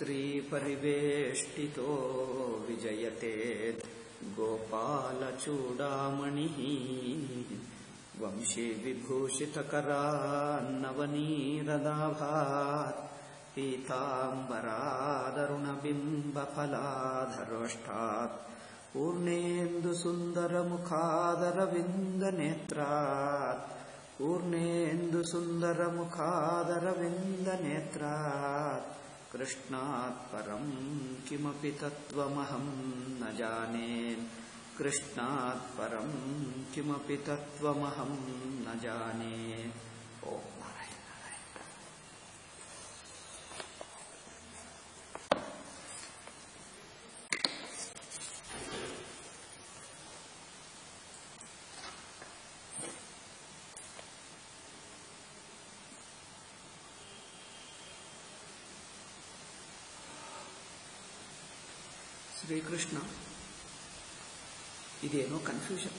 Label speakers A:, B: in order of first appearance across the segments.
A: श्रीपरिवेष्टितो विजयते गोपालचूडामणिः वंशी विभूषितकरान्नवनीरदाभात् पीताम्बरादरुणबिम्बफलाधरोष्ठात् पूर्णेन्दुसुन्दरमुखादरविन्दनेत्रात् कृष्णात् परं किमपि तत्त्वमहं न जाने कृष्णात् परं किमपि तत्त्वमहं न जाने। ओम नारायण नारायण। ಶ್ರೀಕೃಷ್ಣ ಇದೇನೋ ಕನ್ಫ್ಯೂಷನ್.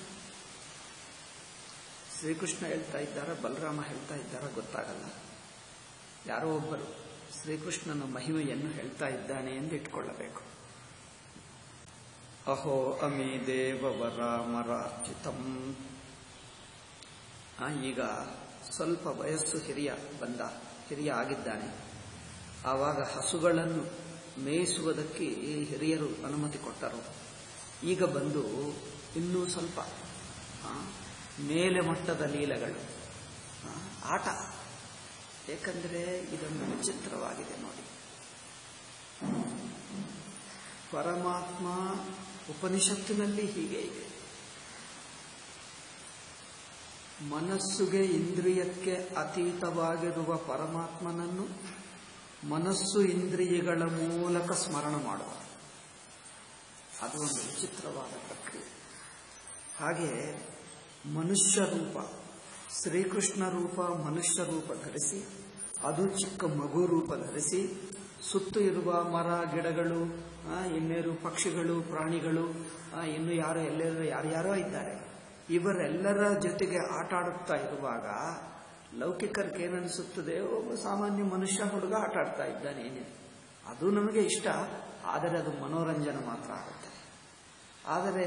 A: ಶ್ರೀಕೃಷ್ಣ ಹೇಳ್ತಾ ಇದ್ದಾರ, ಬಲರಾಮ ಹೇಳ್ತಾ ಇದ್ದಾರ ಗೊತ್ತಾಗಲ್ಲ. ಯಾರೋ ಒಬ್ಬರು ಶ್ರೀಕೃಷ್ಣನ ಮಹಿಮೆಯನ್ನು ಹೇಳ್ತಾ ಇದ್ದಾನೆ ಎಂದು ಇಟ್ಕೊಳ್ಳಬೇಕು. ಅಹೋ ಅಮಿ ದೇವವರಾಮರಾರ್ಚಿತಂ. ಈಗ ಸ್ವಲ್ಪ ವಯಸ್ಸು ಹಿರಿಯ ಆಗಿದ್ದಾನೆ. ಆವಾಗ ಹಸುಗಳನ್ನು ಮೇಯಿಸುವುದಕ್ಕೆ ಹಿರಿಯರು ಅನುಮತಿ ಕೊಟ್ಟರು. ಈಗ ಬಂದು ಇನ್ನೂ ಸ್ವಲ್ಪ ಮೇಲೆ ಮಟ್ಟದ ಲೀಲೆಗಳು, ಆಟ. ಏಕೆಂದರೆ ಇದೊಂದು ವಿಚಿತ್ರವಾಗಿದೆ ನೋಡಿ. ಪರಮಾತ್ಮ ಉಪನಿಷತ್ತಿನಲ್ಲಿ ಹೀಗೆ ಇದೆ. ಮನಸ್ಸುಗೆ ಇಂದ್ರಿಯಕ್ಕೆ ಅತೀತವಾಗಿರುವ ಪರಮಾತ್ಮನನ್ನು ಮನಸ್ಸು ಇಂದ್ರಿಯಗಳ ಮೂಲಕ ಸ್ಮರಣ ಮಾಡುವ, ಅದು ಒಂದು ವಿಚಿತ್ರವಾದ ಪ್ರಕ್ರಿಯೆ. ಹಾಗೆ ಮನುಷ್ಯ ರೂಪ, ಶ್ರೀಕೃಷ್ಣ ರೂಪ ಮನುಷ್ಯ ರೂಪ ಧರಿಸಿ, ಅದು ಚಿಕ್ಕ ಮಗು ರೂಪ ಧರಿಸಿ, ಸುತ್ತು ಇರುವ ಮರ ಗಿಡಗಳು, ಇನ್ನೇರು ಪಕ್ಷಿಗಳು, ಪ್ರಾಣಿಗಳು, ಇನ್ನು ಯಾರ್ಯಾರೋ ಇದ್ದಾರೆ. ಇವರೆಲ್ಲರ ಜೊತೆಗೆ ಆಟ ಆಡುತ್ತಾ ಇರುವಾಗ ಲೌಕಿಕರಿಗೆ ಏನನ್ನಿಸುತ್ತದೆ, ಒಬ್ಬ ಸಾಮಾನ್ಯ ಮನುಷ್ಯ ಹುಡುಗ ಆಟ ಆಡ್ತಾ ಇದ್ದಾನೆ, ಏನಿದೆ. ಅದು ನಮಗೆ ಇಷ್ಟ, ಆದರೆ ಅದು ಮನೋರಂಜನೆ ಮಾತ್ರ ಆಗುತ್ತೆ. ಆದರೆ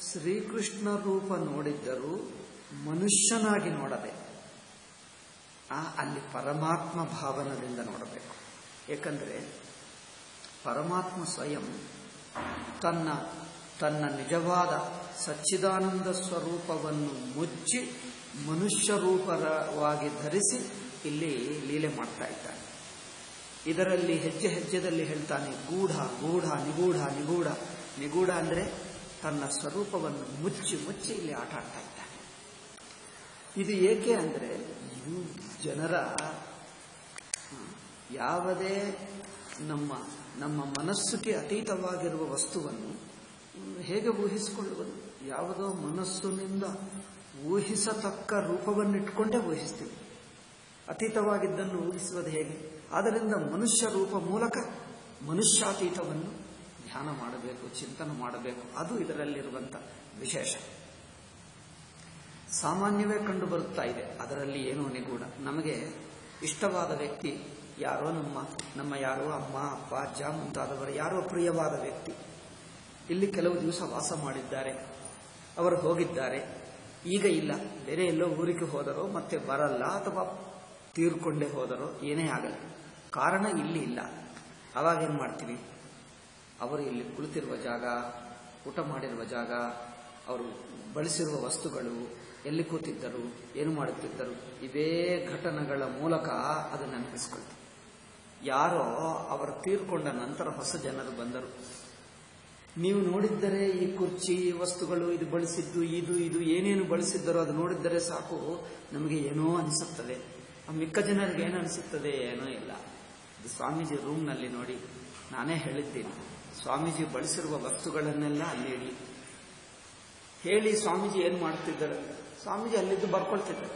A: ಶ್ರೀಕೃಷ್ಣ ರೂಪ ನೋಡಿದ್ದರೂ ಮನುಷ್ಯನಾಗಿ ನೋಡದೆ ಅಲ್ಲಿ ಪರಮಾತ್ಮ ಭಾವನದಿಂದ ನೋಡಬೇಕು. ಏಕೆಂದರೆ ಪರಮಾತ್ಮ ಸ್ವಯಂ ತನ್ನ ನಿಜವಾದ ಸಚ್ಚಿದಾನಂದ ಸ್ವರೂಪವನ್ನು ಮುಚ್ಚಿ ಮನುಷ್ಯ ರೂಪವಾಗಿ ಧರಿಸಿ ಇಲ್ಲಿ ಲೀಲೆ ಮಾಡ್ತಾ ಇದ್ದಾನೆ. ಇದರಲ್ಲಿ ಹೆಜ್ಜೆ ಹೆಜ್ಜೆದಲ್ಲಿ ಹೇಳ್ತಾನೆ ಗೂಢ ಗೂಢ ನಿಗೂಢ ನಿಗೂಢ. ನಿಗೂಢ ಅಂದರೆ ತನ್ನ ಸ್ವರೂಪವನ್ನು ಮುಚ್ಚಿ ಮುಚ್ಚಿ ಇಲ್ಲಿ ಆಟ ಆಡ್ತಾ ಇದ್ದಾನೆ. ಇದು ಏಕೆ ಅಂದರೆ ಇದು ಜನರ ಯಾವುದೇ ನಮ್ಮ ಮನಸ್ಸಿಗೆ ಅತೀತವಾಗಿರುವ ವಸ್ತುವನ್ನು ಹೇಗೆ ಊಹಿಸಿಕೊಳ್ಳುವುದು? ಯಾವುದೋ ಮನಸ್ಸಿನಿಂದ ಊಹಿಸತಕ್ಕ ರೂಪವನ್ನಿಟ್ಕೊಂಡೇ ಊಹಿಸ್ತೀವಿ. ಅತೀತವಾಗಿದ್ದನ್ನು ಊಹಿಸುವುದು ಹೇಗೆ? ಆದ್ದರಿಂದ ಮನುಷ್ಯ ರೂಪ ಮೂಲಕ ಮನುಷ್ಯಾತೀತವನ್ನು ಧ್ಯಾನ ಮಾಡಬೇಕು, ಚಿಂತನೆ ಮಾಡಬೇಕು. ಅದು ಇದರಲ್ಲಿರುವಂಥ ವಿಶೇಷ. ಸಾಮಾನ್ಯವೇ ಕಂಡು ಬರುತ್ತಾ ಇದೆ, ಅದರಲ್ಲಿ ಏನೋ ನಿಗೂಢ. ನಮಗೆ ಇಷ್ಟವಾದ ವ್ಯಕ್ತಿ ಯಾರೋ, ನಮ್ಮ ಯಾರೋ ಅಮ್ಮ ಅಪ್ಪ ಅಜ್ಜ ಮುಂತಾದವರು ಯಾರೋ ಪ್ರಿಯವಾದ ವ್ಯಕ್ತಿ ಇಲ್ಲಿ ಕೆಲವು ದಿವಸ ವಾಸ ಮಾಡಿದ್ದಾರೆ, ಅವರು ಹೋಗಿದ್ದಾರೆ, ಈಗ ಇಲ್ಲ, ಬೇರೆ ಎಲ್ಲೋ ಊರಿಗೆ ಹೋದರೋ ಮತ್ತೆ ಬರಲ್ಲ, ಅಥವಾ ತೀರ್ಕೊಂಡೇ ಹೋದರೋ, ಏನೇ ಆಗಲಿ, ಕಾರಣ ಇಲ್ಲಿ ಇಲ್ಲ. ಅವಾಗೇನು ಮಾಡ್ತೀವಿ? ಅವರು ಇಲ್ಲಿ ಕುಳಿತಿರುವ ಜಾಗ, ಊಟ ಮಾಡಿರುವ ಜಾಗ, ಅವರು ಬಳಸಿರುವ ವಸ್ತುಗಳು, ಎಲ್ಲಿ ಕೂತಿದ್ದರು, ಏನು ಮಾಡುತ್ತಿದ್ದರು, ಇದೇ ಘಟನೆಗಳ ಮೂಲಕ ಅದನ್ನು ನೆನಪಿಸ್ಕೊಳ್ತೀವಿ. ಯಾರೋ ಅವರು ತೀರ್ಕೊಂಡ ನಂತರ ಹೊಸ ಜನರು ಬಂದರು. ನೀವು ನೋಡಿದ್ದರೆ ಈ ಕುರ್ಚಿ ವಸ್ತುಗಳು, ಇದು ಬಳಸಿದ್ದು, ಇದು ಏನೇನು ಬಳಸಿದ್ದರೋ ಅದು ನೋಡಿದ್ದರೆ ಸಾಕು, ನಮಗೆ ಏನೋ ಅನಿಸುತ್ತದೆ. ಮಿಕ್ಕ ಜನರಿಗೆ ಏನು ಅನಿಸುತ್ತದೆ? ಏನೋ ಇಲ್ಲ. ಇದು ಸ್ವಾಮೀಜಿ ರೂಮ್ನಲ್ಲಿ ನೋಡಿ, ನಾನೇ ಹೇಳಿದ್ದೀನಿ, ಸ್ವಾಮೀಜಿ ಬಳಸಿರುವ ವಸ್ತುಗಳನ್ನೆಲ್ಲ ಅಲ್ಲಿ ಹೇಳಿ ಸ್ವಾಮೀಜಿ ಏನು ಮಾಡ್ತಿದ್ದಾರೆ? ಸ್ವಾಮೀಜಿ ಅಲ್ಲಿದ್ದು ಬರ್ಕೊಳ್ತಿದ್ದಾರೆ.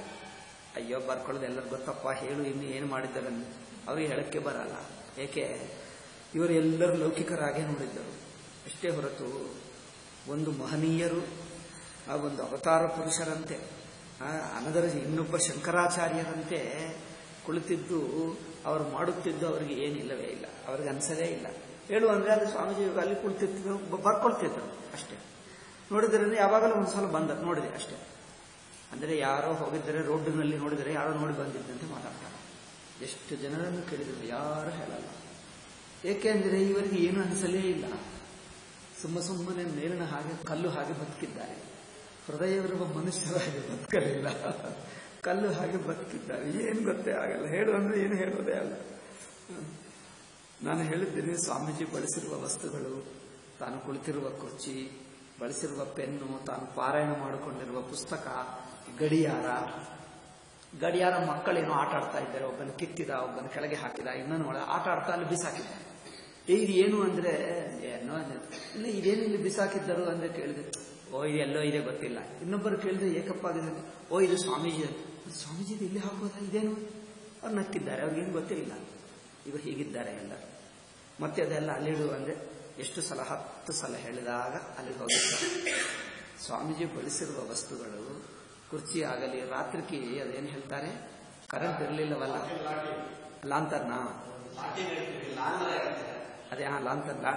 A: ಅಯ್ಯೋ, ಬರ್ಕೊಳ್ಳೋದು ಎಲ್ಲರೂ ಗೊತ್ತಪ್ಪ, ಹೇಳು ಇನ್ನು ಏನು ಮಾಡಿದ್ದಾರೆ ಅವ್ರಿಗೆ ಹೇಳಕ್ಕೆ ಬರಲ್ಲ. ಏಕೆ? ಇವರು ಎಲ್ಲರೂ ಲೌಕಿಕರಾಗೇ ನೋಡಿದ್ದರು ಅಷ್ಟೇ ಹೊರತು ಒಂದು ಮಹನೀಯರು, ಆ ಒಂದು ಅವತಾರ ಪುರುಷರಂತೆ, ಅನದರ ಇನ್ನೊಬ್ಬ ಶಂಕರಾಚಾರ್ಯರಂತೆ ಕುಳಿತಿದ್ದು ಅವರು ಮಾಡುತ್ತಿದ್ದು ಅವರಿಗೆ ಏನಿಲ್ಲವೇ ಇಲ್ಲ, ಅವ್ರಿಗೆ ಅನ್ಸಲೇ ಇಲ್ಲ. ಹೇಳು ಅಂದರೆ ಅದು ಸ್ವಾಮೀಜಿ ಅಲ್ಲಿ ಕುಳಿತಿರ್ತಿದ್ರು, ಬರ್ಕೊಳ್ತಿದ್ರು ಅಷ್ಟೇ. ನೋಡಿದ್ರೆ ಯಾವಾಗಲೂ ಒಂದ್ಸಲ ಬಂದ ನೋಡಿದೆ ಅಷ್ಟೇ. ಅಂದರೆ ಯಾರೋ ಹೋಗಿದ್ದರೆ ರೋಡ್ನಲ್ಲಿ ನೋಡಿದರೆ ಯಾರೋ ನೋಡಿ ಬಂದಿದ್ದಂತೆ ಮಾತಾಡ್ತಾರೆ. ಎಷ್ಟು ಜನರನ್ನು ಕೇಳಿದ್ರು, ಯಾರು ಹೇಳಲ್ಲ. ಏಕೆಂದರೆ ಇವರಿಗೆ ಏನು ಅನಿಸಲೇ ಇಲ್ಲ. ಸುಮ್ಮನೆ ಮೇಲಿನ ಹಾಗೆ ಕಲ್ಲು ಹಾಗೆ ಬದುಕಿದ್ದಾರೆ. ಹೃದಯವಿರುವ ಮನುಷ್ಯರ ಹಾಗೆ ಬದುಕಲಿಲ್ಲ, ಕಲ್ಲು ಹಾಗೆ ಬದುಕಿದ್ದಾರೆ. ಏನು ಗೊತ್ತೇ ಆಗಲ್ಲ. ಹೇಳು ಅಂದ್ರೆ ಏನು ಹೇಳೋದೇ ಅಲ್ಲ. ನಾನು ಹೇಳಿದ್ದೀನಿ, ಸ್ವಾಮೀಜಿ ಬಳಸಿರುವ ವಸ್ತುಗಳು, ತಾನು ಕುಳಿತಿರುವ ಕುರ್ಚಿ, ಬಳಸಿರುವ ಪೆನ್ನು, ತಾನು ಪಾರಾಯಣ ಮಾಡಿಕೊಂಡಿರುವ ಪುಸ್ತಕ, ಗಡಿಯಾರ ಮಕ್ಕಳೇನೋ ಆಟ ಆಡ್ತಾ ಇದ್ದಾರೆ. ಒಬ್ಬನ ಕಿತ್ತಿದ, ಒಬ್ಬನ ಕೆಳಗೆ ಹಾಕಿದ, ಇನ್ನೊಂದು ಆಟ ಆಡ್ತಾ ಅಲ್ಲಿ ಬಿಸಾಕಿದ್ದಾರೆ. ಇದು ಏನು ಅಂದ್ರೆ ಏನೋ ಇಲ್ಲ, ಇದೇನು ಇಲ್ಲಿ ಬಿಸಾಕಿದ್ದರು ಅಂದ್ರೆ ಕೇಳಿದೆ. ಓ ಇದು ಎಲ್ಲೋ ಇದೆ ಗೊತ್ತಿಲ್ಲ. ಇನ್ನೊಬ್ಬರು ಕೇಳಿದ್ರೆ ಏಕಪ್ಪ ಆಗಿದೆ. ಓ ಇದು ಸ್ವಾಮೀಜಿ ಇಲ್ಲಿ ಹಾಕೋದ, ಇದೇನು? ಅವ್ರು ನಕ್ಕಿದ್ದಾರೆ, ಅವ್ರಿಗೇನು ಗೊತ್ತಿಲ್ಲ. ಇವರು ಹೀಗಿದ್ದಾರೆ ಎಲ್ಲರೂ. ಮತ್ತೆ ಅದೆಲ್ಲ ಅಲ್ಲಿಡು ಅಂದ್ರೆ ಎಷ್ಟು ಸಲ, 10 ಸಲ ಹೇಳಿದಾಗ ಅಲ್ಲಿಗೆ ಹೋಗಿದ್ದಾರೆ. ಸ್ವಾಮೀಜಿ ಬಳಸಿರುವ ವಸ್ತುಗಳು, ಕುರ್ಚಿ ಆಗಲಿ, ರಾತ್ರಿಕಿ ಅದೇನು ಹೇಳ್ತಾರೆ, ಕರೆಂಟ್ ಇರಲಿಲ್ಲವಲ್ಲ, ಲಾಂತರ್ನ, ಅದೇ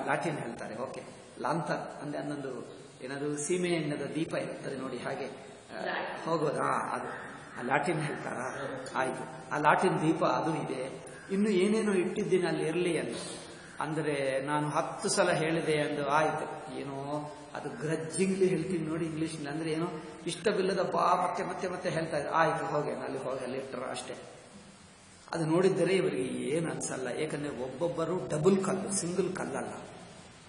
A: ಲಾಠಿನ ಹೇಳ್ತಾರೆ. ಓಕೆ, ಲಾಂತರ್ ಅಂದ್ರೆ ಅನ್ನೊಂದು ಏನಾದ್ರು ಸೀಮೆ ಎಣ್ಣದ ದೀಪ ಇರ್ತದೆ ನೋಡಿ, ಹಾಗೆ ಹೋಗೋದಾ, ಅದು ಆ ಲಾಠಿನ ಹೇಳ್ತಾರ. ಆಯ್ತು, ಆ ಲಾಠಿನ ದೀಪ ಅದು ಇದೆ. ಇನ್ನು ಏನೇನೋ ಇಟ್ಟಿದ್ದೀನಿ ಅಲ್ಲಿ ಇರಲಿ ಅಂತ. ಅಂದ್ರೆ ನಾನು 10 ಸಲ ಹೇಳಿದೆ ಅಂದು ಆಯ್ತು. ಏನೋ ಅದು ಗ್ರಜ್ಜಿಂಗ್ಲಿ ಹೇಳ್ತೀನಿ ನೋಡಿ ಇಂಗ್ಲಿಷ್ನಲ್ಲಿ. ಅಂದ್ರೆ ಏನೋ ಇಷ್ಟವಿಲ್ಲದ ಮತ್ತೆ ಹೇಳ್ತಾ ಇದ್ದೆ. ಆಯ್ತು ಹೋಗಿ ಅಲ್ಲಿ ಇಟ್ಟರ ಅಷ್ಟೇ. ಅದು ನೋಡಿದ್ದರೆ ಇವರಿಗೆ ಏನು ಅನ್ಸಲ್ಲ. ಏಕೆಂದ್ರೆ ಒಬ್ಬೊಬ್ಬರು ಡಬಲ್ ಕಲ್ಲು, ಸಿಂಗಲ್ ಕಲ್ಲಲ್ಲ,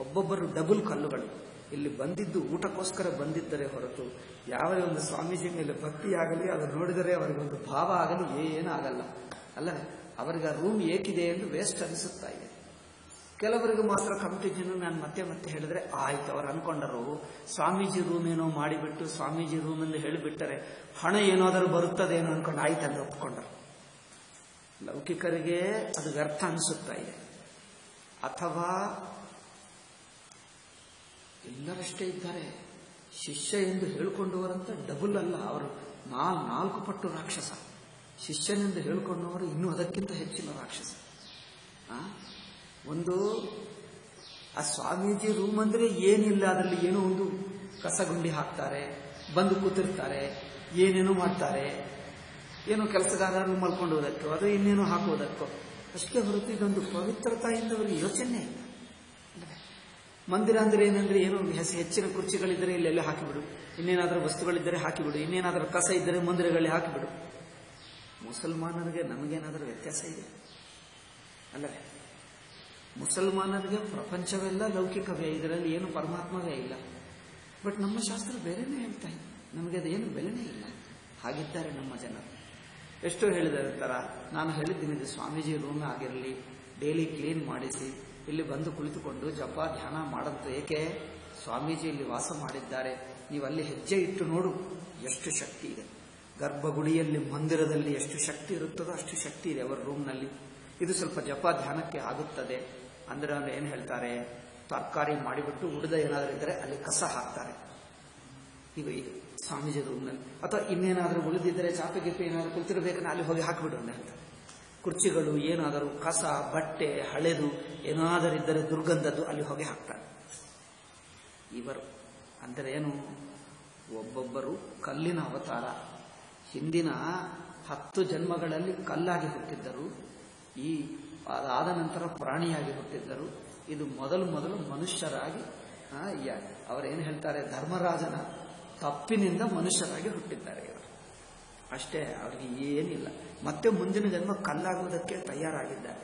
A: ಒಬ್ಬೊಬ್ಬರು ಡಬಲ್ ಕಲ್ಲುಗಳು. ಇಲ್ಲಿ ಬಂದಿದ್ದು ಊಟಕ್ಕೋಸ್ಕರ ಬಂದಿದ್ದರೆ ಹೊರತು ಯಾವುದೇ ಒಂದು ಸ್ವಾಮೀಜಿ ಮೇಲೆ ಭಕ್ತಿ ಆಗಲಿ, ಅದು ನೋಡಿದರೆ ಅವರಿಗೊಂದು ಭಾವ ಆಗಲಿ ಏನಾಗಲ್ಲ ಅಲ್ಲವೇ. ಅವರಿಗೆ ಆ ರೂಮ್ ಏಕಿದೆ ಎಂದು ವೇಸ್ಟ್ ಅನಿಸುತ್ತಾ ಇದೆ. ಕೆಲವರಿಗೆ ಮಾತ್ರ ಕಮಿಟಿ ಜನ ನಾನು ಮತ್ತೆ ಹೇಳಿದ್ರೆ ಆಯ್ತು, ಅವ್ರು ಅನ್ಕೊಂಡರು ಸ್ವಾಮೀಜಿ ರೂಮ್ ಏನೋ ಮಾಡಿಬಿಟ್ಟು ಸ್ವಾಮೀಜಿ ರೂಮ್ ಎಂದು ಹೇಳಿಬಿಟ್ಟರೆ ಹಣ ಏನಾದರೂ ಬರುತ್ತದೇನೋ ಅನ್ಕೊಂಡು ಆಯ್ತು ಅಂತ ಒಪ್ಕೊಂಡರು. ಲೌಕಿಕರಿಗೆ ಅದು ವ್ಯರ್ಥ ಅನಿಸುತ್ತಾ ಇದೆ. ಅಥವಾ ಎಲ್ಲರಷ್ಟೇ ಇದ್ದಾರೆ. ಶಿಷ್ಯ ಎಂದು ಹೇಳಿಕೊಂಡವರಂತ ಡಬಲ್ ಅಲ್ಲ, ಅವರು 4 ಪಟ್ಟು ರಾಕ್ಷಸ. ಶಿಷ್ಯನೆಂದು ಹೇಳಿಕೊಂಡವರು ಇನ್ನೂ ಅದಕ್ಕಿಂತ ಹೆಚ್ಚಿನ ರಾಕ್ಷಸ. ಒಂದು ಆ ಸ್ವಾಮೀಜಿ ರೂಮ್ ಅಂದ್ರೆ ಏನಿಲ್ಲ, ಅದರಲ್ಲಿ ಏನೋ ಒಂದು ಕಸಗುಂಡಿ ಹಾಕ್ತಾರೆ, ಬಂದು ಕೂತಿರ್ತಾರೆ, ಏನೇನೋ ಮಾಡ್ತಾರೆ, ಏನೋ ಕೆಲಸಗಾರರು ಮಲ್ಕೊಂಡೋದಕ್ಕೋ ಅದು ಇನ್ನೇನೋ ಹಾಕುವುದಕ್ಕೋ ಅಷ್ಟೇ ಹೊರತು ಇದೊಂದು ಪವಿತ್ರತೆಯಿಂದ ಅವರಿಗೆ ಯೋಚನೆ ಇಲ್ಲ. ಮಂದಿರ ಅಂದ್ರೆ ಏನಂದ್ರೆ ಏನೋ ಹೆಚ್ಚಿನ ಕುರ್ಚಿಗಳಿದ್ದರೆ ಇಲ್ಲೆಲ್ಲ ಹಾಕಿಬಿಡು, ಇನ್ನೇನಾದರೂ ವಸ್ತುಗಳಿದ್ದರೆ ಹಾಕಿಬಿಡು, ಇನ್ನೇನಾದರೂ ಕಸ ಇದ್ದರೆ ಮಂದಿರಗಳಲ್ಲಿ ಹಾಕಿಬಿಡು. ಮುಸಲ್ಮಾನರಿಗೆ ನಮಗೇನಾದರೂ ವ್ಯತ್ಯಾಸ ಇದೆ ಅಲ್ಲವೇ? ಮುಸಲ್ಮಾನರಿಗೆ ಪ್ರಪಂಚವೆಲ್ಲ ಲೌಕಿಕವೇ, ಇದರಲ್ಲಿ ಏನು ಪರಮಾತ್ಮವೇ ಇಲ್ಲ. ಬಟ್ ನಮ್ಮ ಶಾಸ್ತ್ರ ಬೇರೆನೇ ಹೇಳ್ತಾ ಇದೆ, ನಮಗೆ ಅದೇನು ಬೆಲೆನೇ ಇಲ್ಲ. ಹಾಗಿದ್ದಾರೆ ನಮ್ಮ ಜನರು. ಎಷ್ಟೋ ಹೇಳಿದರ ನಾನು ಹೇಳಿದ್ದೀನಿ, ಇದು ಸ್ವಾಮೀಜಿ ರೂಮ್ ಆಗಿರಲಿ, ಡೈಲಿ ಕ್ಲೀನ್ ಮಾಡಿಸಿ ಇಲ್ಲಿ ಬಂದು ಕುಳಿತುಕೊಂಡು ಜಪ ಧ್ಯಾನ ಮಾಡಂತ. ಏಕೆ? ಸ್ವಾಮೀಜಿ ಇಲ್ಲಿ ವಾಸ ಮಾಡಿದ್ದಾರೆ. ನೀವು ಅಲ್ಲಿ ಹೆಜ್ಜೆ ಇಟ್ಟು ನೋಡು, ಎಷ್ಟು ಶಕ್ತಿ ಇದೆ. ಗರ್ಭಗುಡಿಯಲ್ಲಿ, ಮಂದಿರದಲ್ಲಿ ಎಷ್ಟು ಶಕ್ತಿ ಇರುತ್ತದೋ ಅಷ್ಟು ಶಕ್ತಿ ಇದೆ ಅವರ ರೂಮ್ನಲ್ಲಿ. ಇದು ಸ್ವಲ್ಪ ಜಪ ಧ್ಯಾನಕ್ಕೆ ಆಗುತ್ತದೆ ಅಂದ್ರೆ ಅವ್ರು ಏನು ಹೇಳ್ತಾರೆ, ತರಕಾರಿ ಮಾಡಿಬಿಟ್ಟು ಉಳಿದ ಏನಾದರೂ ಇದ್ದರೆ ಅಲ್ಲಿ ಕಸ ಹಾಕ್ತಾರೆ. ಇದು ಸ್ವಾಮೀಜಿ ರೂಮ್ನಲ್ಲಿ. ಅಥವಾ ಇನ್ನೇನಾದರೂ ಉಳಿದಿದ್ದರೆ ಚಾಪೆ ಗಿಪ್ಪೆ ಏನಾದರೂ ಕುಳಿತಿರಬೇಕಂದ್ರೆ ಅಲ್ಲಿ ಹೋಗಿ ಹಾಕಿಬಿಡು ಅಂತ ಹೇಳ್ತಾರೆ. ಕುರ್ಚಿಗಳು ಏನಾದರೂ ಕಸ, ಬಟ್ಟೆ, ಹಳೆದು ಏನಾದರೂ ಇದ್ದರೆ ದುರ್ಗಂಧದ್ದು ಅಲ್ಲಿ ಹೋಗಿ ಹಾಕ್ತಾರೆ. ಇವರು ಅಂದರೆ ಏನು, ಒಬ್ಬೊಬ್ಬರು ಕಲ್ಲಿನ ಅವತಾರ. ಹಿಂದಿನ 10 ಜನ್ಮಗಳಲ್ಲಿ ಕಲ್ಲಾಗಿ ಹುಟ್ಟಿದ್ದರು, ಅದಾದ ನಂತರ ಪ್ರಾಣಿಯಾಗಿ ಹುಟ್ಟಿದ್ದರು. ಇದು ಮೊದಲು ಮನುಷ್ಯರಾಗಿ, ಅವರೇನು ಹೇಳ್ತಾರೆ, ಧರ್ಮರಾಜನ ತಪ್ಪಿನಿಂದ ಮನುಷ್ಯರಾಗಿ ಹುಟ್ಟಿದ್ದಾರೆ ಇವರು ಅಷ್ಟೇ. ಅವರಿಗೆ ಏನಿಲ್ಲ. ಮತ್ತೆ ಮುಂದಿನ ಜನ್ಮ ಕಲ್ಲಾಗುವುದಕ್ಕೆ ತಯಾರಾಗಿದ್ದಾರೆ.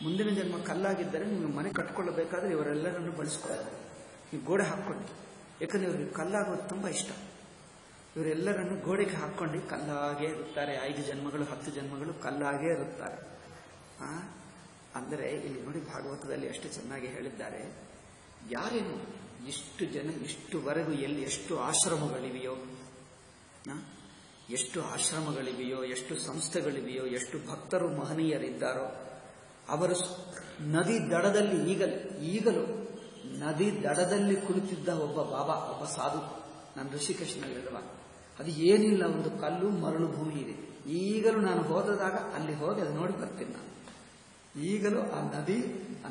A: ಮುಂದಿನ ಜನ್ಮ ಕಲ್ಲಾಗಿದ್ದರೆ ನೀವು ಮನೆ ಕಟ್ಕೊಳ್ಳಬೇಕಾದ್ರೆ ಇವರೆಲ್ಲರನ್ನು ಬಳಸ್ಕೊಳ್ಳೋದು, ನೀವು ಗೋಡೆ ಹಾಕ್ಕೊಂಡು. ಯಾಕಂದ್ರೆ ಇವರಿಗೆ ಕಲ್ಲಾಗೋದು ತುಂಬ ಇಷ್ಟ. ಇವರೆಲ್ಲರನ್ನು ಗೋಡೆಗೆ ಹಾಕ್ಕೊಂಡು ಕಲ್ಲಾಗೇ ಇರುತ್ತಾರೆ. 5 ಜನ್ಮಗಳು 10 ಜನ್ಮಗಳು ಕಲ್ಲಾಗೇ ಇರುತ್ತಾರೆ. ಅಂದರೆ ಇಲ್ಲಿ ನೋಡಿ, ಭಾಗವತದಲ್ಲಿ ಎಷ್ಟು ಚೆನ್ನಾಗಿ ಹೇಳಿದ್ದಾರೆ. ಯಾರೇನು ಇಷ್ಟು ಜನ, ಇಷ್ಟುವರೆಗೂ ಎಲ್ಲಿ ಎಷ್ಟು ಆಶ್ರಮಗಳಿವೆಯೋ, ಎಷ್ಟು ಸಂಸ್ಥೆಗಳಿವೆಯೋ, ಎಷ್ಟು ಭಕ್ತರು ಮಹನೀಯರಿದ್ದಾರೋ, ಅವರು ನದಿ ದಡದಲ್ಲಿ ಈಗಲೂ ನದಿ ದಡದಲ್ಲಿ ಕುಳಿತಿದ್ದ ಒಬ್ಬ ಬಾಬಾ, ಒಬ್ಬ ಸಾಧು, ನಾನು ಋಷಿಕೇಶ್ನಲ್ಲಿರುವ, ಅದು ಏನಿಲ್ಲ, ಒಂದು ಕಲ್ಲು ಮರಳು ಭೂಮಿ ಇದೆ. ಈಗಲೂ ನಾನು ಹೋದಾಗ ಅಲ್ಲಿ ಹೋಗಿ ಅದು ನೋಡಿ ಬರ್ತೀನಿ ನಾನು. ಈಗಲೂ ಆ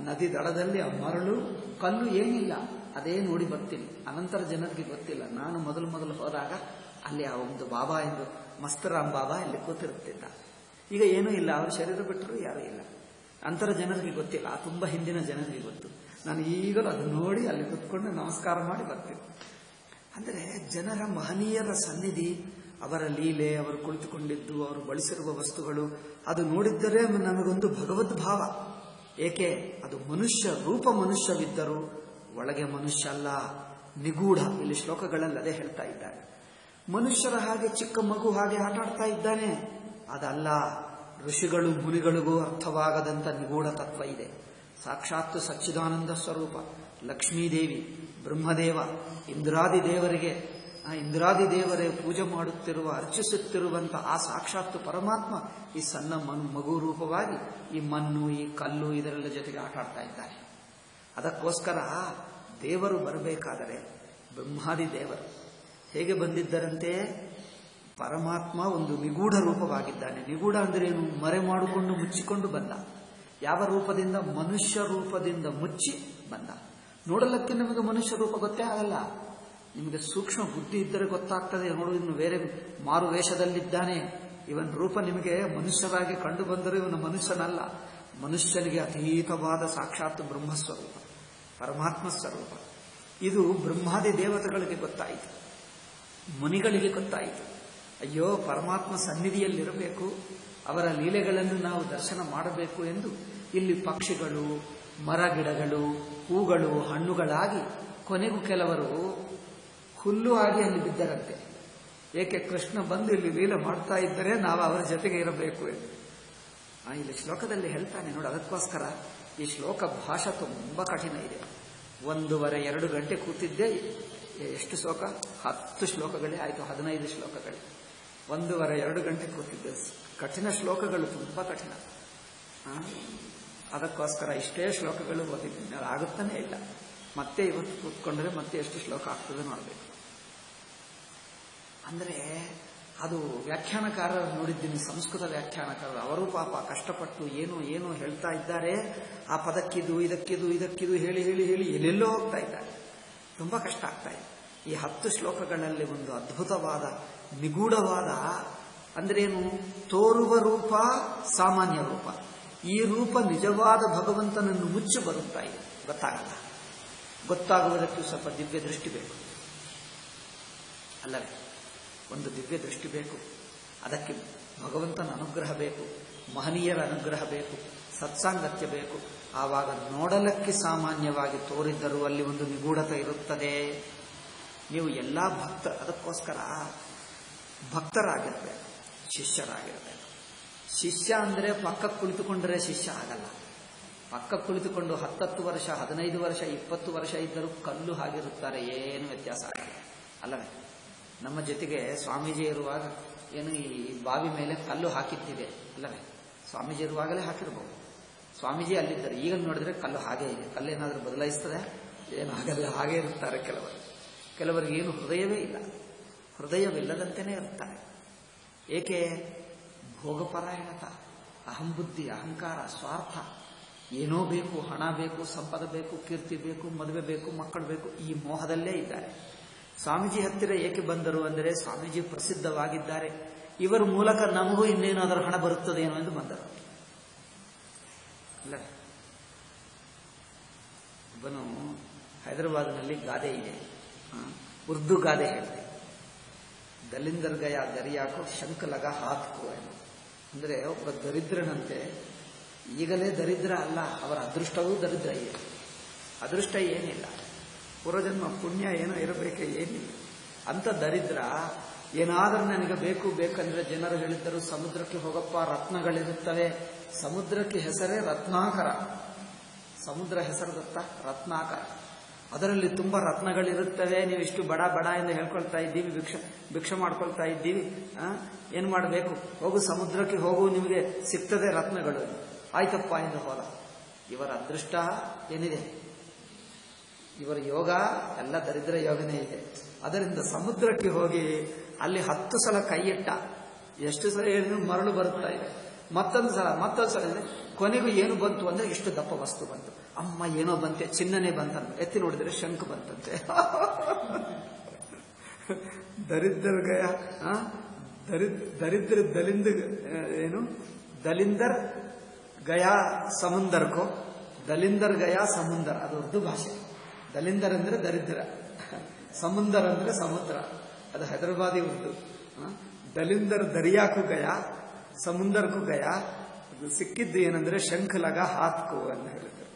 A: ನದಿ ದಡದಲ್ಲಿ ಆ ಮರಳು ಕಲ್ಲು ಏನಿಲ್ಲ, ಅದೇ ನೋಡಿ ಬರ್ತೀನಿ. ಅನಂತರ ಜನರಿಗೆ ಗೊತ್ತಿಲ್ಲ. ನಾನು ಮೊದಲು ಹೋದಾಗ ಅಲ್ಲಿ ಆ ಒಂದು ಬಾಬಾ ಎಂದು ಮಸ್ತರಾಮ್ ಬಾಬಾ ಇಲ್ಲಿ ಕೂತಿರುತ್ತಿದ್ದ. ಈಗ ಏನೂ ಇಲ್ಲ, ಅವ್ರ ಶರೀರ ಬಿಟ್ಟರು ಯಾರೂ ಇಲ್ಲ. ಅಂತರ ಜನರಿಗೆ ಗೊತ್ತಿಲ್ಲ, ಆ ತುಂಬ ಹಿಂದಿನ ಜನರಿಗೆ ಗೊತ್ತು. ನಾನು ಈಗಲೂ ಅದು ನೋಡಿ ಅಲ್ಲಿ ಕೂತ್ಕೊಂಡು ನಮಸ್ಕಾರ ಮಾಡಿ ಬರ್ತೀನಿ. ಅಂದರೆ ಜನರ ಮಹನೀಯರ ಸನ್ನಿಧಿ, ಅವರ ಲೀಲೆ, ಅವರು ಕುಳಿತುಕೊಂಡಿದ್ದು, ಅವರು ಬಳಸಿರುವ ವಸ್ತುಗಳು, ಅದು ನೋಡಿದ್ದರೆ ನಮಗೊಂದು ಭಗವದ್ ಭಾವ. ಏಕೆ ಅದು ಮನುಷ್ಯವಿದ್ದರೂ ಒಳಗೆ ಮನುಷ್ಯ ಅಲ್ಲ, ನಿಗೂಢ. ಇಲ್ಲಿ ಶ್ಲೋಕಗಳಲ್ಲಿ ಅದೇ ಹೇಳ್ತಾ ಇದ್ದಾರೆ. ಮನುಷ್ಯರ ಹಾಗೆ ಚಿಕ್ಕ ಮಗು ಹಾಗೆ ಆಟಾಡ್ತಾ ಇದ್ದಾನೆ, ಅದಲ್ಲ. ಋಷಿಗಳು ಮುನಿಗಳಿಗೂ ಅರ್ಥವಾಗದಂಥ ನಿಗೂಢ ತತ್ವ ಇದೆ. ಸಾಕ್ಷಾತ್ ಸಚ್ಚಿದಾನಂದ ಸ್ವರೂಪ ಲಕ್ಷ್ಮೀದೇವಿ, ಬ್ರಹ್ಮದೇವ, ಇಂದ್ರಾದಿ ದೇವರೇ ಪೂಜೆ ಮಾಡುತ್ತಿರುವ, ಅರ್ಚಿಸುತ್ತಿರುವಂಥ ಆ ಸಾಕ್ಷಾತ್ ಪರಮಾತ್ಮ ಈ ಸಣ್ಣ ಮಗು ರೂಪವಾಗಿ ಈ ಮಣ್ಣು, ಈ ಕಲ್ಲು ಇದರೆಲ್ಲ ಜೊತೆಗೆ ಆಟಾಡ್ತಾ ಇದ್ದಾರೆ. ಅದಕ್ಕೋಸ್ಕರ ದೇವರು ಬರಬೇಕಾದರೆ ಬ್ರಹ್ಮಾದಿ ದೇವರು ಹೇಗೆ ಬಂದಿದ್ದರಂತೆ, ಪರಮಾತ್ಮ ಒಂದು ನಿಗೂಢ ರೂಪವಾಗಿದ್ದಾನೆ. ನಿಗೂಢ ಅಂದ್ರೇನು? ಮರೆ ಮಾಡಿಕೊಂಡು ಮುಚ್ಚಿಕೊಂಡು ಬಂದ. ಯಾವ ರೂಪದಿಂದ? ಮನುಷ್ಯ ರೂಪದಿಂದ ಮುಚ್ಚಿ ಬಂದ. ನೋಡಲಕ್ಕೆ ನಮಗೆ ಮನುಷ್ಯ ರೂಪ ಗೊತ್ತೇ ಆಗಲ್ಲ. ನಿಮಗೆ ಸೂಕ್ಷ್ಮ ಬುದ್ಧಿ ಇದ್ದರೆ ಗೊತ್ತಾಗ್ತದೆ. ನೋಡು, ಇನ್ನು ಬೇರೆ ಮಾರು ವೇಷದಲ್ಲಿದ್ದಾನೆ, ಇವನ್ ರೂಪ ನಿಮಗೆ ಮನುಷ್ಯರಾಗಿ ಕಂಡು ಬಂದರೂ ಇವನು ಮನುಷ್ಯನಲ್ಲ. ಮನುಷ್ಯನಿಗೆ ಅತೀತವಾದ ಸಾಕ್ಷಾತ್ ಬ್ರಹ್ಮಸ್ವರೂಪ, ಪರಮಾತ್ಮ ಸ್ವರೂಪ. ಇದು ಬ್ರಹ್ಮಾದಿ ದೇವತೆಗಳಿಗೆ ಗೊತ್ತಾಯಿತು, ಮುನಿಗಳಿಗೆ ಗೊತ್ತಾಯಿತು. ಅಯ್ಯೋ, ಪರಮಾತ್ಮ ಸನ್ನಿಧಿಯಲ್ಲಿರಬೇಕು, ಅವರ ಲೀಲೆಗಳನ್ನು ನಾವು ದರ್ಶನ ಮಾಡಬೇಕು ಎಂದು ಇಲ್ಲಿ ಪಕ್ಷಿಗಳು, ಮರಗಿಡಗಳು, ಹೂಗಳು, ಹಣ್ಣುಗಳಾಗಿ ಕೊನೆಗೂ ಕೆಲವರು ಹುಲ್ಲು ಆಗಿ ಅಲ್ಲಿ ಬಿದ್ದರಂತೆ. ಏಕೆ? ಕೃಷ್ಣ ಬಂದು ಇಲ್ಲಿ ಲೀಲೆ ಮಾಡ್ತಾ ಇದ್ದರೆ ನಾವು ಅವರ ಜೊತೆಗೆ ಇರಬೇಕು ಎಂದು ಇಲ್ಲಿ ಶ್ಲೋಕದಲ್ಲಿ ಹೇಳ್ತಾನೆ ನೋಡಿ. ಅದಕ್ಕೋಸ್ಕರ ಈ ಶ್ಲೋಕ ಭಾಷೆ ತುಂಬ ಕಠಿಣ ಇದೆ. 1.5-2 ಗಂಟೆ ಕೂತಿದ್ದೆ. ಎಷ್ಟು ಶ್ಲೋಕ? 10 ಶ್ಲೋಕಗಳೇ ಆಯಿತು, 15 ಶ್ಲೋಕಗಳೇ. 1.5-2 ಗಂಟೆ ಕೂತಿದ್ದೆ. ಕಠಿಣ ಶ್ಲೋಕಗಳು, ತುಂಬ ಕಠಿಣ. ಅದಕ್ಕೋಸ್ಕರ ಇಷ್ಟೇ ಶ್ಲೋಕಗಳು ಓದಿದ್ದೀನಿ, ಆಗುತ್ತಾನೆ ಇಲ್ಲ. ಮತ್ತೆ ಇವತ್ತು ಕೂತ್ಕೊಂಡ್ರೆ ಮತ್ತೆ ಎಷ್ಟು ಶ್ಲೋಕ ಆಗ್ತದೆ ನೋಡಬೇಕು. ಅಂದರೆ ಅದು ವ್ಯಾಖ್ಯಾನಕಾರರು ನೋಡಿದ್ದೀನಿ, ಸಂಸ್ಕೃತ ವ್ಯಾಖ್ಯಾನಕಾರರು. ಅವರು ಪಾಪ ಕಷ್ಟಪಟ್ಟು ಏನೋ ಹೇಳ್ತಾ ಇದ್ದಾರೆ. ಆ ಪದಕ್ಕಿದು ಇದಕ್ಕಿದು ಹೇಳಿ ಎಲ್ಲೆಲ್ಲೋ ಹೋಗ್ತಾ ಇದ್ದಾರೆ. ತುಂಬ ಕಷ್ಟ ಆಗ್ತಾ ಇದೆ. ಈ 10 ಶ್ಲೋಕಗಳಲ್ಲಿ ಒಂದು ಅದ್ಭುತವಾದ ನಿಗೂಢವಾದ, ಅಂದ್ರೇನು? ತೋರುವ ರೂಪ ಸಾಮಾನ್ಯ ರೂಪ. ಈ ರೂಪ ನಿಜವಾದ ಭಗವಂತನನ್ನು ಮುಚ್ಚಿ ಬರುತ್ತಾ ಇದೆ, ಗೊತ್ತಾಗಲ್ಲ. ಗೊತ್ತಾಗುವುದಕ್ಕೆ ಸ್ವಲ್ಪ ದಿವ್ಯ ದೃಷ್ಟಿ ಬೇಕು ಅಲ್ಲವೇ? ಒಂದು ದಿವ್ಯ ದೃಷ್ಟಿ ಬೇಕು. ಅದಕ್ಕೆ ಭಗವಂತನ ಅನುಗ್ರಹ ಬೇಕು, ಮಹನೀಯರ ಅನುಗ್ರಹ ಬೇಕು, ಸತ್ಸಾಂಗತ್ಯ ಬೇಕು. ಆವಾಗ ನೋಡಲಕ್ಕೆ ಸಾಮಾನ್ಯವಾಗಿ ತೋರಿದ್ದರೂ ಅಲ್ಲಿ ಒಂದು ನಿಗೂಢತೆ ಇರುತ್ತದೆ. ನೀವು ಎಲ್ಲ ಅದಕ್ಕೋಸ್ಕರ ಭಕ್ತರಾಗಿರ್ಬೇಕು, ಶಿಷ್ಯರಾಗಿರ್ಬೇಕು. ಶಿಷ್ಯ ಅಂದರೆ ಪಕ್ಕಕ್ಕೆ ಕುಳಿತುಕೊಂಡರೆ ಶಿಷ್ಯ ಆಗಲ್ಲ. ಪಕ್ಕಕ್ಕೆ ಕುಳಿತುಕೊಂಡು 10 ವರ್ಷ, 15 ವರ್ಷ, 20 ವರ್ಷ ಇದ್ದರೂ ಕಲ್ಲು ಹಾಗಿರುತ್ತಾರೆ, ಏನು ವ್ಯತ್ಯಾಸ ಆಗಲ್ಲ ಅಲ್ಲವೇ? ನಮ್ಮ ಜೊತೆಗೆ ಸ್ವಾಮೀಜಿ ಇರುವಾಗ ಏನು ಈ ಬಾವಿ ಮೇಲೆ ಕಲ್ಲು ಹಾಕಿದ್ದಿದೆ ಅಲ್ಲವೇ? ಸ್ವಾಮೀಜಿ ಇರುವಾಗಲೇ ಹಾಕಿರ್ಬೋದು. ಸ್ವಾಮೀಜಿ ಅಲ್ಲಿದ್ದರೆ, ಈಗ ನೋಡಿದ್ರೆ ಕಲ್ಲು ಹಾಗೇ ಇದೆ. ಕಲ್ಲೇನಾದರೂ ಬದಲಾಯಿಸ್ತದೆ? ಏನು ಆಗಲ್ಲ, ಹಾಗೇ ಇರುತ್ತಾರೆ. ಕೆಲವರಿಗೆ ಏನು ಹೃದಯವೇ ಇಲ್ಲ, ಹೃದಯವಿಲ್ಲದಂತೆಯೇ ಇರ್ತಾರೆ. ಏಕೆ? ಭೋಗಪರಾಯಣತ, ಅಹಂಬುದ್ಧಿ, ಅಹಂಕಾರ, ಸ್ವಾರ್ಥ. ಏನೋ ಬೇಕು, ಹಣ ಬೇಕು, ಸಂಪದ ಬೇಕು, ಕೀರ್ತಿ ಬೇಕು, ಮದುವೆ ಬೇಕು, ಮಕ್ಕಳು ಬೇಕು, ಈ ಮೋಹದಲ್ಲೇ ಇದ್ದಾರೆ. ಸ್ವಾಮೀಜಿ ಹತ್ತಿರ ಏಕೆ ಬಂದರು ಅಂದರೆ ಸ್ವಾಮೀಜಿ ಪ್ರಸಿದ್ಧವಾಗಿದ್ದಾರೆ, ಇವರ ಮೂಲಕ ನಮಗೂ ಇನ್ನೇನಾದರೂ ಹಣ ಬರುತ್ತದೇನೋ ಎಂದು ಬಂದರು ಅಲ್ಲ. ಒಬ್ಬನು ಹೈದರಾಬಾದ್ನಲ್ಲಿ ಗಾದೆ ಇದೆ, ಉರ್ದು ಗಾದೆ ಹೇಳ್ತೀವಿ. ದಲಿಂದರ್ ಗಯ ದರಿಯಾಕೋ ಶಂಕ ಲಗ ಹಾತ್ಕೋ ಅಂದರೆ ಒಬ್ಬ ದರಿದ್ರನಂತೆ. ಈಗಲೇ ದರಿದ್ರ ಅಲ್ಲ, ಅವರ ಅದೃಷ್ಟವೂ ದರಿದ್ರ ಇದೆ. ಅದೃಷ್ಟ ಏನಿಲ್ಲ, ಪೂರ್ವಜನ್ಮ ಪುಣ್ಯ ಏನೋ ಇರಬೇಕೆ, ಏನಿಲ್ಲ. ಅಂತ ದರಿದ್ರ ಏನಾದರೂ ನನಗೆ ಬೇಕಂದ್ರೆ ಜನರು ಹೇಳಿದ್ದರು, ಸಮುದ್ರಕ್ಕೆ ಹೋಗಪ್ಪ, ರತ್ನಗಳಿರುತ್ತವೆ. ಸಮುದ್ರಕ್ಕೆ ಹೆಸರೇ ರತ್ನಾಕರ. ಸಮುದ್ರ ಹೆಸರು ಗೊತ್ತಾ? ರತ್ನಾಕರ. ಅದರಲ್ಲಿ ತುಂಬಾ ರತ್ನಗಳಿರುತ್ತವೆ. ನೀವು ಇಷ್ಟು ಬಡ ಎಂದು ಹೇಳ್ಕೊಳ್ತಾ ಇದ್ದೀವಿ, ಭಿಕ್ಷೆ ಮಾಡ್ಕೊಳ್ತಾ ಇದ್ದೀವಿ. ಏನು ಮಾಡಬೇಕು? ಹೋಗು ಸಮುದ್ರಕ್ಕೆ ಹೋಗು, ನಿಮಗೆ ಸಿಗ್ತದೆ ರತ್ನಗಳು. ಆಯ್ತಪ್ಪ ಎಂದು ಹೋದ. ಇವರ ಅದೃಷ್ಟ ಏನಿದೆ, ಇವರ ಯೋಗ ಎಲ್ಲ ದರಿದ್ರ ಯೋಗನೇ ಇದೆ. ಅದರಿಂದ ಸಮುದ್ರಕ್ಕೆ ಹೋಗಿ ಅಲ್ಲಿ 10 ಸಲ ಕೈ ಇಟ್ಟ. ಎಷ್ಟು ಸಲ ಹೇಳಿದ್ರು ಮರಳು ಬರುತ್ತಾ ಇದೆ. ಮತ್ತೊಂದು ಸಲ ಕೊನೆಗೂ ಏನು ಬಂತು ಅಂದ್ರೆ ಇಷ್ಟು ದಪ್ಪ ವಸ್ತು ಬಂತು. ಅಮ್ಮ ಏನೋ ಬಂತೆ, ಚಿನ್ನನೇ ಬಂತಂತ ಎತ್ತಿ ನೋಡಿದ್ರೆ ಶಂಕು ಬಂತಂತೆ. ದರಿದ್ರ ಗಯ ದರಿದ್ರ ದಲಿಂದ ಏನು ದಲಿಂದರ್ ಗಯಾ ಸಮುಂದರ್ಕೋ, ದಲಿಂದರ್ ಗಯಾ ಸಮುಂದರ್, ಅದು ಉರ್ದು ಭಾಷೆ. ದಲಿಂದರ್ ಅಂದ್ರೆ ದರಿದ್ರ, ಸಮುಂದರ್ ಅಂದ್ರೆ ಸಮುದ್ರ, ಅದು ಹೈದರಾಬಾದಿ ಉರ್ದು. ದಲಿಂದರ್ ದರಿಯಾಕು ಗಯಾ ಸಮುಂದರ್ಕು ಗಯಾ, ಅದು ಸಿಕ್ಕಿದ್ದು ಏನಂದ್ರೆ ಶಂಖಲಗ ಹಾತ್ಕೋ ಅಂತ ಹೇಳಿದ್ರು.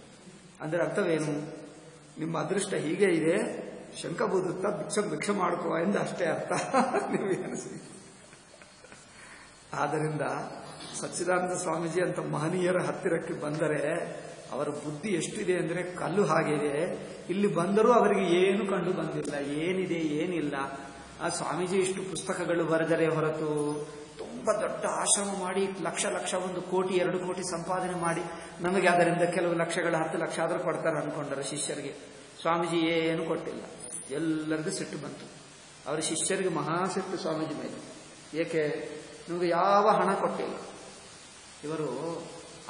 A: ಅಂದ್ರೆ ಅರ್ಥವೇನು? ನಿಮ್ಮ ಅದೃಷ್ಟ ಹೀಗೆ ಇದೆ, ಶಂಖ ಬೂದುತ್ತಾ ಭಿಕ್ಷೆ ಮಾಡ್ಕೋ ಎಂದು ಅಷ್ಟೇ ಅರ್ಥ. ನೀವೇನಿಸಿ. ಆದ್ದರಿಂದ ಸಚ್ಚಿದಾನಂದ ಸ್ವಾಮೀಜಿ ಅಂತ ಮಹನೀಯರ ಹತ್ತಿರಕ್ಕೆ ಬಂದರೆ ಅವರ ಬುದ್ಧಿ ಎಷ್ಟಿದೆ ಅಂದ್ರೆ ಕಲ್ಲು ಹಾಗಿದೆ. ಇಲ್ಲಿ ಬಂದರೂ ಅವರಿಗೆ ಏನು ಕಂಡು ಬಂದಿಲ್ಲ, ಏನಿದೆ ಏನಿಲ್ಲ. ಆ ಸ್ವಾಮೀಜಿ ಇಷ್ಟು ಪುಸ್ತಕಗಳು ಬರೆದರೆ ಹೊರತು ತುಂಬಾ ದೊಡ್ಡ ಆಶ್ರಮ ಮಾಡಿ ಲಕ್ಷ ಲಕ್ಷ 1 ಕೋಟಿ 2 ಕೋಟಿ ಸಂಪಾದನೆ ಮಾಡಿ ನಮಗೆ ಅದರಿಂದ ಕೆಲವು ಲಕ್ಷಗಳ 10 ಲಕ್ಷ ಆದರೂ ಕೊಡ್ತಾರೆ ಅನ್ಕೊಂಡರು ಶಿಷ್ಯರಿಗೆ. ಸ್ವಾಮೀಜಿ ಏನು ಕೊಟ್ಟಿಲ್ಲ. ಎಲ್ಲರಿಗೂ ಸಿಟ್ಟು ಬಂತು. ಅವರ ಶಿಷ್ಯರಿಗೆ ಮಹಾ ಸಿಟ್ಟು ಸ್ವಾಮೀಜಿ ಮೇಲೆ. ಏಕೆ? ನಿಮಗೆ ಯಾವ ಹಣ ಕೊಟ್ಟಿಲ್ಲ. ಇವರು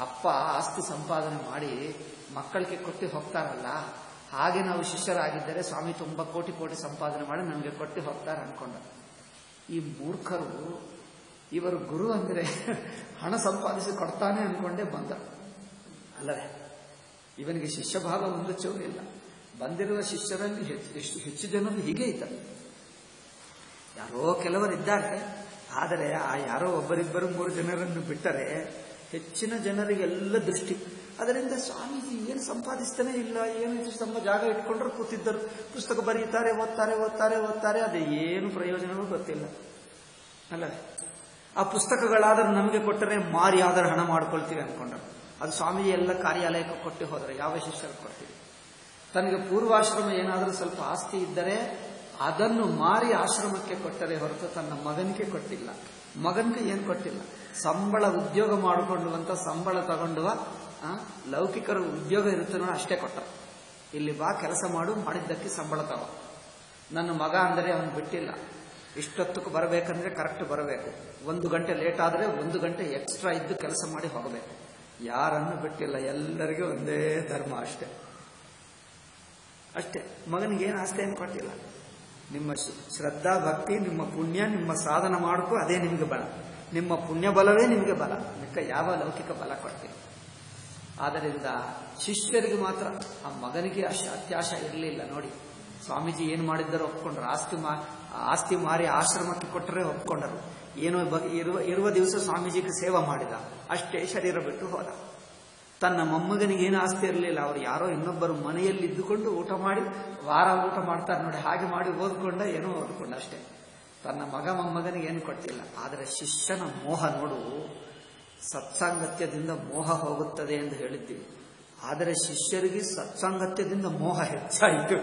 A: ಅಪ್ಪ ಆಸ್ತಿ ಸಂಪಾದನೆ ಮಾಡಿ ಮಕ್ಕಳಿಗೆ ಕೊಟ್ಟು ಹೋಗ್ತಾರಲ್ಲ, ಹಾಗೆ ನಾವು ಶಿಷ್ಯರಾಗಿದ್ದರೆ ಸ್ವಾಮಿ ತುಂಬಾ ಕೋಟಿ ಕೋಟಿ ಸಂಪಾದನೆ ಮಾಡಿ ನಮಗೆ ಕೊಟ್ಟು ಹೋಗ್ತಾರೆ ಅನ್ಕೊಂಡ. ಈ ಮೂರ್ಖರು ಇವರು ಗುರು ಅಂದ್ರೆ ಹಣ ಸಂಪಾದಿಸಿ ಕೊಡ್ತಾನೆ ಅನ್ಕೊಂಡೇ ಬಂದ ಅಲ್ಲವೇ. ಇವನಿಗೆ ಶಿಷ್ಯ ಭಾವ ಒಂದು ಚೂರು ಇಲ್ಲ. ಬಂದಿರುವ ಶಿಷ್ಯರಲ್ಲಿ ಹೆಚ್ಚು ಜನರು ಹೀಗೆ ಇದ್ದಾರೆ. ಯಾರೋ ಕೆಲವರಿದ್ದಾರೆ, ಆದರೆ ಆ ಯಾರೋ ಒಬ್ಬರಿಬ್ಬರು 3 ಜನರನ್ನು ಬಿಟ್ಟರೆ ಹೆಚ್ಚಿನ ಜನರಿಗೆಲ್ಲ ದೃಷ್ಟಿ. ಅದರಿಂದ ಸ್ವಾಮೀಜಿ ಏನು ಸಂಪಾದಿಸ್ತಾನೆ ಇಲ್ಲ, ಏನು ತಮ್ಮ ಜಾಗ ಇಟ್ಕೊಂಡ್ರು ಕೂತಿದ್ದರು, ಪುಸ್ತಕ ಬರೀತಾರೆ, ಓದ್ತಾರೆ, ಅದೇ ಏನು ಪ್ರಯೋಜನವೂ ಗೊತ್ತಿಲ್ಲ ಅಲ್ಲವೇ. ಆ ಪುಸ್ತಕಗಳಾದರೂ ನಮಗೆ ಕೊಟ್ಟರೆ ಮಾರಿ ಆದರೂ ಹಣ ಮಾಡ್ಕೊಳ್ತೀವಿ ಅನ್ಕೊಂಡ್ರು. ಅದು ಸ್ವಾಮೀಜಿ ಎಲ್ಲ ಕಾರ್ಯಾಲಯಕ್ಕೆ ಕೊಟ್ಟು ಹೋದರೆ ಯಾವ ಶಿಷ್ಯರು ಕೊಡ್ತೀವಿ? ತನಗೆ ಪೂರ್ವಾಶ್ರಮ ಏನಾದರೂ ಸ್ವಲ್ಪ ಆಸ್ತಿ ಇದ್ದರೆ ಅದನ್ನು ಮಾರಿ ಆಶ್ರಮಕ್ಕೆ ಕೊಟ್ಟರೆ ಹೊರತು ತನ್ನ ಮಗನಿಗೆ ಕೊಟ್ಟಿಲ್ಲ. ಮಗನಿಗೆ ಏನು ಕೊಟ್ಟಿಲ್ಲ. ಸಂಬಳ ಉದ್ಯೋಗ ಮಾಡಿಕೊಂಡುವಂತ ಸಂಬಳ ತಗೊಂಡುವ ಲೌಕಿಕರ ಉದ್ಯೋಗ ಇರುತ್ತೆ ನೋಡಿ, ಅಷ್ಟೇ ಕೊಟ್ಟರು. ಇಲ್ಲಿ ಬಾ ಕೆಲಸ ಮಾಡು, ಮಾಡಿದ್ದಕ್ಕೆ ಸಂಬಳ ತಗೋ. ನನ್ನ ಮಗ ಅಂದರೆ ಅವನು ಬಿಟ್ಟಿಲ್ಲ. ಇಷ್ಟೊತ್ತಕ್ಕೆ ಬರಬೇಕಂದ್ರೆ ಕರೆಕ್ಟ್ ಬರಬೇಕು. 1 ಗಂಟೆ ಲೇಟ್ ಆದರೆ 1 ಗಂಟೆ ಎಕ್ಸ್ಟ್ರಾ ಇದ್ದು ಕೆಲಸ ಮಾಡಿ ಹೋಗಬೇಕು. ಯಾರನ್ನು ಬಿಟ್ಟಿಲ್ಲ. ಎಲ್ಲರಿಗೂ ಒಂದೇ ಧರ್ಮ ಅಷ್ಟೇ. ಮಗನಿಗೇನು ಆಸ್ತಿ ಏನು ಕೊಟ್ಟಿಲ್ಲ. ನಿಮ್ಮ ಶ್ರದ್ಧಾ ಭಕ್ತಿ, ನಿಮ್ಮ ಪುಣ್ಯ, ನಿಮ್ಮ ಸಾಧನ ಮಾಡ್ಕೋ, ಅದೇ ನಿಮಗೆ ಬಲ. ನಿಮ್ಮ ಪುಣ್ಯ ಬಲವೇ ನಿಮಗೆ ಬಲ. ಮಿಕ್ಕ ಯಾವ ಲೌಕಿಕ ಬಲ ಕೊಡ್ತೀವಿ. ಆದ್ದರಿಂದ ಶಿಷ್ಯರಿಗೆ ಮಾತ್ರ, ಆ ಮಗನಿಗೆ ಅತ್ಯಾಶ ಇರಲಿಲ್ಲ. ನೋಡಿ ಸ್ವಾಮೀಜಿ ಏನು ಮಾಡಿದ್ದಾರೋ ಒಪ್ಕೊಂಡ್ರು. ಆಸ್ತಿ ಮಾರಿ ಆಶ್ರಮಕ್ಕೆ ಕೊಟ್ಟರೆ ಒಪ್ಕೊಂಡರು. ಏನೋ ಇರುವ ದಿವಸ ಸ್ವಾಮೀಜಿಗೆ ಸೇವೆ ಮಾಡಿದ, ಅಷ್ಟೇ ಶರೀರ ಬಿಟ್ಟು ಹೋದ. ತನ್ನ ಮೊಮ್ಮಗನಿಗೆ ಏನು ಆಸ್ತಿ ಇರಲಿಲ್ಲ. ಅವರು ಯಾರೋ ಇನ್ನೊಬ್ಬರು ಮನೆಯಲ್ಲಿ ಇದ್ದುಕೊಂಡು ಊಟ ಮಾಡಿ ವಾರ ಊಟ ಮಾಡ್ತಾರೆ ನೋಡಿ, ಹಾಗೆ ಮಾಡಿ ಓದ್ಕೊಂಡ, ಏನೋ ಓದ್ಕೊಂಡ ಅಷ್ಟೇ. ತನ್ನ ಮಗ ಮೊಮ್ಮಗನಿಗೆ ಏನು ಕೊಟ್ಟಿಲ್ಲ. ಆದರೆ ಶಿಷ್ಯನ ಮೋಹ ನೋಡು. ಸತ್ಸಾಂಗತ್ಯದಿಂದ ಮೋಹ ಹೋಗುತ್ತದೆ ಎಂದು ಹೇಳಿದ್ದೀವಿ. ಆದರೆ ಶಿಷ್ಯರಿಗೆ ಸತ್ಸಾಂಗತ್ಯದಿಂದ ಮೋಹ ಹೆಚ್ಚಾಯಿತು.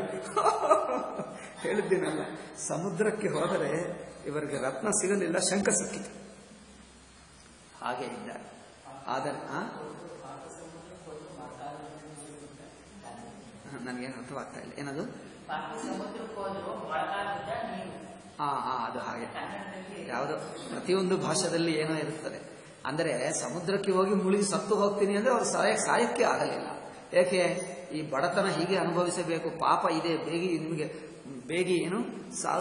A: ಹೇಳಿದ್ದೀನಲ್ಲ, ಸಮುದ್ರಕ್ಕೆ ಹೋದರೆ ಇವರಿಗೆ ರತ್ನ ಸಿಗಲಿಲ್ಲ, ಶಂಖ ಸಿಕ್ಕಿತು. ಹಾಗೆ ಇದ್ದಾರೆ. ಆದರೆ ನನಗೇನು ಅರ್ಥವಾಗ್ತಾ ಇಲ್ಲ. ಏನದು? ಅದು ಹಾಗೆ ಯಾವುದೋ ಪ್ರತಿಯೊಂದು ಭಾಷೆಯಲ್ಲಿ ಏನೋ ಇರುತ್ತದೆ. ಅಂದರೆ ಸಮುದ್ರಕ್ಕೆ ಹೋಗಿ ಮುಳುಗಿ ಸತ್ತು ಹೋಗ್ತೀನಿ ಅಂದ್ರೆ ಅವರು ಸಾಯಕ್ಕೆ ಆಗಲಿಲ್ಲ. ಏಕೆ? ಈ ಬಡತನ ಹೀಗೆ ಅನುಭವಿಸಬೇಕು, ಪಾಪ ಇದೆ, ಬೇಗಿ ಏನು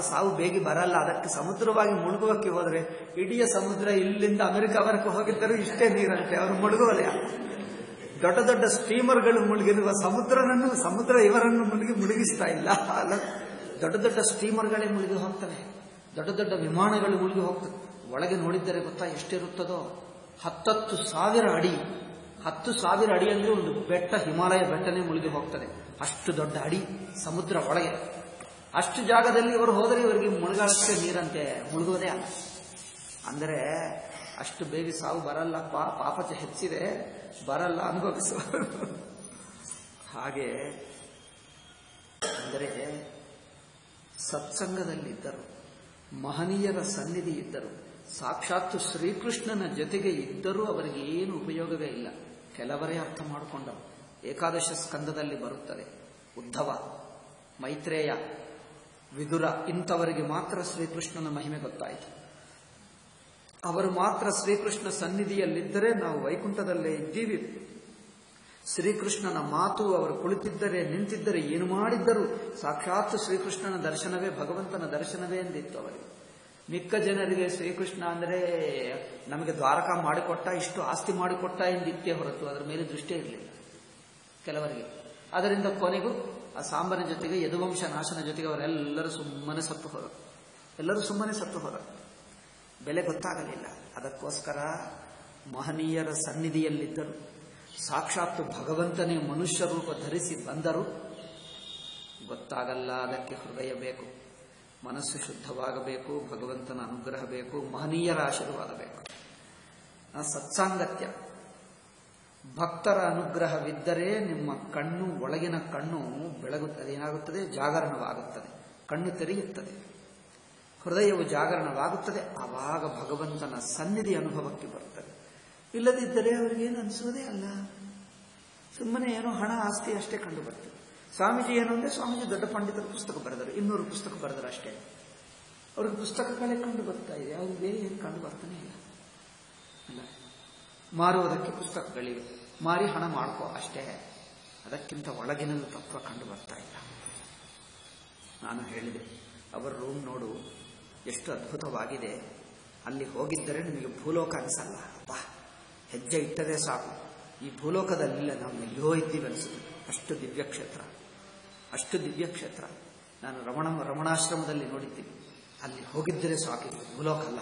A: ಸಾವು ಬೇಗಿ ಬರಲ್ಲ. ಅದಕ್ಕೆ ಸಮುದ್ರವಾಗಿ ಮುಳುಗುವಕ್ಕೆ ಹೋದರೆ ಇಡೀ ಸಮುದ್ರ ಇಲ್ಲಿಂದ ಅಮೆರಿಕವರೆಗೂ ಹೋಗಿದ್ದರೂ ಇಷ್ಟೇ ನೀರಂತೆ. ಅವರು ಮುಳುಗುವಲ್ಲ. ದೊಡ್ಡ ದೊಡ್ಡ ಸ್ಟೀಮರ್ಗಳು ಮುಳುಗಿರುವ ಸಮುದ್ರ ಇವರನ್ನು ಮುಳುಗಿಸ್ತಾ ಇಲ್ಲ ಅಲ್ಲ. ದೊಡ್ಡ ದೊಡ್ಡ ಸ್ಟೀಮರ್ಗಳೇ ಮುಳುಗಿ ಹೋಗ್ತವೆ. ದೊಡ್ಡ ದೊಡ್ಡ ವಿಮಾನಗಳು ಮುಳುಗಿ ಹೋಗ್ತವೆ. ಒಳಗೆ ನೋಡಿದ್ದರೆ ಗೊತ್ತಾ ಎಷ್ಟಿರುತ್ತದೋ? 10,000 ಅಡಿ. 10,000 ಅಡಿ ಅಂದ್ರೆ ಒಂದು ಬೆಟ್ಟ, ಹಿಮಾಲಯ ಬೆಟ್ಟನೇ ಮುಳುಗಿ ಹೋಗ್ತದೆ. ಅಷ್ಟು ದೊಡ್ಡ ಅಡಿ ಸಮುದ್ರ ಒಳಗೆ. ಅಷ್ಟು ಜಾಗದಲ್ಲಿ ಇವರು ಹೋದರೆ ಇವರಿಗೆ ಮುಳುಗಾಡಕ್ಕೆ ನೀರಂತೆ, ಮುಳುಗೋದೇ ಅಲ್ಲ. ಅಂದರೆ ಅಷ್ಟು ಬೇಗ ಸಾವು ಬರಲ್ಲಪ್ಪ, ಪಾಪತೆ ಹೆಚ್ಚಿದೆ, ಬರಲ್ಲ, ಅನುಭವಿಸುವ ಹಾಗೆ. ಅಂದರೆ ಸತ್ಸಂಗದಲ್ಲಿದ್ದರು, ಮಹನೀಯರ ಸನ್ನಿಧಿ ಇದ್ದರು, ಸಾಕ್ಷಾತ್ ಶ್ರೀಕೃಷ್ಣನ ಜೊತೆಗೆ ಇದ್ದರೂ ಅವರಿಗೆ ಏನು ಉಪಯೋಗವೇ ಇಲ್ಲ. ಕೆಲವರೇ ಅರ್ಥ ಮಾಡಿಕೊಂಡರು. ಏಕಾದಶ ಸ್ಕಂದದಲ್ಲಿ ಬರುತ್ತದೆ. ಉದ್ಧವ, ಮೈತ್ರೇಯ, ವಿದುರ ಇಂಥವರಿಗೆ ಮಾತ್ರ ಶ್ರೀಕೃಷ್ಣನ ಮಹಿಮೆ ಗೊತ್ತಾಯಿತು. ಅವರು ಮಾತ್ರ ಶ್ರೀಕೃಷ್ಣ ಸನ್ನಿಧಿಯಲ್ಲಿದ್ದರೆ ನಾವು ವೈಕುಂಠದಲ್ಲೇ ಇದ್ದೀವಿ. ಶ್ರೀಕೃಷ್ಣನ ಮಾತು ಅವರು ಕುಳಿತಿದ್ದರೆ ನಿಂತಿದ್ದರೆ ಏನು ಮಾಡಿದ್ದರು ಸಾಕ್ಷಾತ್ ಶ್ರೀಕೃಷ್ಣನ ದರ್ಶನವೇ ಭಗವಂತನ ದರ್ಶನವೇ ಎಂದಿತ್ತು ಅವರಿಗೆ. ಮಿಕ್ಕ ಜನರಿಗೆ ಶ್ರೀಕೃಷ್ಣ ಅಂದರೆ ನಮಗೆ ದ್ವಾರಕಾ ಮಾಡಿಕೊಟ್ಟ, ಇಷ್ಟು ಆಸ್ತಿ ಮಾಡಿಕೊಟ್ಟ ಎಂದಿತ್ತೇ ಹೊರತು ಅದರ ಮೇಲೆ ದೃಷ್ಟಿ ಇರಲಿಲ್ಲ ಕೆಲವರಿಗೆ. ಅದರಿಂದ ಕೊನೆಗೂ ಆ ಸಾಂಬನ ಜೊತೆಗೆ ಯದುವಂಶ ನಾಶನ ಜೊತೆಗೆ ಅವರೆಲ್ಲರೂ ಸುಮ್ಮನೆ ಸತ್ತು ಹೋದರು. ಎಲ್ಲರೂ ಸುಮ್ಮನೆ ಸತ್ತು ಹೋದರು. ಬೆಲೆ ಗೊತ್ತಾಗಲಿಲ್ಲ. ಅದಕ್ಕೋಸ್ಕರ ಮಹನೀಯರ ಸನ್ನಿಧಿಯಲ್ಲಿದ್ದರು. ಸಾಕ್ಷಾತ್ ಭಗವಂತನೇ ಮನುಷ್ಯ ರೂಪ ಧರಿಸಿ ಬಂದರು. ಗೊತ್ತಾಗಲ್ಲ. ಅದಕ್ಕೆ ಹೃದಯ ಬೇಕು, ಮನಸ್ಸು ಶುದ್ಧವಾಗಬೇಕು, ಭಗವಂತನ ಅನುಗ್ರಹ ಬೇಕು, ಮಹನೀಯರ ಆಶೀರ್ವಾದ ಬೇಕು, ಸತ್ಸಾಂಗತ್ಯ. ಭಕ್ತರ ಅನುಗ್ರಹವಿದ್ದರೆ ನಿಮ್ಮ ಕಣ್ಣು, ಒಳಗಿನ ಕಣ್ಣು ಬೆಳಗುತ್ತದೆ. ಏನಾಗುತ್ತದೆ? ಜಾಗರಣವಾಗುತ್ತದೆ, ಕಣ್ಣು ತೆರೆಯುತ್ತದೆ, ಹೃದಯವು ಜಾಗರಣವಾಗುತ್ತದೆ. ಆವಾಗ ಭಗವಂತನ ಸನ್ನಿಧಿ ಅನುಭವಕ್ಕೆ ಬರುತ್ತದೆ. ಇಲ್ಲದಿದ್ದರೆ ಅವರಿಗೇನು ಅನಿಸೋದೇ ಅಲ್ಲ. ಸುಮ್ಮನೆ ಏನೋ ಹಣ ಆಸ್ತಿ ಅಷ್ಟೇ ಕಂಡು ಬರ್ತದೆ. ಸ್ವಾಮೀಜಿ ಏನು ಅಂದರೆ ಸ್ವಾಮೀಜಿ ದೊಡ್ಡ ಪಂಡಿತರು ಪುಸ್ತಕ ಬರೆದರು, 200 ಪುಸ್ತಕ ಬರೆದರು ಅಷ್ಟೇ. ಅವ್ರಿಗೆ ಪುಸ್ತಕಗಳೇ ಕಂಡು ಬರ್ತಾ ಇದೆ, ಅವ್ರಿಗೆ ಬೇರೆ ಏನು ಕಂಡು ಬರ್ತಾನೆ ಇಲ್ಲ. ಅಲ್ಲ, ಮಾರುವುದಕ್ಕೆ ಪುಸ್ತಕಗಳಿವೆ, ಮಾರಿ ಹಣ ಮಾಡ್ಕೋ ಅಷ್ಟೇ. ಅದಕ್ಕಿಂತ ಒಳಗಿನಲ್ಲೂ ತತ್ವ ಕಂಡು ಬರ್ತಾ ಇಲ್ಲ. ನಾನು ಹೇಳಿದೆ, ಅವರ ರೂಮ್ ನೋಡು ಎಷ್ಟು ಅದ್ಭುತವಾಗಿದೆ. ಅಲ್ಲಿ ಹೋಗಿದ್ದರೆ ನಿಮಗೆ ಭೂಲೋಕ ಅನಿಸಲ್ಲ. ಅಬ್ಬಾ, ಹೆಜ್ಜೆ ಇಟ್ಟರೆ ಸಾಕು ಈ ಭೂಲೋಕದಲ್ಲಿಲ್ಲ, ನಾವು ಎಲ್ಲಿಯೋ ಇದ್ದೀವಿ ಅನಿಸುತ್ತೆ. ಅಷ್ಟು ದಿವ್ಯ ಕ್ಷೇತ್ರ, ಅಷ್ಟು ದಿವ್ಯ ಕ್ಷೇತ್ರ. ನಾನು ರಮಣಾಶ್ರಮದಲ್ಲಿ ನೋಡಿದ್ದೀನಿ. ಅಲ್ಲಿ ಹೋಗಿದ್ದರೆ ಸಾಕು, ಭೂಲೋಕ ಅಲ್ಲ,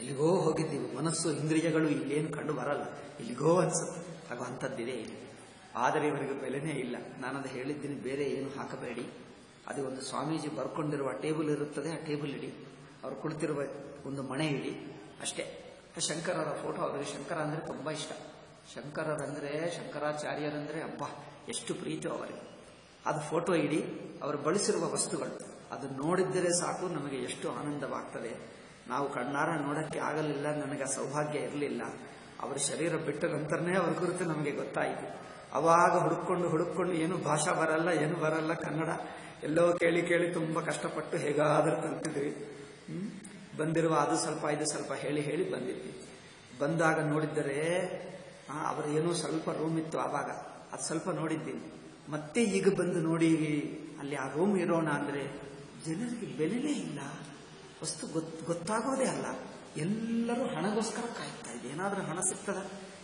A: ಎಲ್ಲಿಗೋ ಹೋಗಿದ್ದೀವಿ. ಮನಸ್ಸು ಇಂದ್ರಿಯಗಳು ಇಲ್ಲೇನು ಕಂಡು ಬರಲ್ಲ, ಇಲ್ಲಿಗೋ ಅನಿಸುತ್ತೆ. ಹಾಗಂಥದ್ದಿದೆ ಇಲ್ಲಿ. ಆದರೆ ಇವರಿಗೆ ಬೆಲೆನೇ ಇಲ್ಲ. ನಾನದು ಹೇಳಿದ್ದೀನಿ, ಬೇರೆ ಏನು ಹಾಕಬೇಡಿ. ಅದು ಒಂದು ಸ್ವಾಮೀಜಿ ಬರ್ಕೊಂಡಿರುವ ಟೇಬಲ್ ಇರುತ್ತದೆ, ಆ ಟೇಬಲ್ ಇಡಿ. ಅವರು ಕುಳಿತಿರುವ ಒಂದು ಮಣೆ ಇಡಿ ಅಷ್ಟೇ. ಶಂಕರರ ಫೋಟೋ, ಅವರಿಗೆ ಶಂಕರ ಅಂದರೆ ತುಂಬ ಇಷ್ಟ. ಶಂಕರರಂದರೆ, ಶಂಕರಾಚಾರ್ಯರಂದರೆ ಅಬ್ಬಾ ಎಷ್ಟು ಪ್ರೀತಿ ಅವರಿಗೆ. ಅದು ಫೋಟೋ ಇಡಿ. ಅವರು ಬಳಸಿರುವ ವಸ್ತುಗಳು ಅದು ನೋಡಿದ್ದರೆ ಸಾಕು ನಮಗೆ ಎಷ್ಟು ಆನಂದವಾಗ್ತದೆ. ನಾವು ಕಣ್ಣಾರ ನೋಡಕ್ಕೆ ಆಗಲಿಲ್ಲ, ನನಗೆ ಸೌಭಾಗ್ಯ ಇರಲಿಲ್ಲ. ಅವರ ಶರೀರ ಬಿಟ್ಟ ನಂತರನೇ ಅವ್ರ ಕುರಿತು ನಮಗೆ ಗೊತ್ತಾಯಿತು. ಅವಾಗ ಹುಡುಕೊಂಡು ಏನು ಭಾಷಾ ಬರಲ್ಲ, ಏನು ಬರಲ್ಲ, ಕನ್ನಡ ಎಲ್ಲೋ ಕೇಳಿ ಕೇಳಿ ತುಂಬ ಕಷ್ಟಪಟ್ಟು ಹೇಗಾದರೂ ಕಲ್ತಿದ್ವಿ. ಬಂದಿರುವ ಅದು ಸ್ವಲ್ಪ ಇದು ಸ್ವಲ್ಪ ಹೇಳಿ ಬಂದಿದ್ವಿ. ಬಂದಾಗ ನೋಡಿದ್ದರೆ ಅವರು ಏನೋ ಸ್ವಲ್ಪ ರೂಮ್ ಇತ್ತು ಆವಾಗ, ಅದು ಸ್ವಲ್ಪ ನೋಡಿದ್ದೀನಿ. ಮತ್ತೆ ಈಗ ಬಂದು ನೋಡಿ ಅಲ್ಲಿ ಆ ರೂಮ್ ಇರೋಣ ಅಂದರೆ ಜನರಿಗೆ ಬೆಲೆನೇ ಇಲ್ಲ. ವಸ್ತು ಗೊತ್ತಾಗೋದೇ ಅಲ್ಲ. ಎಲ್ಲರೂ ಹಣಗೋಸ್ಕರ ಕಾಯ್ತಾ ಇದೆ. ಏನಾದರೂ ಹಣ ಸಿಗ್ತದ,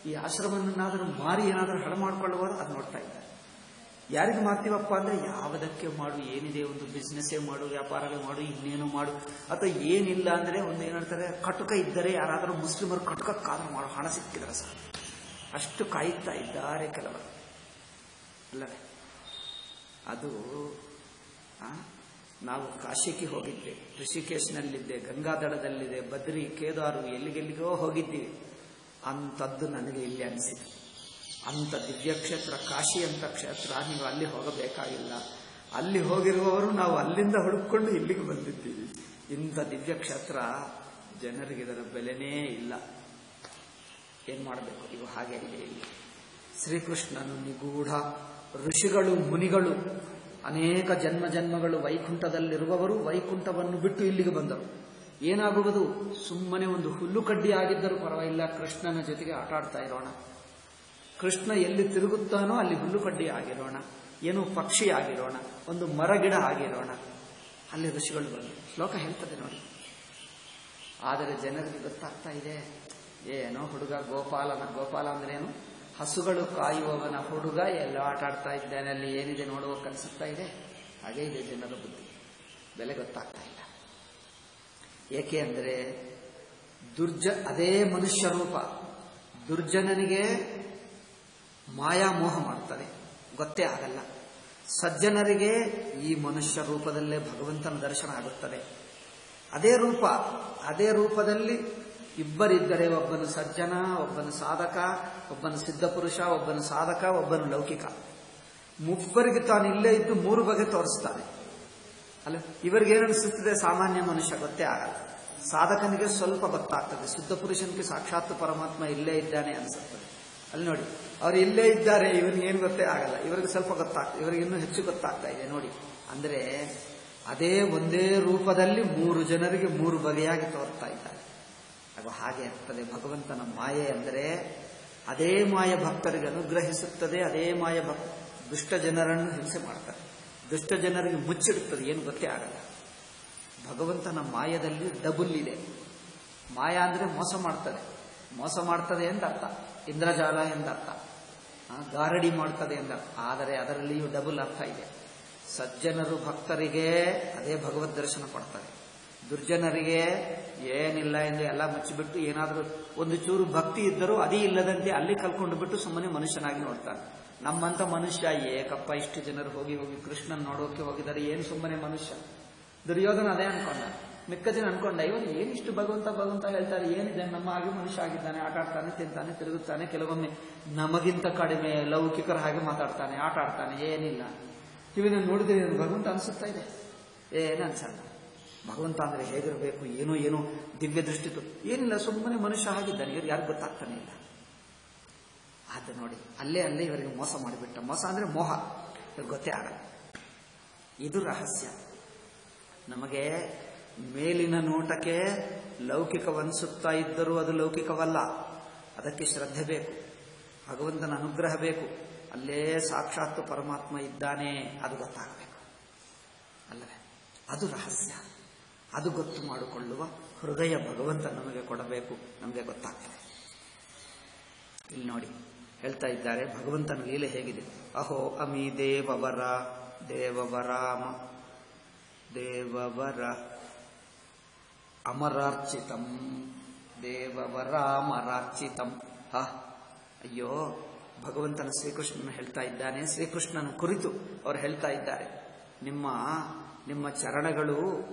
A: ಈ ಆಶ್ರಮವನ್ನಾದರೂ ಮಾರಿ ಏನಾದರೂ ಹಣ ಮಾಡ್ಕೊಳ್ಳುವಾಗ ಅದು ನೋಡ್ತಾ ಇದ್ದಾರೆ. ಯಾರಿಗೆ ಮಾಡ್ತೀವಪ್ಪ ಅಂದರೆ ಯಾವುದಕ್ಕೆ ಮಾಡು, ಏನಿದೆ ಒಂದು ಬಿಸ್ನೆಸ್ಸೇ ಮಾಡು, ವ್ಯಾಪಾರವೇ ಮಾಡು, ಇನ್ನೇನು ಮಾಡು. ಅಥವಾ ಏನಿಲ್ಲ ಅಂದರೆ ಒಂದು ಏನಂತಾರೆ, ಕಟುಕ ಇದ್ದರೆ ಯಾರಾದರೂ ಮುಸ್ಲಿಮರು ಕಟುಕಕ್ಕಾದರೂ ಮಾಡು, ಹಣ ಸಿಕ್ಕಿದ್ರೆ ಸರ್ ಅಷ್ಟು ಕಾಯ್ತಾ ಇದ್ದಾರೆ ಕೆಲವರು. ಅಲ್ಲವೇ? ಅದು ನಾವು ಕಾಶಿಗೆ ಹೋಗಿದ್ದೆ, ಋಷಿಕೇಶ್ನಲ್ಲಿದ್ದೆ, ಗಂಗಾದಡದಲ್ಲಿದೆ, ಬದ್ರಿ, ಕೇದಾರು, ಎಲ್ಲಿಗೆಲ್ಲಿಗೋ ಹೋಗಿದ್ದೀವಿ. ಅಂಥದ್ದು ನನಗೆ ಇಲ್ಲಿ ಅನಿಸಿತು. ಅಂಥ ದಿವ್ಯ ಕ್ಷೇತ್ರ ಕಾಶಿ ಅಂತ ಕ್ಷೇತ್ರ, ನೀವು ಅಲ್ಲಿ ಹೋಗಬೇಕಾಗಿಲ್ಲ. ಅಲ್ಲಿ ಹೋಗಿರುವವರು ನಾವು ಅಲ್ಲಿಂದ ಹುಡುಕೊಂಡು ಇಲ್ಲಿಗೆ ಬಂದಿದ್ದೀವಿ. ಇಂಥ ದಿವ್ಯ ಕ್ಷೇತ್ರ ಜನರಿಗೆ ಇದರ ಬೆಲೆನೇ ಇಲ್ಲ. ಏನ್ ಮಾಡಬೇಕು? ಇವು ಹಾಗೆ ಇದೆ. ಇಲ್ಲಿ ಶ್ರೀಕೃಷ್ಣನು ನಿಗೂಢ, ಋಷಿಗಳು ಮುನಿಗಳು ಅನೇಕ ಜನ್ಮಗಳು ವೈಕುಂಠದಲ್ಲಿರುವವರು ವೈಕುಂಠವನ್ನು ಬಿಟ್ಟು ಇಲ್ಲಿಗೆ ಬಂದರು. ಏನಾಗುವುದು? ಸುಮ್ಮನೆ ಒಂದು ಹುಲ್ಲು ಕಡ್ಡಿ ಆಗಿದ್ದರೂ ಪರವಾಗಿಲ್ಲ, ಕೃಷ್ಣನ ಜೊತೆಗೆ ಆಟ ಆಡ್ತಾ ಇರೋಣ. ಕೃಷ್ಣ ಎಲ್ಲಿ ತಿರುಗುತ್ತಾನೋ ಅಲ್ಲಿ ಹುಲ್ಲು ಕಡ್ಡಿ ಆಗಿರೋಣ, ಏನೋ ಪಕ್ಷಿ ಆಗಿರೋಣ, ಒಂದು ಮರಗಿಡ ಆಗಿರೋಣ. ಅಲ್ಲಿ ಋಷಿಗಳು ಬಂದು ಶ್ಲೋಕ ಹೇಳ್ತದೆ ನೋಡಿ. ಆದರೆ ಜನರಿಗೆ ಗೊತ್ತಾಗ್ತಾ ಇದೆ, ಏನೋ ಹುಡುಗ ಗೋಪಾಲ ಅಂದ್ರೆ ಏನು, ಹಸುಗಳು ಕಾಯುವವನ ಹುಡುಗ ಎಲ್ಲ ಆಟ ಆಡ್ತಾ ಇದ್ದಾನೆ, ಅಲ್ಲಿ ಏನಿದೆ ನೋಡುವ ಕನ್ಸುತ್ತಾ ಇದೆ. ಹಾಗೇ ಇದೆ ಜನರ ಬುದ್ಧಿ. ಬೆಲೆ ಗೊತ್ತಾಗ್ತಾ ಇಲ್ಲ. ಏಕೆ ಅಂದರೆ ಅದೇ ಮನುಷ್ಯ ರೂಪ ದುರ್ಜನನಿಗೆ ಮಾಯಾಮೋಹ ಮಾಡ್ತದೆ, ಗೊತ್ತೇ ಆಗಲ್ಲ. ಸಜ್ಜನರಿಗೆ ಈ ಮನುಷ್ಯ ರೂಪದಲ್ಲೇ ಭಗವಂತನ ದರ್ಶನ ಆಗುತ್ತದೆ. ಅದೇ ರೂಪದಲ್ಲಿ ಇಬ್ಬರಿದ್ದರೆ, ಒಬ್ಬನು ಸಜ್ಜನ, ಒಬ್ಬನು ಸಾಧಕ, ಒಬ್ಬನು ಸಿದ್ಧಪುರುಷ, ಒಬ್ಬನು ಸಾಧಕ, ಒಬ್ಬನು ಲೌಕಿಕ. ಮುಬ್ಬರಿಗೆ ತಾನು ಇಲ್ಲೇ ಇದ್ದು 3 ಬಗೆ ತೋರಿಸ್ತಾನೆ ಅಲ್ಲ. ಇವರಿಗೇನನ್ನಿಸುತ್ತದೆ? ಸಾಮಾನ್ಯ ಮನುಷ್ಯ ಗೊತ್ತೇ ಆಗಲ್ಲ. ಸಾಧಕನಿಗೆ ಸ್ವಲ್ಪ ಗೊತ್ತಾಗ್ತದೆ, ಸಿದ್ಧಪುರುಷನಿಗೆ ಸಾಕ್ಷಾತ್ ಪರಮಾತ್ಮ ಇಲ್ಲೇ ಇದ್ದಾನೆ ಅನಿಸುತ್ತದೆ. ಅಲ್ಲಿ ನೋಡಿ, ಅವರು ಇಲ್ಲೇ ಇದ್ದಾರೆ, ಇವನಿಗೆ ಏನು ಗೊತ್ತೇ ಆಗಲ್ಲ. ಇವರಿಗೆ ಸ್ವಲ್ಪ ಗೊತ್ತಾಗ್ತದೆ, ಇವರಿಗೆ ಇನ್ನೂ ಹೆಚ್ಚು ಗೊತ್ತಾಗ್ತಾ ಇದೆ ನೋಡಿ. ಅಂದರೆ ಅದೇ ಒಂದೇ ರೂಪದಲ್ಲಿ 3 ಜನರಿಗೆ 3 ಬಗೆಯಾಗಿ ತೋರ್ತಾ ಇದ್ದಾರೆ. ಅದು ಹಾಗೆ ಆಗ್ತದೆ. ಭಗವಂತನ ಮಾಯೆ ಅಂದರೆ ಅದೇ ಮಾಯ ಭಕ್ತರಿಗೆ ಅನುಗ್ರಹಿಸುತ್ತದೆ, ಅದೇ ಮಾಯ ದುಷ್ಟ ಜನರನ್ನು ಹಿಂಸೆ ಮಾಡ್ತಾರೆ, ದುಷ್ಟ ಜನರಿಗೆ ಮುಚ್ಚಿಡುತ್ತದೆ, ಏನು ಗೊತ್ತೇ ಆಗಲ್ಲ. ಭಗವಂತನ ಮಾಯದಲ್ಲಿ ಡಬಲ್ ಇದೆ. ಮಾಯ ಅಂದರೆ ಮೋಸ ಮಾಡ್ತದೆ, ಮೋಸ ಮಾಡ್ತದೆ ಎಂದರ್ಥ, ಇಂದ್ರಜಾಲ ಎಂದರ್ಥ, ಗಾರಡಿ ಮಾಡ್ತದೆ ಎಂದರ್ಥ. ಆದರೆ ಅದರಲ್ಲಿಯೂ ಡಬಲ್ ಅರ್ಥ ಇದೆ. ಸಜ್ಜನರು ಭಕ್ತರಿಗೆ ಅದೇ ಭಗವದ್ ದರ್ಶನ ಕೊಡ್ತಾರೆ, ದುರ್ಜನರಿಗೆ ಏನಿಲ್ಲ ಎಂದು ಎಲ್ಲ ಮುಚ್ಚಿಬಿಟ್ಟು ಏನಾದರೂ ಒಂದು ಚೂರು ಭಕ್ತಿ ಇದ್ದರೂ ಅದೇ ಇಲ್ಲದಂತೆ ಅಲ್ಲಿ ಕಲ್ಕೊಂಡು ಬಿಟ್ಟು ಸುಮ್ಮನೆ ಮನುಷ್ಯನಾಗಿ ನೋಡ್ತಾನೆ. ನಮ್ಮಂತ ಮನುಷ್ಯ ಏಕಪ್ಪ ಇಷ್ಟು ಜನರು ಹೋಗಿ ಕೃಷ್ಣನ್ ನೋಡೋಕೆ ಹೋಗಿದ್ದಾರೆ, ಏನು ಸುಮ್ಮನೆ ಮನುಷ್ಯ. ದುರ್ಯೋಧನ ಅದೇ ಅನ್ಕೊಂಡ, ಮಿಕ್ಕ ಜನ ಅನ್ಕೊಂಡ ಇವನು ಏನಿಷ್ಟು ಭಗವಂತ ಭಗವಂತ ಹೇಳ್ತಾರೆ, ಏನಿದೆ ನಮ್ಮ ಹಾಗೆ ಮನುಷ್ಯ ಆಗಿದ್ದಾನೆ, ಆಟ ಆಡ್ತಾನೆ, ತಿಂತಾನೆ, ತಿರುಗುತ್ತಾನೆ, ಕೆಲವೊಮ್ಮೆ ನಮಗಿಂತ ಕಡಿಮೆ ಲೌಕಿಕರ ಹಾಗೆ ಮಾತಾಡ್ತಾನೆ, ಆಟ ಆಡ್ತಾನೆ, ಏನಿಲ್ಲ. ಇವನನ್ನು ನೋಡಿದ್ರೆ ಭಗವಂತ ಅನಿಸುತ್ತಾ ಇದೆ, ಏನು ಅನ್ಸಲ್ಲ. ಭಗವಂತ ಅಂದ್ರೆ ಹೇಗಿರಬೇಕು, ಏನೋ ಏನೋ ದಿವ್ಯ ದೃಷ್ಟಿತು, ಏನಿಲ್ಲ, ಸುಮ್ಮನೆ ಮನುಷ್ಯ ಆಗಿದ್ದಾನೆ, ಇವ್ರು ಯಾರು ಗೊತ್ತಾಗ್ತಾನೆ ಇಲ್ಲ. ಅದು ನೋಡಿ ಅಲ್ಲೇ ಇವರಿಗೆ ಮೋಸ ಮಾಡಿಬಿಟ್ಟ. ಮೋಸ ಅಂದ್ರೆ ಮೋಹ, ಇವ್ರಿಗೆ ಗೊತ್ತೇ ಆಗಲ್ಲ. ಇದು ರಹಸ್ಯ. ನಮಗೆ ಮೇಲಿನ ನೋಟಕ್ಕೆ ಲೌಕಿಕವನ್ನಿಸುತ್ತಾ ಇದ್ದರೂ ಅದು ಲೌಕಿಕವಲ್ಲ, ಅದಕ್ಕೆ ಶ್ರದ್ಧೆ ಬೇಕು, ಭಗವಂತನ ಅನುಗ್ರಹ ಬೇಕು, ಅಲ್ಲೇ ಸಾಕ್ಷಾತ್ ಪರಮಾತ್ಮ ಇದ್ದಾನೆ ಅದು ಗೊತ್ತಾಗಬೇಕು ಅಲ್ಲವೇ. ಅದು ರಹಸ್ಯ. ಅದು ಗೊತ್ತು ಮಾಡಿಕೊಳ್ಳುವ ಹೃದಯ ಭಗವಂತ ನಮಗೆ ಕೊಡಬೇಕು, ನಮಗೆ ಗೊತ್ತಾಗ್ತದೆ. ಇಲ್ಲಿ ನೋಡಿ ಹೇಳ್ತಾ ಇದ್ದಾರೆ ಭಗವಂತನ ಲೀಲೆ ಹೇಗಿದೆ. ಅಹೋ ಅಮಿ ದೇವವರ ದೇವವರಾಮ ದೇವವರ ಅಮರಾರ್ಚಿತಂ ದೇವವರಾಮರಾರ್ಚಿತಂ. ಅಯ್ಯೋ, ಭಗವಂತನ ಶ್ರೀಕೃಷ್ಣನ ಹೇಳ್ತಾ ಇದ್ದಾನೆ. ಶ್ರೀಕೃಷ್ಣನ ಕುರಿತು ಅವರು ಹೇಳ್ತಾ ಇದ್ದಾರೆ, ನಿಮ್ಮ ಚರಣಗಳು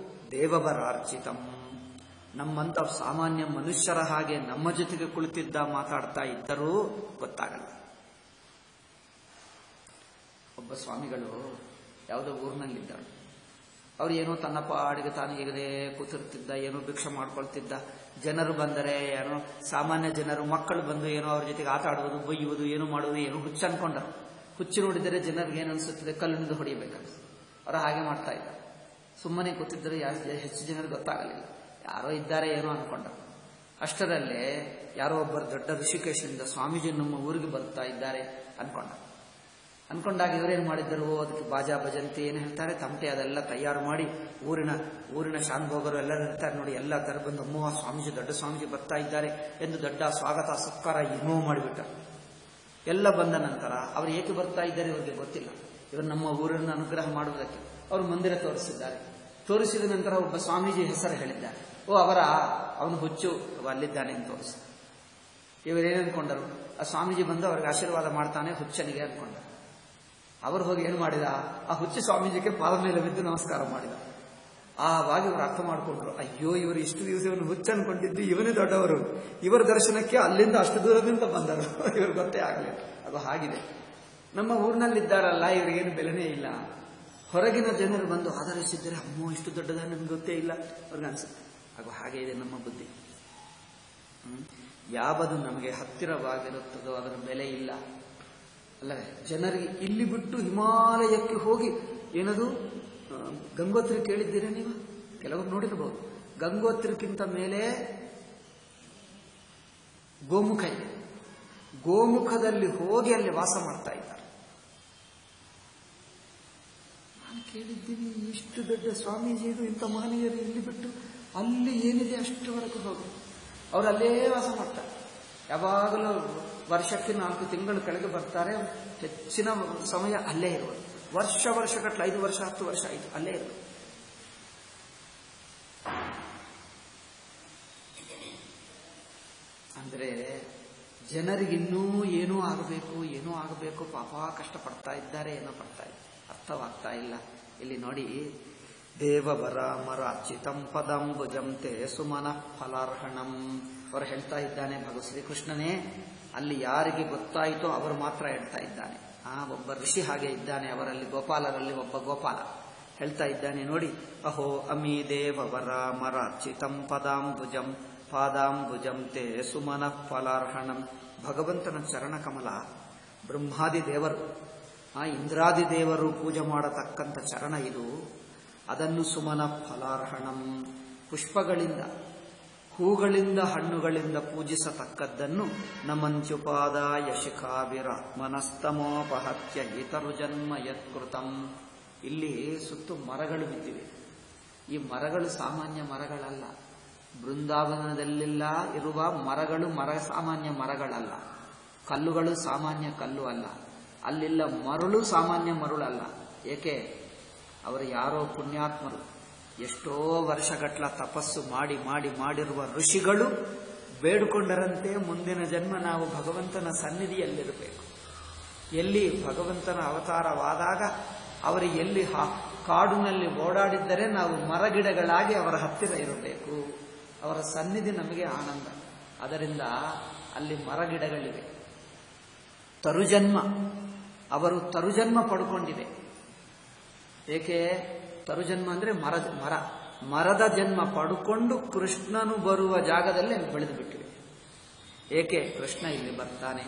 A: ದೇವವರಾರ್ಚಿತಂ. ನಮ್ಮಂತ ಸಾಮಾನ್ಯ ಮನುಷ್ಯರ ಹಾಗೆ ನಮ್ಮ ಜೊತೆಗೆ ಕುಳಿತಿದ್ದ ಮಾತಾಡ್ತಾ ಇದ್ದರೂ ಗೊತ್ತಾಗಲ್ಲ. ಒಬ್ಬ ಸ್ವಾಮಿಗಳು ಯಾವುದೋ ಊರಿನಲ್ಲಿದ್ದರು. ಅವ್ರು ಏನೋ ತನ್ನ ಪಾಡಿಗೆ ತಾನು ಈಗದೇ ಕೂತಿರ್ತಿದ್ದ, ಏನೋ ಭಿಕ್ಷೆ ಮಾಡ್ಕೊಳ್ತಿದ್ದ. ಜನರು ಬಂದರೆ ಏನೋ ಸಾಮಾನ್ಯ ಜನರು, ಮಕ್ಕಳು ಬಂದು ಏನೋ ಅವ್ರ ಜೊತೆಗೆ ಆಟ ಆಡುವುದು, ಬೈಯುವುದು, ಏನೋ ಮಾಡುವುದು, ಏನೋ ಹುಚ್ಚು ಅನ್ಕೊಂಡರು. ಹುಚ್ಚು ನೋಡಿದರೆ ಜನರಿಗೆ ಏನು ಅನಿಸುತ್ತದೆ, ಕಲ್ಲಿನಿಂದ ಹೊಡೆಯಬೇಕನ್ನಿಸ್ತದೆ. ಅವರು ಹಾಗೆ ಮಾಡ್ತಾ ಇದ್ದಾರೆ. ಸುಮ್ಮನೆ ಕೂತಿದ್ದರೆ ಹೆಚ್ಚು ಜನರಿಗೆ ಗೊತ್ತಾಗಲಿಲ್ಲ, ಯಾರೋ ಇದ್ದಾರೆ ಏನೋ ಅನ್ಕೊಂಡರು. ಅಷ್ಟರಲ್ಲೇ ಯಾರೋ ಒಬ್ಬರು ದೊಡ್ಡ ಋಷಿಕೇಶಿಂದ ಸ್ವಾಮೀಜಿ ನಮ್ಮ ಊರಿಗೆ ಬರ್ತಾ ಇದ್ದಾರೆ ಅನ್ಕೊಂಡಾಗ ಇವರೇನು ಮಾಡಿದ್ದರು, ಅದಕ್ಕೆ ಬಾಜಾ ಭಜಂತಿ ಏನು ಹೇಳ್ತಾರೆ, ತಮಟೆ ಅದೆಲ್ಲ ತಯಾರು ಮಾಡಿ ಊರಿನ ಶಾನ್ಭೋಗರು ಎಲ್ಲರೂ ಇರ್ತಾರೆ ನೋಡಿ, ಎಲ್ಲ ತರ ಬಂದು ಅಮ್ಮೋ ಸ್ವಾಮೀಜಿ, ದೊಡ್ಡ ಸ್ವಾಮೀಜಿ ಬರ್ತಾ ಇದ್ದಾರೆ ಎಂದು ದೊಡ್ಡ ಸ್ವಾಗತ ಸತ್ಕಾರ ಏನೋ ಮಾಡಿಬಿಟ್ಟರು. ಎಲ್ಲ ಬಂದ ನಂತರ ಅವರು ಏಕೆ ಬರ್ತಾ ಇದ್ದಾರೆ ಇವರಿಗೆ ಗೊತ್ತಿಲ್ಲ. ಇವರು ನಮ್ಮ ಊರನ್ನು ಅನುಗ್ರಹ ಮಾಡುವುದಕ್ಕೆ ಅವರು ಮಂದಿರ ತೋರಿಸಿದ್ದಾರೆ. ತೋರಿಸಿದ ನಂತರ ಒಬ್ಬ ಸ್ವಾಮೀಜಿ ಹೆಸರು ಹೇಳಿದ್ದಾರೆ. ಅವನು ಹುಚ್ಚು ಅಲ್ಲಿದ್ದಾನೆ ಅಂತ ತೋರಿಸಿ. ಇವರೇನು ಅನ್ಕೊಂಡರು, ಆ ಸ್ವಾಮೀಜಿ ಬಂದು ಅವ್ರಿಗೆ ಆಶೀರ್ವಾದ ಮಾಡ್ತಾನೆ ಹುಚ್ಚನಿಗೆ ಅನ್ಕೊಂಡರು. ಅವರು ಹೋಗಿ ಏನು ಮಾಡಿದ, ಆ ಹುಚ್ಚು ಸ್ವಾಮೀಜಿಗೆ ಪಾದ ಮೇಲೆ ಬಿದ್ದು ನಮಸ್ಕಾರ ಮಾಡಿದ. ಆವಾಗ ಇವರು ಅರ್ಥ ಮಾಡಿಕೊಂಡ್ರು, ಅಯ್ಯೋ ಇವರು ಇಷ್ಟು ದಿವಸ ಇವನು ಹುಚ್ಚು ಅನ್ಕೊಂಡಿದ್ದು, ಇವನೇ ದೊಡ್ಡವರು, ಇವರ ದರ್ಶನಕ್ಕೆ ಅಲ್ಲಿಂದ ಅಷ್ಟು ದೂರದಿಂದ ಬಂದರು, ಇವರು ಗೊತ್ತೇ ಆಗಲಿಲ್ಲ. ಅದು ಹಾಗಿದೆ. ನಮ್ಮ ಊರಿನಲ್ಲಿದ್ದಾರಲ್ಲ, ಇವರಿಗೇನು ಬೆಲೆನೇ ಇಲ್ಲ. ಹೊರಗಿನ ಜನರು ಬಂದು ಆಧರಿಸಿದರೆ ಅಮ್ಮೋ ಇಷ್ಟು ದೊಡ್ಡದ ನಮ್ಗೆ ಗೊತ್ತೇ ಇಲ್ಲ ಅವ್ರಿಗೆ ಅನ್ಸುತ್ತೆ. ಹಾಗೂ ಹಾಗೆ ಇದೆ ನಮ್ಮ ಬುದ್ಧಿ. ಯಾವುದು ನಮಗೆ ಹತ್ತಿರವಾಗಿರುತ್ತದೋ ಅದರ ಬೆಲೆ ಇಲ್ಲ ಅಲ್ಲವೇ. ಜನರಿಗೆ ಇಲ್ಲಿ ಬಿಟ್ಟು ಹಿಮಾಲಯಕ್ಕೆ ಹೋಗಿ ಏನದು ಗಂಗೋತ್ರಿ ಕೇಳಿದ್ದೀರಾ ನೀವು? ಕೆಲವರು ನೋಡಿರಬಹುದು. ಗಂಗೋತ್ರಿಕ್ಕಿಂತ ಮೇಲೆ ಗೋಮುಖ ಇದೆ. ಗೋಮುಖದಲ್ಲಿ ಹೋಗಿ ಅಲ್ಲಿ ವಾಸ ಮಾಡ್ತಾ ಇದ್ದಾರೆ. ನಾನು ಕೇಳಿದ್ದೀನಿ, ಇಷ್ಟು ದೊಡ್ಡ ಸ್ವಾಮೀಜಿಗಳು ಇಂಥ ಮಹನೀಯರು ಇಲ್ಲಿ ಬಿಟ್ಟು ಅಲ್ಲಿ ಏನಿದೆ ಅಷ್ಟುವರೆಗೂ ಹೋಗಿ ಅವರು ಅಲ್ಲೇ ವಾಸ ಮಾಡ್ತಾರೆ. ಯಾವಾಗಲೂ ವರ್ಷಕ್ಕೆ 4 ತಿಂಗಳು ಕೆಳಗೆ ಬರ್ತಾರೆ. ಹೆಚ್ಚಿನ ಸಮಯ ಅಲ್ಲೇ ಇರುವುದು. ವರ್ಷಗಟ್ಟಲೆ 5 ವರ್ಷ 10 ವರ್ಷ ಆಯಿತು ಅಲ್ಲೇ ಇರುವುದು. ಅಂದರೆ ಜನರಿಗಿನ್ನೂ ಏನೋ ಆಗಬೇಕು, ಪಾಪ ಕಷ್ಟಪಡ್ತಾ ಇದ್ದಾರೆ, ಏನೋ ಪಡ್ತಾ ಇದ್ದಾರೆ, ಅರ್ಥವಾಗ್ತಾ ಇಲ್ಲ. ಇಲ್ಲಿ ನೋಡಿ, ದೇವವರಾಮರಾರ್ಚಿತಂ ಪದಂಬುಜಂತೆ ಸುಮನಃ ಫಲಾರ್ಹಣಂ. ಅವರು ಹೇಳ್ತಾ ಇದ್ದಾನೆ ಶ್ರೀಕೃಷ್ಣನೇ, ಅಲ್ಲಿ ಯಾರಿಗೆ ಗೊತ್ತಾಯಿತೋ ಅವರು ಮಾತ್ರ ಹೇಳ್ತಾ ಇದ್ದಾನೆ. ಒಬ್ಬ ಋಷಿ ಹಾಗೆ ಇದ್ದಾನೆ, ಅವರಲ್ಲಿ ಗೋಪಾಲರಲ್ಲಿ ಒಬ್ಬ ಗೋಪಾಲ ಹೇಳ್ತಾ ಇದ್ದಾನೆ ನೋಡಿ. ಅಹೋ ಅಮಿ ದೇವವರಾಮರಾರ್ಚಿತಂ ಪಾದಾಂಬುಜಂ ತೇ ಸುಮನಃ ಫಲಾರ್ಹಣಂ. ಭಗವಂತನ ಚರಣಕಮಲ ಬ್ರಹ್ಮಾದಿ ದೇವರು, ಇಂದ್ರಾದಿ ದೇವರು ಪೂಜೆ ಮಾಡತಕ್ಕಂಥ ಚರಣ ಇದು. ಅದನ್ನು ಸುಮನ ಫಲಾರ್ಹಣಂ, ಪುಷ್ಪಗಳಿಂದ ಹೂಗಳಿಂದ ಹಣ್ಣುಗಳಿಂದ ಪೂಜಿಸತಕ್ಕದ್ದನ್ನು ನಮಂಚುಪಾದಾಯ ಶಿಖಾಭಿರಾತ್ಮನಸ್ತಮೋಪಹತ್ಯ ಇತರು ಜನ್ಮ ಯತ್ಕೃತಂ. ಇಲ್ಲಿ ಸುತ್ತು ಮರಗಳು ಬಿದ್ದಿವೆ. ಈ ಮರಗಳು ಸಾಮಾನ್ಯ ಮರಗಳಲ್ಲ. ಬೃಂದಾವನದಲ್ಲೆಲ್ಲ ಇರುವ ಮರಗಳು ಸಾಮಾನ್ಯ ಮರಗಳಲ್ಲ. ಕಲ್ಲುಗಳು ಸಾಮಾನ್ಯ ಕಲ್ಲು ಅಲ್ಲ. ಅಲ್ಲಿಲ್ಲ ಮರಳು ಸಾಮಾನ್ಯ ಮರುಳಲ್ಲ. ಏಕೆ? ಅವರು ಯಾರೋ ಪುಣ್ಯಾತ್ಮರು, ಎಷ್ಟೋ ವರ್ಷಗಟ್ಟಲ ತಪಸ್ಸು ಮಾಡಿರುವ ಋಷಿಗಳು ಬೇಡಿಕೊಂಡರಂತೆ ಮುಂದಿನ ಜನ್ಮ ನಾವು ಭಗವಂತನ ಸನ್ನಿಧಿಯಲ್ಲಿರಬೇಕು. ಎಲ್ಲಿ ಭಗವಂತನ ಅವತಾರವಾದಾಗ ಅವರು ಎಲ್ಲಿ ಕಾಡಿನಲ್ಲಿ ಓಡಾಡಿದ್ದರೆ ನಾವು ಮರಗಿಡಗಳಾಗಿ ಅವರ ಹತ್ತಿರ ಇರಬೇಕು. ಅವರ ಸನ್ನಿಧಿ ನಮಗೆ ಆನಂದ. ಅದರಿಂದ ಅಲ್ಲಿ ಮರಗಿಡಗಳಿವೆ. ತರುಜನ್ಮ, ಅವರು ತರುಜನ್ಮ ಪಡ್ಕೊಂಡಿವೆ. ಏಕೆ? ತರುಜನ್ಮ ಅಂದ್ರೆ ಮರದ ಜನ್ಮ ಪಡ್ಕೊಂಡು ಕೃಷ್ಣನು ಬರುವ ಜಾಗದಲ್ಲಿ ಬೆಳೆದು ಬಿಟ್ಟಿವೆ. ಏಕೆ? ಕೃಷ್ಣ ಇಲ್ಲಿ ಬರ್ತಾನೆ,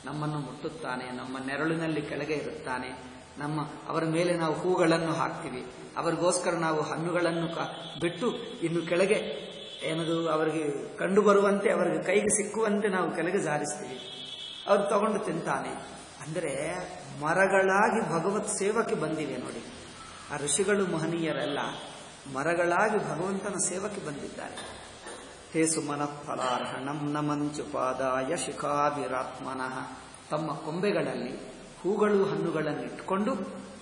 A: ನಮ್ಮನ್ನು ಮುಟ್ಟುತ್ತಾನೆ, ನಮ್ಮ ನೆರಳಿನಲ್ಲಿ ಕೆಳಗೆ ಇರುತ್ತಾನೆ. ಅವರ ಮೇಲೆ ನಾವು ಹೂಗಳನ್ನು ಹಾಕ್ತೀವಿ. ಅವರಿಗೋಸ್ಕರ ನಾವು ಹಣ್ಣುಗಳನ್ನು ಬಿಟ್ಟು ಇನ್ನು ಕೆಳಗೆ ಏನದು ಅವರಿಗೆ ಕಂಡು ಬರುವಂತೆ, ಅವರಿಗೆ ಕೈಗೆ ಸಿಕ್ಕುವಂತೆ ನಾವು ಕೆಳಗೆ ಜಾರಿಸ್ತೀವಿ. ಅವರು ತಗೊಂಡು ತಿಂತಾನೆ. ಅಂದರೆ ಮರಗಳಾಗಿ ಭಗವತ್ ಸೇವಕ್ಕೆ ಬಂದಿವೆ ನೋಡಿ. ಆ ಋಷಿಗಳು ಮಹನೀಯರೆಲ್ಲ ಮರಗಳಾಗಿ ಭಗವಂತನ ಸೇವಕ್ಕೆ ಬಂದಿದ್ದಾರೆ. ಹೇ ಸುಮನಃ ಫಲಾರ್ಹಣಂ ನಮಂಚುಪಾದಾಯ ಶಿಖಾಭಿರಾತ್ಮನಃ. ತಮ್ಮ ಕೊಂಬೆಗಳಲ್ಲಿ ಹೂಗಳು ಹಣ್ಣುಗಳನ್ನು ಇಟ್ಕೊಂಡು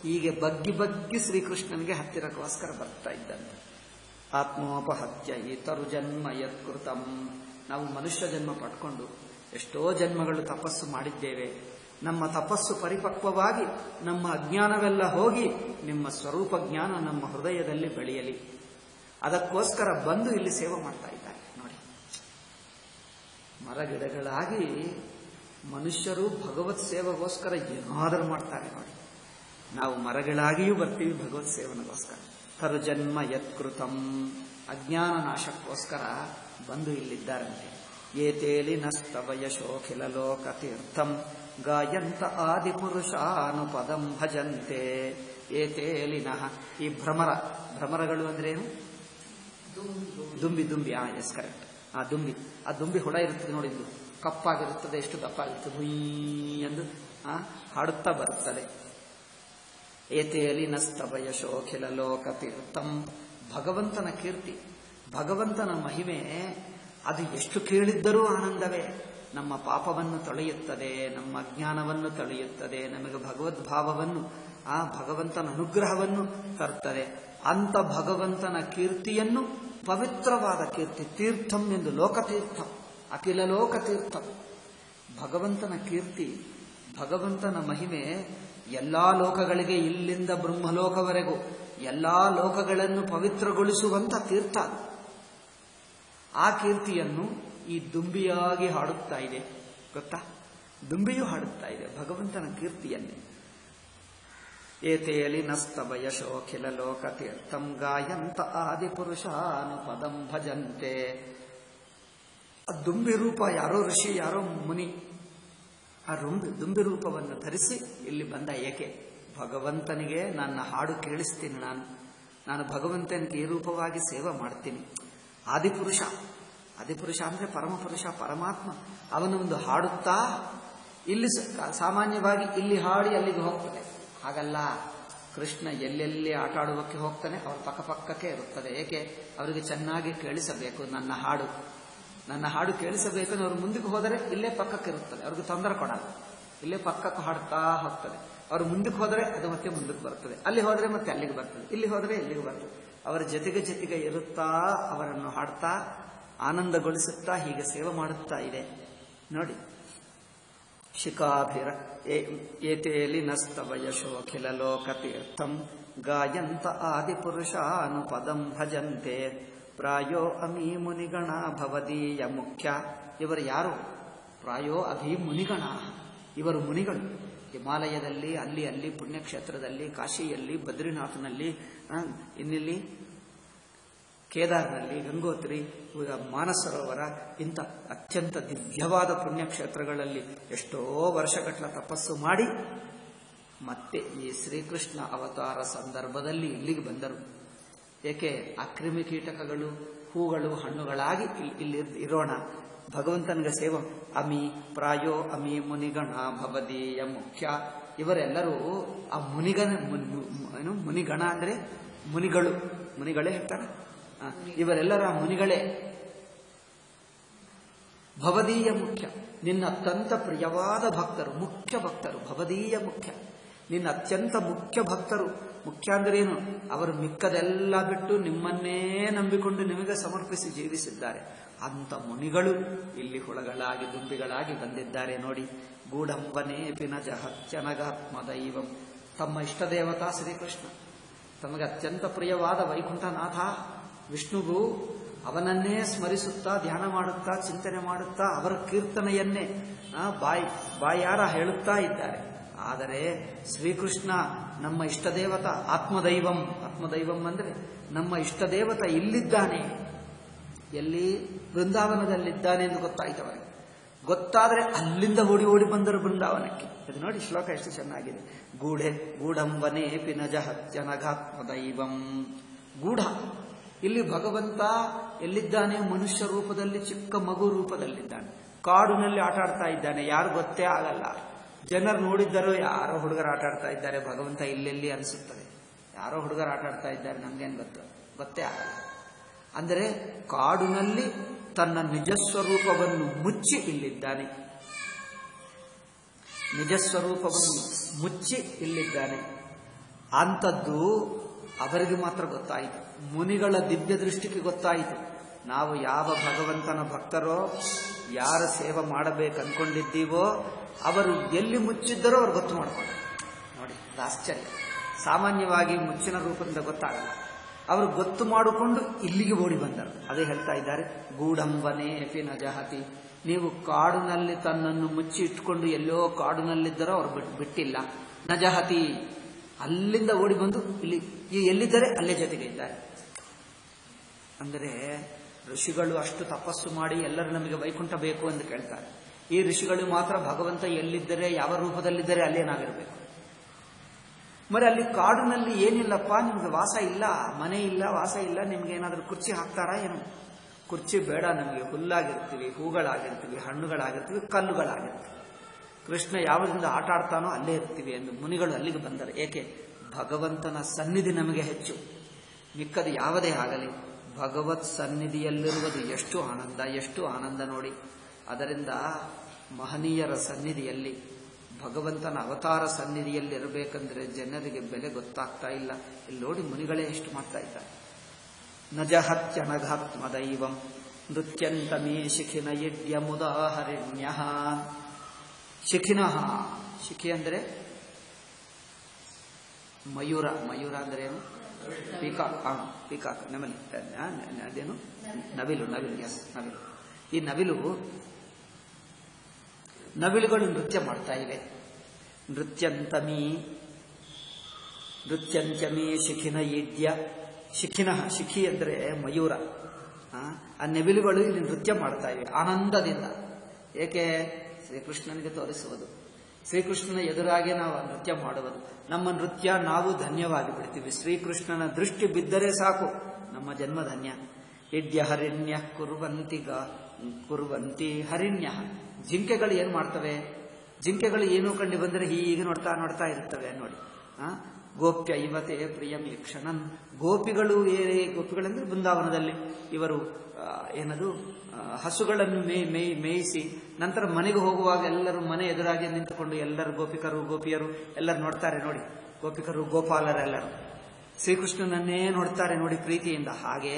A: ಹೀಗೆ ಬಗ್ಗಿ ಶ್ರೀಕೃಷ್ಣನಿಗೆ ಹತ್ತಿರಕ್ಕೋಸ್ಕರ ಬರ್ತಾ ಇದ್ದಂತೆ. ಆತ್ಮೋಪಹತ್ಯ ಇತರು ಜನ್ಮ ಯತ್ಕೃತಂ. ನಾವು ಮನುಷ್ಯ ಜನ್ಮ ಪಡ್ಕೊಂಡು ಎಷ್ಟೋ ಜನ್ಮಗಳು ತಪಸ್ಸು ಮಾಡಿದ್ದೇವೆ. ನಮ್ಮ ತಪಸ್ಸು ಪರಿಪಕ್ವವಾಗಿ ನಮ್ಮ ಅಜ್ಞಾನವೆಲ್ಲ ಹೋಗಿ ನಿಮ್ಮ ಸ್ವರೂಪ ಜ್ಞಾನ ನಮ್ಮ ಹೃದಯದಲ್ಲಿ ಬೆಳೆಯಲಿ. ಅದಕ್ಕೋಸ್ಕರ ಬಂದು ಇಲ್ಲಿ ಸೇವೆ ಮಾಡ್ತಾ ಇದ್ದಾರೆ ನೋಡಿ. ಮರಗಿಡಗಳಾಗಿ ಮನುಷ್ಯರು ಭಗವತ್ ಸೇವೆಗೋಸ್ಕರ ಏನಾದರೂ ಮಾಡ್ತಾರೆ ನೋಡಿ. ನಾವು ಮರಗಳಾಗಿಯೂ ಬರ್ತೀವಿ ಭಗವತ್ ಸೇವನೆಗೋಸ್ಕರ. ತರು ಜನ್ಮ ಯತ್ಕೃತಂ. ಅಜ್ಞಾನ ನಾಶಕ್ಕೋಸ್ಕರ ಬಂದು ಇಲ್ಲಿದ್ದಾರಂತೆ. ಏತೇಲಿ ನಸ್ತವ ಯಶೋಖಿಲ ಲೋಕತೀರ್ಥಂ ಗಾಯಂತ ಆದಿಪುರುಷಾನುಪದಂ ಭಜಂತೆ. ಏತೇಲಿನಃ. ಈ ಭ್ರಮರಗಳು ಅಂದ್ರೇನು? ದುಂಬಿ. Yes correct. ಆ ದುಂಬಿ ಹುಳ ಇರುತ್ತದೆ ನೋಡಿದ್ದು, ಕಪ್ಪಾಗಿರುತ್ತದೆ, ಎಷ್ಟು ದಪ್ಪಾಗಿರುತ್ತದೆ, ಹುಯ್ ಎಂದು ಹಾಡುತ್ತಾ ಬರುತ್ತದೆ. ಏತೇಲಿ ನಸ್ತವ ಯಶೋಖಿಲ ಲೋಕತೀರ್ಥಂ. ಭಗವಂತನ ಕೀರ್ತಿ, ಭಗವಂತನ ಮಹಿಮೆ ಅದು ಎಷ್ಟು ಕೇಳಿದ್ದರೂ ಆನಂದವೇ. ನಮ್ಮ ಪಾಪವನ್ನು ತೊಳೆಯುತ್ತದೆ, ನಮ್ಮ ಅಜ್ಞಾನವನ್ನು ತೊಳೆಯುತ್ತದೆ, ನಮಗೆ ಭಗವದ್ಭಾವವನ್ನು, ಆ ಭಗವಂತನ ಅನುಗ್ರಹವನ್ನು ತರುತ್ತದೆ. ಅಂತ ಭಗವಂತನ ಕೀರ್ತಿಯನ್ನು, ಪವಿತ್ರವಾದ ಕೀರ್ತಿ, ತೀರ್ಥಂ ಎಂದು, ಲೋಕತೀರ್ಥಂ, ಅಖಿಲ ಲೋಕತೀರ್ಥಂ. ಭಗವಂತನ ಕೀರ್ತಿ, ಭಗವಂತನ ಮಹಿಮೆ ಎಲ್ಲಾ ಲೋಕಗಳಿಗೆ, ಇಲ್ಲಿಂದ ಬ್ರಹ್ಮಲೋಕವರೆಗೂ ಎಲ್ಲಾ ಲೋಕಗಳನ್ನು ಪವಿತ್ರಗೊಳಿಸುವಂತ ತೀರ್ಥ. ಆ ಕೀರ್ತಿಯನ್ನು ಈ ದುಂಬಿಯಾಗಿ ಹಾಡುತ್ತಾ ಇದೆ. ಗೊತ್ತಾ? ದುಂಬಿಯೂ ಹಾಡುತ್ತಾ ಇದೆ ಭಗವಂತನ ಕೀರ್ತಿಯನ್ನೇ. ಏತೇಲಿ ನಸ್ತವ ಯಶೋಖಿಲ ಲೋಕತೀರ್ಥಂ ಗಾಯಂತ ಆದಿಪುರುಷಾನುಪದಂ ಭಜಂತೆ. ಆ ದುಂಬಿ ರೂಪ ಯಾರೋ ಋಷಿ, ಯಾರೋ ಮುನಿ ಆ ದುಂಬಿ ರೂಪವನ್ನು ಧರಿಸಿ ಇಲ್ಲಿ ಬಂದ. ಏಕೆ? ಭಗವಂತನಿಗೆ ನನ್ನ ಹಾಡು ಕೇಳಿಸ್ತೀನಿ, ನಾನು ಭಗವಂತನಿಗೆ ಈ ರೂಪವಾಗಿ ಸೇವೆ ಮಾಡ್ತೀನಿ. ಆದಿಪುರುಷ ಅಂದ್ರೆ ಪರಮಪುರುಷ, ಪರಮಾತ್ಮ. ಅವನೊಂದು ಹಾಡುತ್ತಾ ಇಲ್ಲಿ ಸಾಮಾನ್ಯವಾಗಿ ಇಲ್ಲಿ ಹಾಡಿ ಅಲ್ಲಿಗೆ ಹೋಗ್ತದೆ. ಹಾಗಲ್ಲ, ಕೃಷ್ಣ ಎಲ್ಲೆಲ್ಲಿ ಆಟ ಆಡುವಕ್ಕೆ ಹೋಗ್ತಾನೆ ಅವ್ರ ಪಕ್ಕಕ್ಕೆ ಇರುತ್ತದೆ. ಏಕೆ? ಅವರಿಗೆ ಚೆನ್ನಾಗಿ ಕೇಳಿಸಬೇಕು ನನ್ನ ಹಾಡು ಕೇಳಿಸಬೇಕಂದ್ರೆ ಅವ್ರು ಮುಂದಕ್ಕೆ ಹೋದರೆ ಇಲ್ಲೇ ಪಕ್ಕಕ್ಕೆ ಇರುತ್ತದೆ, ಅವ್ರಿಗೆ ತೊಂದರೆ ಕೊಡಲ್ಲ. ಇಲ್ಲೇ ಪಕ್ಕಕ್ಕೆ ಹಾಡ್ತಾ ಹೋಗ್ತದೆ. ಅವರು ಮುಂದಕ್ಕೆ ಹೋದರೆ ಅದು ಮತ್ತೆ ಮುಂದಕ್ಕೆ ಬರ್ತದೆ, ಅಲ್ಲಿ ಹೋದರೆ ಮತ್ತೆ ಅಲ್ಲಿಗೆ ಬರ್ತದೆ, ಇಲ್ಲಿ ಹೋದರೆ ಇಲ್ಲಿಗೆ ಬರ್ತದೆ. ಅವರ ಜೊತೆಗೆ ಇರುತ್ತಾ ಅವರನ್ನು ಹಾಡ್ತಾ ಆನಂದಗೊಳಿಸುತ್ತಾ ಹೀಗೆ ಸೇವೆ ಮಾಡುತ್ತಾ ಇದೆ ನೋಡಿ. ಶಿಖಾಭಿರ ಏತೇಲಿ ನಸ್ತವ ಯಶೋಖಿಲ ಲೋಕತೀರ್ಥಂ ಗಾಯಂತ ಆದಿಪುರುಷಾನುಪದಂ ಭಜಂತೆ. ಪ್ರಾಯೋ ಅಮೀ ಮುನಿಗಣ ಭವದೀಯ ಮುಖ್ಯ. ಇವರು ಯಾರು? ಪ್ರಾಯೋ ಅಭಿ ಮುನಿಗಣ. ಇವರು ಮುನಿಗಳು. ಹಿಮಾಲಯದಲ್ಲಿ ಅಲ್ಲಿ ಪುಣ್ಯಕ್ಷೇತ್ರದಲ್ಲಿ, ಕಾಶಿಯಲ್ಲಿ, ಬದ್ರಿನಾಥ್ನಲ್ಲಿ, ಇನ್ನಿಲ್ಲಿ ಕೇದಾರ್ನಲ್ಲಿ, ಗಂಗೋತ್ರಿ, ಮಾನಸರೋವರ, ಇಂಥ ಅತ್ಯಂತ ದಿವ್ಯವಾದ ಪುಣ್ಯಕ್ಷೇತ್ರಗಳಲ್ಲಿ ಎಷ್ಟೋ ವರ್ಷಗಟ್ಟಲ ತಪಸ್ಸು ಮಾಡಿ ಮತ್ತೆ ಈ ಶ್ರೀಕೃಷ್ಣ ಅವತಾರ ಸಂದರ್ಭದಲ್ಲಿ ಇಲ್ಲಿಗೆ ಬಂದರು. ಏಕೆ ಆ ಕ್ರಿಮಿಕೀಟಕಗಳು ಹೂಗಳು ಹಣ್ಣುಗಳಾಗಿ ಇಲ್ಲಿ ಇರೋಣ. ಭಗವಂತನಿಗೆ ಸೇವ ಅಮಿ ಪ್ರಾಯೋ ಅಮಿ ಮುನಿಗಣ ಭವದೀಯ ಮುಖ್ಯ. ಇವರೆಲ್ಲರೂ ಆ ಮುನಿಗಣ ಅಂದ್ರೆ ಮುನಿಗಳೇ ಹೇಳ್ತಾರೆ. ಇವರೆಲ್ಲರ ಮುನಿಗಳೇ. ಭವದೀಯ ಮುಖ್ಯ, ನಿನ್ನ ಅತ್ಯಂತ ಪ್ರಿಯವಾದ ಭಕ್ತರು, ಮುಖ್ಯ ಭಕ್ತರು. ಭವದೀಯ ಮುಖ್ಯ, ನಿನ್ನ ಅತ್ಯಂತ ಮುಖ್ಯ ಭಕ್ತರು. ಮುಖ್ಯ ಅಂದ್ರೇನು? ಅವರು ಮಿಕ್ಕದೆಲ್ಲ ಬಿಟ್ಟು ನಿಮ್ಮನ್ನೇ ನಂಬಿಕೊಂಡು ನಿಮಗೆ ಸಮರ್ಪಿಸಿ ಜೀವಿಸಿದ್ದಾರೆ. ಅಂತ ಮುನಿಗಳು ಇಲ್ಲಿ ಹುಳಗಳಾಗಿ ದುಂಬಿಗಳಾಗಿ ಬಂದಿದ್ದಾರೆ ನೋಡಿ. ಗೂಢಂಬನೇ ಪಿನಜಹತ್ಯನಗಾತ್ಮದೈವಂ. ತಮ್ಮ ಇಷ್ಟ ದೇವತಾ ಶ್ರೀಕೃಷ್ಣ, ತಮಗೆ ಅತ್ಯಂತ ಪ್ರಿಯವಾದ ವೈಕುಂಠನಾಥ ವಿಷ್ಣುವು ಅವನನ್ನೇ ಸ್ಮರಿಸುತ್ತಾ ಧ್ಯಾನ ಮಾಡುತ್ತಾ ಚಿಂತನೆ ಮಾಡುತ್ತಾ ಅವರ ಕೀರ್ತನೆಯನ್ನೇ ಬಾಯಾರ ಹೇಳುತ್ತಾ ಇದ್ದಾರೆ. ಆದರೆ ಶ್ರೀಕೃಷ್ಣ ನಮ್ಮ ಇಷ್ಟದೇವತ ಆತ್ಮದೈವಂ. ಆತ್ಮದೈವಂ ಅಂದ್ರೆ ನಮ್ಮ ಇಷ್ಟದೇವತ ಇಲ್ಲಿದ್ದಾನೆ. ಎಲ್ಲಿ? ಬೃಂದಾವನದಲ್ಲಿದ್ದಾನೆ ಎಂದು ಗೊತ್ತಾಯ್ತು ಅವರಿಗೆ. ಗೊತ್ತಾದ್ರೆ ಅಲ್ಲಿಂದ ಓಡಿ ಬಂದರು ಬೃಂದಾವನಕ್ಕೆ. ಇದು ನೋಡಿ ಶ್ಲೋಕ ಎಷ್ಟು ಚೆನ್ನಾಗಿದೆ. ಗೂಢಂಬನೇ ಪಿನಜಹತ್ಯನಗಾತ್ಮದೈವಂ. ಗೂಢ, ಇಲ್ಲಿ ಭಗವಂತ ಎಲ್ಲಿದ್ದಾನೆ? ಮನುಷ್ಯ ರೂಪದಲ್ಲಿ, ಚಿಕ್ಕ ಮಗು ರೂಪದಲ್ಲಿದ್ದಾನೆ. ಕಾಡಿನಲ್ಲಿ ಆಟ ಆಡ್ತಾ ಇದ್ದಾನೆ. ಯಾರು ಗೊತ್ತೇ ಆಗಲ್ಲ. ಜನರು ನೋಡಿದ್ದರೋ ಯಾರೋ ಹುಡುಗರು ಆಟ ಆಡ್ತಾ ಇದ್ದಾರೆ, ಭಗವಂತ ಇಲ್ಲೆಲ್ಲಿ ಅನಿಸುತ್ತದೆ. ಯಾರೋ ಹುಡುಗರು ಆಟ ಆಡ್ತಾ ಇದ್ದಾರೆ, ನಮ್ಗೇನು ಗೊತ್ತೇ ಆಗಲ್ಲ. ಅಂದರೆ ಕಾಡಿನಲ್ಲಿ ತನ್ನ ನಿಜಸ್ವರೂಪವನ್ನು ಮುಚ್ಚಿ ಇಲ್ಲಿದ್ದಾನೆ. ನಿಜಸ್ವರೂಪವನ್ನು ಮುಚ್ಚಿ ಇಲ್ಲಿದ್ದಾನೆ. ಅಂಥದ್ದು ಅವರಿಗೆ ಮಾತ್ರ ಗೊತ್ತಾಯಿತು. ಮುನಿಗಳ ದಿವ್ಯ ದೃಷ್ಟಿಗೆ ಗೊತ್ತಾಯಿತು. ನಾವು ಯಾವ ಭಗವಂತನ ಭಕ್ತರೋ, ಯಾರ ಸೇವೆ ಮಾಡಬೇಕನ್ಕೊಂಡಿದ್ದೀವೋ ಅವರು ಎಲ್ಲಿ ಮುಚ್ಚಿದ್ದರೋ ಅವ್ರು ಗೊತ್ತು ಮಾಡಿಕೊಂಡ್ರು. ನೋಡಿ, ಆಶ್ಚರ್ಯ. ಸಾಮಾನ್ಯವಾಗಿ ಮುಚ್ಚಿನ ರೂಪದಿಂದ ಗೊತ್ತಾಗಲ್ಲ. ಅವರು ಗೊತ್ತು ಮಾಡಿಕೊಂಡು ಇಲ್ಲಿಗೆ ಓಡಿ ಬಂದರು. ಅದೇ ಹೇಳ್ತಾ ಇದ್ದಾರೆ, ಗೂಢಂಬನೇ ಪಿನಜಹತಿ. ನೀವು ಕಾಡಿನಲ್ಲಿ ತನ್ನನ್ನು ಮುಚ್ಚಿ ಇಟ್ಕೊಂಡು ಎಲ್ಲೋ ಕಾಡಿನಲ್ಲಿದ್ದರೋ ಅವ್ರು ಬಿಟ್ಟಿಲ್ಲ. ನಜಹತಿ, ಅಲ್ಲಿಂದ ಓಡಿ ಬಂದು ಇಲ್ಲಿ ಎಲ್ಲಿದ್ದಾರೆ ಅಲ್ಲೇ ಜೊತೆಗೆ ಇದ್ದಾರೆ. ಅಂದರೆ ಋಷಿಗಳು ಅಷ್ಟು ತಪಸ್ಸು ಮಾಡಿ ಎಲ್ಲರೂ ನಮಗೆ ವೈಕುಂಠ ಬೇಕು ಎಂದು ಕೇಳ್ತಾರೆ. ಈ ಋಷಿಗಳು ಮಾತ್ರ ಭಗವಂತ ಎಲ್ಲಿದ್ದರೆ, ಯಾವ ರೂಪದಲ್ಲಿದ್ದರೆ ಅಲ್ಲೇ ನಾವಿರಬೇಕು. మరి ಅಲ್ಲಿ ಕಾಡಿನಲ್ಲಿ ಏನಿಲ್ಲಪ್ಪ, ನಿಮ್ಗೆ ವಾಸ ಇಲ್ಲ, ಮನೆ ಇಲ್ಲ, ವಾಸ ಇಲ್ಲ, ನಿಮ್ಗೆ ಏನಾದರೂ ಕುರ್ಚಿ ಹಾಕ್ತಾರಾ ಏನು? ಕುರ್ಚಿ ಬೇಡ ನಮಗೆ. ಹುಲ್ಲಾಗಿರ್ತೀವಿ, ಹೂಗಳಾಗಿರ್ತೀವಿ, ಹಣ್ಣುಗಳಾಗಿರ್ತೀವಿ, ಕಲ್ಲುಗಳಾಗಿರ್ತೀವಿ. ಕೃಷ್ಣ ಯಾವುದರಿಂದ ಆಟ ಆಡ್ತಾನೋ ಅಲ್ಲೇ ಇರ್ತೀವಿ ಎಂದು ಮುನಿಗಳು ಅಲ್ಲಿಗೆ ಬಂದರು. ಏಕೆ? ಭಗವಂತನ ಸನ್ನಿಧಿ ನಮಗೆ ಹೆಚ್ಚು. ಮಿಕ್ಕದು ಯಾವುದೇ ಆಗಲಿ, ಭಗವತ್ ಸನ್ನಿಧಿಯಲ್ಲಿರುವುದು ಎಷ್ಟು ಆನಂದ, ಎಷ್ಟು ಆನಂದ ನೋಡಿ. ಅದರಿಂದ ಮಹನೀಯರ ಸನ್ನಿಧಿಯಲ್ಲಿ, ಭಗವಂತನ ಅವತಾರ ಸನ್ನಿಧಿಯಲ್ಲಿರಬೇಕಂದ್ರೆ ಜನರಿಗೆ ಬೆಲೆ ಗೊತ್ತಾಗ್ತಾ ಇಲ್ಲ. ಇಲ್ಲಿ ನೋಡಿ, ಮುನಿಗಳೇ ಎಷ್ಟು ಮಾಡ್ತಾ ಇದ್ದಾರೆ. ನಜಹತ್ಯನಘಾತ್ಮದೈವಂ ನೃತ್ಯಂತಮೇ ಶಿಖಿನ ಯಡ್ಯ ಮುದಾಹರಿಣ್ಯ. ಶಿಖಿನಃ, ಶಿಖಿ ಅಂದರೆ ಮಯೂರ. ಮಯೂರ ಅಂದ್ರೆ ಏನು? ಪೀಕಾಕ್. ಪೀಕಾಕ್, ನವಿಲು. ಅದೇನು? ನವಿಲು. ಎಸ್, ನವಿಲು. ಈ ನವಿಲುಗಳು ನೃತ್ಯ ಮಾಡ್ತಾ ಇವೆ. ನೃತ್ಯಂಚಮೀ ಶಿಖಿನ ಈಡ್ಯ. ಶಿಖಿ ಅಂದರೆ ಮಯೂರ. ಆ ನವಿಲುಗಳು ಇಲ್ಲಿ ನೃತ್ಯ ಮಾಡ್ತಾ ಇವೆ ಆನಂದದಿಂದ. ಏಕೆ? ಶ್ರೀಕೃಷ್ಣನಿಗೆ ತೋರಿಸುವುದು. ಶ್ರೀಕೃಷ್ಣನ ಎದುರಾಗಿ ನಾವು ನೃತ್ಯ ಮಾಡುವುದು. ನಮ್ಮ ನೃತ್ಯ ನಾವು ಧನ್ಯವಾಗಿ ಬಿಡ್ತೀವಿ. ಶ್ರೀಕೃಷ್ಣನ ದೃಷ್ಟಿ ಬಿದ್ದರೆ ಸಾಕು, ನಮ್ಮ ಜನ್ಮ ಧನ್ಯ. ಇಡ್ಯ ಹರಿಣ್ಯ ಕುರುವಂತಿ ಹರಿಣ್ಯ. ಜಿಂಕೆಗಳು ಏನು ಮಾಡ್ತವೆ? ಜಿಂಕೆಗಳು ಏನೂ ಕಂಡು ಬಂದರೆ ಹೀಗೆ ನೋಡ್ತಾ ಇರ್ತವೆ ನೋಡಿ. ಗೋಪ್ಯ ಇವತೆ ಪ್ರಿಯಂ ಯಕ್ಷಣನ್. ಗೋಪಿಗಳಂದ್ರೆ ಬೃಂದಾವನದಲ್ಲಿ ಇವರು ಹಸುಗಳನ್ನು ಮೇಯಿಸಿ ನಂತರ ಮನೆಗೆ ಹೋಗುವಾಗ ಎಲ್ಲರೂ ಮನೆ ಎದುರಾಗಿ ನಿಂತುಕೊಂಡು ಎಲ್ಲರೂ ಗೋಪಿಯರು ಎಲ್ಲರೂ ನೋಡ್ತಾರೆ ನೋಡಿ. ಗೋಪಿಕರು, ಗೋಪಾಲರೆಲ್ಲರೂ ಶ್ರೀಕೃಷ್ಣನನ್ನೇ ನೋಡ್ತಾರೆ ನೋಡಿ ಪ್ರೀತಿಯಿಂದ. ಹಾಗೆ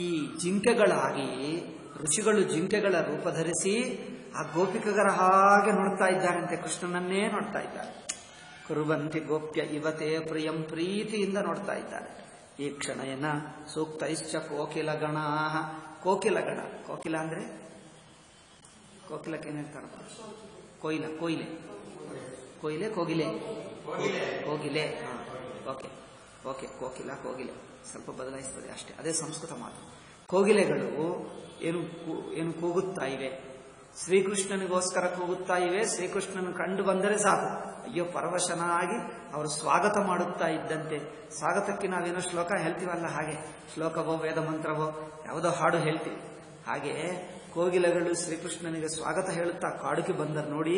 A: ಈ ಜಿಂಕೆಗಳಾಗಿ ಋಷಿಗಳು ಜಿಂಕೆಗಳ ರೂಪ ಧರಿಸಿ ಆ ಗೋಪಿಕರ ಹಾಗೆ ನೋಡ್ತಾ ಇದ್ದಾರಂತೆ, ಕೃಷ್ಣನನ್ನೇ ನೋಡ್ತಾ ಇದ್ದಾರೆ. ಕುರುವಂತಿ ಗೋಪ್ಯ ಇವತೆ ಪ್ರಿಯಂ, ಪ್ರೀತಿಯಿಂದ ನೋಡ್ತಾ ಇದ್ದಾರೆ. ಈ ಕ್ಷಣಯನ ಸೂಕ್ತೈಶ್ಚ ಕೋಕಿಲಗಣ. ಕೋಕಿಲ ಅಂದ್ರೆ ಕೋಕಿಲಕ್ಕೆ ಏನ್ ಹೇಳ್ತಾರಪ್ಪ? ಕೋಗಿಲೆ. ಓಕೆ, ಕೋಗಿಲೆ ಸ್ವಲ್ಪ ಬದಲಾಯಿಸ್ತದೆ ಅಷ್ಟೇ. ಅದೇ ಸಂಸ್ಕೃತ ಮಾತು. ಕೋಗಿಲೆಗಳು ಏನು ಕೂಗುತ್ತಾ ಇವೆ. ಶ್ರೀಕೃಷ್ಣನಿಗೋಸ್ಕರ ಕೂಗುತ್ತಾ ಇವೆ. ಶ್ರೀಕೃಷ್ಣನ ಕಂಡು ಬಂದರೆ ಸಾಕು, ಅಯ್ಯೋ ಪರವಶನಾಗಿ ಅವರು ಸ್ವಾಗತ ಮಾಡುತ್ತಾ ಇದ್ದಂತೆ. ಸ್ವಾಗತಕ್ಕೆ ನಾವೇನೋ ಶ್ಲೋಕ ಹೇಳ್ತೀವಲ್ಲ, ಹಾಗೆ ಶ್ಲೋಕವೋ ವೇದ ಮಂತ್ರವೋ ಯಾವುದೋ ಹಾಡು ಹೇಳ್ತೀವಿ. ಹಾಗೆ ಕೋಗಿಲೆಗಳು ಶ್ರೀಕೃಷ್ಣನಿಗೆ ಸ್ವಾಗತ ಹೇಳುತ್ತಾ ಕಾಡುಗೆ ಬಂದರು. ನೋಡಿ,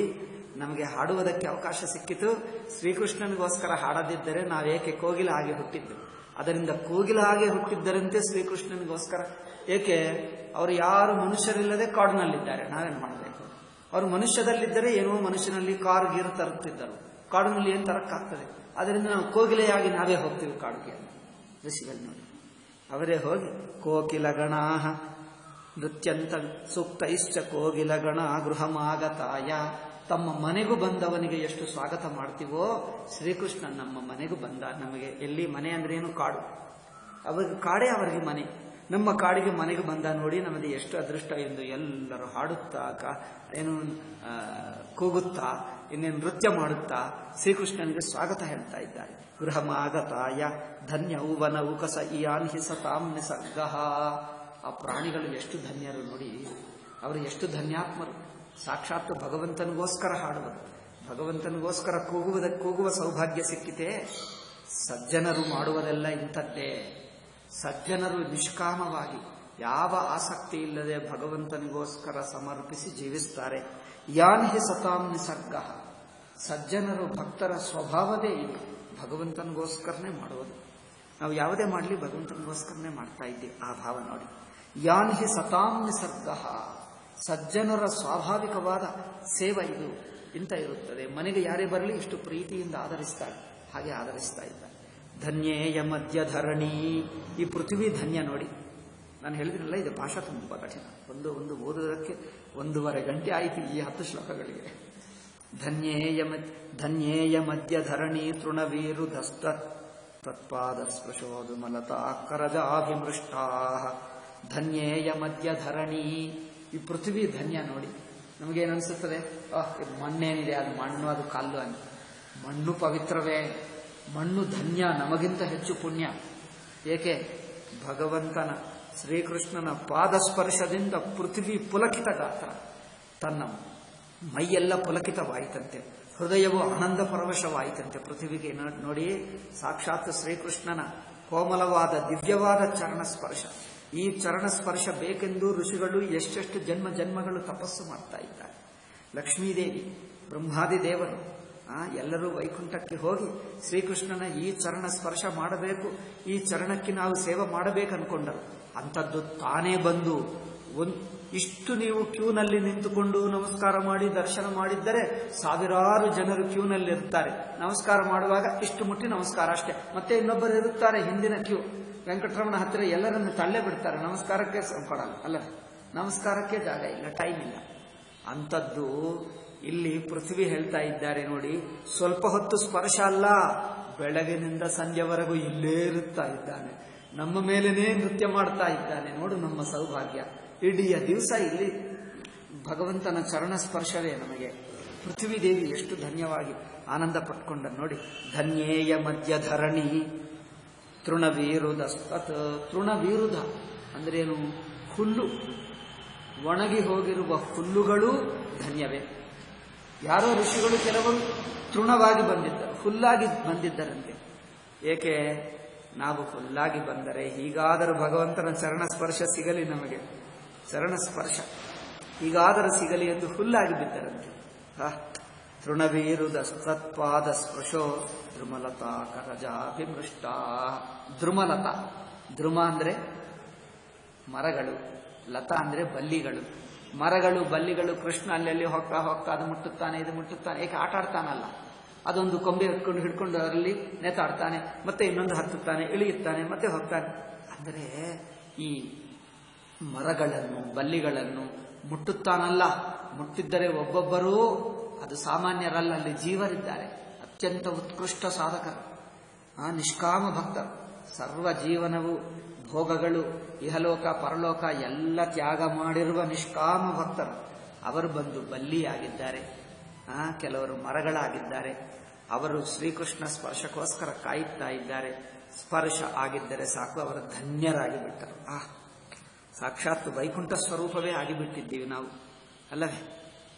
A: ನಮಗೆ ಹಾಡುವುದಕ್ಕೆ ಅವಕಾಶ ಸಿಕ್ಕಿತು. ಶ್ರೀಕೃಷ್ಣನಿಗೋಸ್ಕರ ಹಾಡದಿದ್ದರೆ ನಾವೇಕೆ ಕೋಗಿಲ ಹಾಗೆ ಹುಟ್ಟಿದ್ದು? ಅದರಿಂದ ಕೋಗಿಲ ಹಾಗೆ ಹುಟ್ಟಿದ್ದರಂತೆ ಶ್ರೀಕೃಷ್ಣನಿಗೋಸ್ಕರ. ಏಕೆ? ಅವರು ಯಾರು ಮನುಷ್ಯರಿಲ್ಲದೆ ಕಾಡಿನಲ್ಲಿದ್ದಾರೆ, ನಾವೇನು ಮಾಡಬೇಕು? ಅವರು ಮನುಷ್ಯದಲ್ಲಿದ್ದರೆ ಏನೋ ಮನುಷ್ಯನಲ್ಲಿ ಕಾರು ಗೀರು ತರುತ್ತಿದ್ದರು, ಕಾಡಿನಲ್ಲಿ ಏನು ತರಕ್ಕಾಗ್ತದೆ? ಅದರಿಂದ ನಾವು ಕೋಗಿಲೆಯಾಗಿ ನಾವೇ ಹೋಗ್ತೀವಿ ಕಾಡುಗೆ. ಋಷಿಗಳು ನೋಡಿ, ಅವರೇ ಹೋಗಿ ಕೋಕಿಲಗಣಾಹ ನೃತ್ಯಂತ ಸೂಕ್ತೈಶ್ಚ ಕೋಗಿಲಗಣ ಗೃಹಮಾಗತಾಯ. ತಮ್ಮ ಮನೆಗೂ ಬಂದವನಿಗೆ ಎಷ್ಟು ಸ್ವಾಗತ ಮಾಡ್ತೀವೋ, ಶ್ರೀಕೃಷ್ಣ ನಮ್ಮ ಮನೆಗೂ ಬಂದ. ನಮಗೆ ಎಲ್ಲಿ ಮನೆ ಅಂದ್ರೆ ಏನು? ಕಾಡು. ಅವರಿಗೆ ಕಾಡೇ ಅವರಿಗೆ ಮನೆ. ನಮ್ಮ ಕಾಡಿಗೆ ಮನೆಗೂ ಬಂದ. ನೋಡಿ ನಮಗೆ ಎಷ್ಟು ಅದೃಷ್ಟ ಎಂದು ಎಲ್ಲರೂ ಹಾಡುತ್ತಾ ಏನು ಕೂಗುತ್ತಾ ಇನ್ನೇನು ನೃತ್ಯ ಮಾಡುತ್ತಾ ಶ್ರೀಕೃಷ್ಣನಿಗೆ ಸ್ವಾಗತ ಹೇಳ್ತಾ ಇದ್ದಾರೆ. ಗೃಹಮಾಗತಾಯ ಧನ್ಯೌವನ ಉಕಸ ಇಯಾನ್ಹಿ ಸತಾಂ ನಿಸರ್ಗಃ. ಆ ಪ್ರಾಣಿಗಳು ಎಷ್ಟು ಧನ್ಯರು ನೋಡಿ, ಅವರು ಎಷ್ಟು ಧನ್ಯಾತ್ಮರು. ಸಾಕ್ಷಾತ್ ಭಗವಂತನಿಗೋಸ್ಕರ ಹಾಡುವುದು, ಭಗವಂತನಿಗೋಸ್ಕರ ಕೂಗುವ ಸೌಭಾಗ್ಯ ಸಿಕ್ಕಿತೆ. ಸಜ್ಜನರು ಮಾಡುವುದೆಲ್ಲ ಇಂಥದ್ದೇ. ಸಜ್ಜನರು ನಿಷ್ಕಾಮವಾಗಿ ಯಾವ ಆಸಕ್ತಿ ಇಲ್ಲದೆ ಭಗವಂತನಿಗೋಸ್ಕರ ಸಮರ್ಪಿಸಿ ಜೀವಿಸ್ತಾರೆ. ಯಾನ್ ಹಿ ಸತಾಂ ನಿಸರ್ಗ. ಸಜ್ಜನರು ಭಕ್ತರ ಸ್ವಭಾವದೇ ಇದು, ಭಗವಂತನಿಗೋಸ್ಕರನೇ ಮಾಡುವುದು. ನಾವು ಯಾವುದೇ ಮಾಡಲಿ ಭಗವಂತನಿಗೋಸ್ಕರನೇ ಮಾಡ್ತಾ ಇದ್ದೀವಿ. ಆ ಭಾವ ನೋಡಿ. ಯಾನ್ ಹಿ ಸತಾಂ ನಿಸರ್ಗ. ಸಜ್ಜನರ ಸ್ವಾಭಾವಿಕವಾದ ಸೇವೆ ಇದು ಇಂಥ ಇರುತ್ತದೆ. ಮನೆಗೆ ಯಾರೇ ಬರಲಿ ಇಷ್ಟು ಪ್ರೀತಿಯಿಂದ ಆಧರಿಸ್ತಾರೆ, ಹಾಗೆ ಆಧರಿಸ್ತಾ ಇದ್ದಾರೆ. ಧನ್ಯೇಯ ಮಧ್ಯ ಧರಣಿ. ಈ ಪೃಥ್ವಿ ಧನ್ಯ ನೋಡಿ. ನಾನು ಹೇಳಿದ್ರಲ್ಲ, ಇದು ಭಾಷಾ ತುಂಬ ಕಠಿಣ. ಒಂದು ಓದುವುದಕ್ಕೆ 1.5 ಗಂಟೆ ಆಯಿತು ಈ 10 ಶ್ಲೋಕಗಳಿಗೆ. ಧನ್ಯೇಯ ಮಧ್ಯ ಧರಣಿ ತೃಣವೀರು ದಸ್ತ ತತ್ಪಾದ ಸ್ಪೃಶೋದು ಮಲತಾ ಕರಜಾಭಿಮೃಷ್ಟಾ. ಧನ್ಯೇಯ ಮಧ್ಯ ಧರಣಿ. ಈ ಪೃಥ್ವಿ ಧನ್ಯ ನೋಡಿ. ನಮಗೇನನ್ಸುತ್ತದೆ? ಮಣ್ಣೇನಿದೆ, ಅದು ಮಣ್ಣು, ಅದು ಕಲ್ಲು ಅಂತ. ಮಣ್ಣು ಪವಿತ್ರವೇ, ಮಣ್ಣು ಧನ್ಯ, ನಮಗಿಂತ ಹೆಚ್ಚು ಪುಣ್ಯ. ಏಕೆ? ಭಗವಂತನ ಶ್ರೀಕೃಷ್ಣನ ಪಾದಸ್ಪರ್ಶದಿಂದ ಪೃಥ್ವಿ ಪುಲಕಿತ ಗಾತ್ರ. ತನ್ನ ಮೈಯೆಲ್ಲ ಪುಲಕಿತವಾಯಿತಂತೆ, ಹೃದಯವು ಆನಂದ ಪರವಶವಾಯಿತಂತೆ ಪೃಥ್ವಿಗೆ. ನೋಡಿ, ಸಾಕ್ಷಾತ್ ಶ್ರೀಕೃಷ್ಣನ ಕೋಮಲವಾದ ದಿವ್ಯವಾದ ಚರಣ ಸ್ಪರ್ಶ. ಈ ಚರಣ ಸ್ಪರ್ಶ ಬೇಕೆಂದು ಋಷಿಗಳು ಎಷ್ಟೆಷ್ಟು ಜನ್ಮಗಳು ತಪಸ್ಸು ಮಾಡ್ತಾ ಇದ್ದಾರೆ. ಲಕ್ಷ್ಮೀದೇವಿ, ಬ್ರಹ್ಮಾದಿ ದೇವರು ಎಲ್ಲರೂ ವೈಕುಂಠಕ್ಕೆ ಹೋಗಿ ಶ್ರೀಕೃಷ್ಣನ ಈ ಚರಣ ಸ್ಪರ್ಶ ಮಾಡಬೇಕು, ಈ ಚರಣಕ್ಕೆ ನಾವು ಸೇವೆ ಮಾಡಬೇಕು ಅನ್ಕೊಂಡರು. ಅಂಥದ್ದು ತಾನೇ ಬಂದು ಇಷ್ಟು ನೀವು ಕ್ಯೂನಲ್ಲಿ ನಿಂತುಕೊಂಡು ನಮಸ್ಕಾರ ಮಾಡಿ ದರ್ಶನ ಮಾಡಿದ್ದರೆ ಸಾವಿರಾರು ಜನರು ಕ್ಯೂನಲ್ಲಿ ಇರ್ತಾರೆ. ನಮಸ್ಕಾರ ಮಾಡುವಾಗ ಇಷ್ಟು ಮುಟ್ಟಿ ನಮಸ್ಕಾರ ಅಷ್ಟೇ. ಮತ್ತೆ ಇನ್ನೊಬ್ಬರು ಇರುತ್ತಾರೆ ಹಿಂದಿನ ಕ್ಯೂ, ವೆಂಕಟರಮಣ ಹತ್ತಿರ ಎಲ್ಲರನ್ನು ತಳ್ಳೆ ಬಿಡ್ತಾರೆ. ನಮಸ್ಕಾರಕ್ಕೆ ಕೊಡಲ್ಲ, ಅಲ್ಲ, ನಮಸ್ಕಾರಕ್ಕೆ ಜಾಗ ಇಲ್ಲ, ಟೈಮ್ ಇಲ್ಲ. ಅಂಥದ್ದು ಇಲ್ಲಿ ಪೃಥ್ವಿ ಹೇಳ್ತಾ ಇದ್ದಾರೆ ನೋಡಿ. ಸ್ವಲ್ಪ ಹೊತ್ತು ಸ್ಪರ್ಶ ಅಲ್ಲ, ಬೆಳಗಿನಿಂದ ಸಂಜೆವರೆಗೂ ಇಲ್ಲೇ ಇರುತ್ತಾ ಇದ್ದಾನೆ, ನಮ್ಮ ಮೇಲೇನೇ ನೃತ್ಯ ಮಾಡ್ತಾ ಇದ್ದಾನೆ. ನೋಡು ನಮ್ಮ ಸೌಭಾಗ್ಯ. ಇಡೀ ದಿವಸ ಇಲ್ಲಿ ಭಗವಂತನ ಚರಣ ಸ್ಪರ್ಶವೇ ನಮಗೆ. ಪೃಥ್ವಿ ದೇವಿ ಎಷ್ಟು ಧನ್ಯವಾಗಿ ಆನಂದ ಪಟ್ಕೊಂಡ ನೋಡಿ. ಧನ್ಯೇಯ ಮಧ್ಯ ಧರಣಿ ತೃಣವೀರುಧ. ತೃಣವೀರುಧ ಅಂದ್ರೇನು? ಹುಲ್ಲು, ಒಣಗಿ ಹೋಗಿರುವ ಹುಲ್ಲುಗಳು ಧನ್ಯವೇ. ಯಾರೋ ಋಷಿಗಳು ಕೆಲವರು ತೃಣವಾಗಿ ಬಂದಿದ್ದರು, ಹುಲ್ಲಾಗಿ ಬಂದಿದ್ದರಂತೆ. ಏಕೆ? ನಾವು ಹುಲ್ಲಾಗಿ ಬಂದರೆ ಹೀಗಾದರೂ ಭಗವಂತನ ಚರಣ ಸ್ಪರ್ಶ ಸಿಗಲಿ, ನಮಗೆ ಚರಣ ಸ್ಪರ್ಶ ಹೀಗಾದರೂ ಸಿಗಲಿ ಎಂದು ಹುಲ್ಲಾಗಿ ಬಿದ್ದರಂತೆ. ತೃಣವೀರುದ ಸತ್ಪಾದ ಸ್ಪೃಶೋ ದ್ರುಮಲತಾ ಕರಜಾಭಿಮೃಷ್ಟ. ದ್ರುಮಲತಾ, ದ್ರುಮ ಅಂದ್ರೆ ಮರಗಳು, ಲತಾ ಅಂದ್ರೆ ಬಲ್ಲಿಗಳು. ಮರಗಳು, ಬಲ್ಲಿಗಳು. ಕೃಷ್ಣ ಅಲ್ಲೆಲ್ಲಿ ಹೋಗ್ತಾ ಅದು ಮುಟ್ಟುತ್ತಾನೆ, ಇದು ಮುಟ್ಟುತ್ತಾನೆ. ಏಕೆ? ಆಟ ಆಡ್ತಾನಲ್ಲ, ಅದೊಂದು ಕೊಂಬೆ ಹಿಡ್ಕೊಂಡು ಅದರಲ್ಲಿ ನೇತಾಡ್ತಾನೆ, ಮತ್ತೆ ಇನ್ನೊಂದು ಹತ್ತುತ್ತಾನೆ, ಇಳಿಯುತ್ತಾನೆ, ಮತ್ತೆ ಹೋಗ್ತಾನೆ. ಅಂದರೆ ಈ ಮರಗಳನ್ನು, ಬಲ್ಲಿಗಳನ್ನು ಮುಟ್ಟುತ್ತಾನಲ್ಲ. ಮುಟ್ಟಿದ್ದರೆ ಒಬ್ಬೊಬ್ಬರೂ ಅದು ಸಾಮಾನ್ಯರಲ್ಲ, ಅಲ್ಲಿ ಜೀವರಿದ್ದಾರೆ, ಅತ್ಯಂತ ಉತ್ಕೃಷ್ಟ ಸಾಧಕರು, ನಿಷ್ಕಾಮ ಭಕ್ತರು. ಸರ್ವ ಜೀವನವು ಭೋಗಗಳು, ಇಹಲೋಕ ಪರಲೋಕ ಎಲ್ಲ ತ್ಯಾಗ ಮಾಡಿರುವ ನಿಷ್ಕಾಮ ಭಕ್ತರು. ಅವರು ಬಂದು ಬಲ್ಲಿಯಾಗಿದ್ದಾರೆ, ಕೆಲವರು ಮರಗಳಾಗಿದ್ದಾರೆ. ಅವರು ಶ್ರೀಕೃಷ್ಣ ಸ್ಪರ್ಶಕ್ಕೋಸ್ಕರ ಕಾಯುತ್ತಾ ಇದ್ದಾರೆ. ಸ್ಪರ್ಶ ಆಗಿದ್ದರೆ ಸಾಕು, ಅವರು ಧನ್ಯರಾಗಿ ಬಿಟ್ಟರು. ಸಾಕ್ಷಾತ್ ವೈಕುಂಠ ಸ್ವರೂಪವೇ ಆಗಿಬಿಟ್ಟಿದ್ದೀವಿ ನಾವು. ಅಲ್ಲವೇ?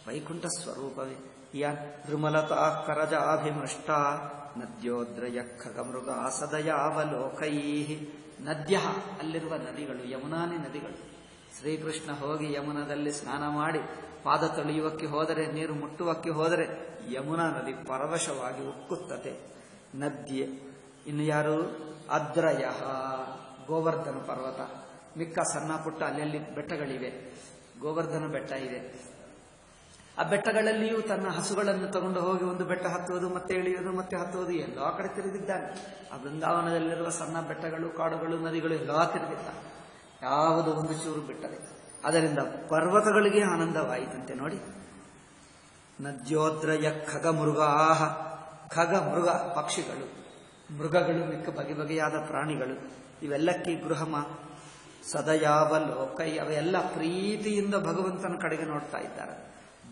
A: ವೈಕುಂಠ ಸ್ವರೂಪವೇ. ನಿರ್ಮಲತಾ ಕರಜಾಭಿಮೃಷ್ಟ ನದ್ಯೋದ್ರಯ ಖಗಮೃಗ ಸದಯಾವಲೋಕೈ. ನದ್ಯ, ಅಲ್ಲಿರುವ ನದಿಗಳು ಯಮುನಾನಿ ನದಿಗಳು. ಶ್ರೀಕೃಷ್ಣ ಹೋಗಿ ಯಮುನದಲ್ಲಿ ಸ್ನಾನ ಮಾಡಿ ಪಾದ ತೊಳೆಯುವಕ್ಕೆ ಹೋದರೆ, ನೀರು ಮುಟ್ಟುವಕ್ಕೆ ಹೋದರೆ ಯಮುನಾ ನದಿ ಪರವಶವಾಗಿ ಉಕ್ಕುತ್ತದೆ. ನದ್ಯ. ಇನ್ನು ಯಾರು? ಅದ್ರಯ, ಗೋವರ್ಧನ ಪರ್ವತ. ಮಿಕ್ಕ ಸಣ್ಣ ಪುಟ್ಟ ಅಲ್ಲೆಲ್ಲಿ ಬೆಟ್ಟಗಳಿವೆ. ಗೋವರ್ಧನ ಬೆಟ್ಟ ಇದೆ. ಆ ಬೆಟ್ಟಗಳಲ್ಲಿಯೂ ತನ್ನ ಹಸುಗಳನ್ನು ತಗೊಂಡು ಹೋಗಿ ಒಂದು ಬೆಟ್ಟ ಹತ್ತುವುದು, ಮತ್ತೆ ಇಳಿಯುವುದು, ಮತ್ತೆ ಹತ್ತುವುದು, ಎಲ್ಲಾ ಕಡೆ ತಿರುಗಿದ್ದಾನೆ. ಆ ಬೃಂದಾವನದಲ್ಲಿರುವ ಸಣ್ಣ ಬೆಟ್ಟಗಳು, ಕಾಡುಗಳು, ನದಿಗಳು ಎಲ್ಲಾ ತಿರುಗಿದ್ದಾನೆ. ಯಾವುದು ಒಂದು ಚೂರು ಬಿಟ್ಟರೆ. ಅದರಿಂದ ಪರ್ವತಗಳಿಗೆ ಆನಂದವಾಯಿತಂತೆ ನೋಡಿ. ನದ್ಯೋದ್ರಯ ಖಗ ಮೃಗಾಹ. ಖಗ ಮೃಗ ಪಕ್ಷಿಗಳು, ಮೃಗಗಳು, ಮಿಕ್ಕ ಬಗೆ ಬಗೆಯಾದ ಪ್ರಾಣಿಗಳು, ಇವೆಲ್ಲಕ್ಕೆ ಗೃಹಮ. ಸದಯಾವಲೋಕೈ, ಅವೆಲ್ಲ ಪ್ರೀತಿಯಿಂದ ಭಗವಂತನ ಕಡೆಗೆ ನೋಡ್ತಾ ಇದ್ದಾರೆ.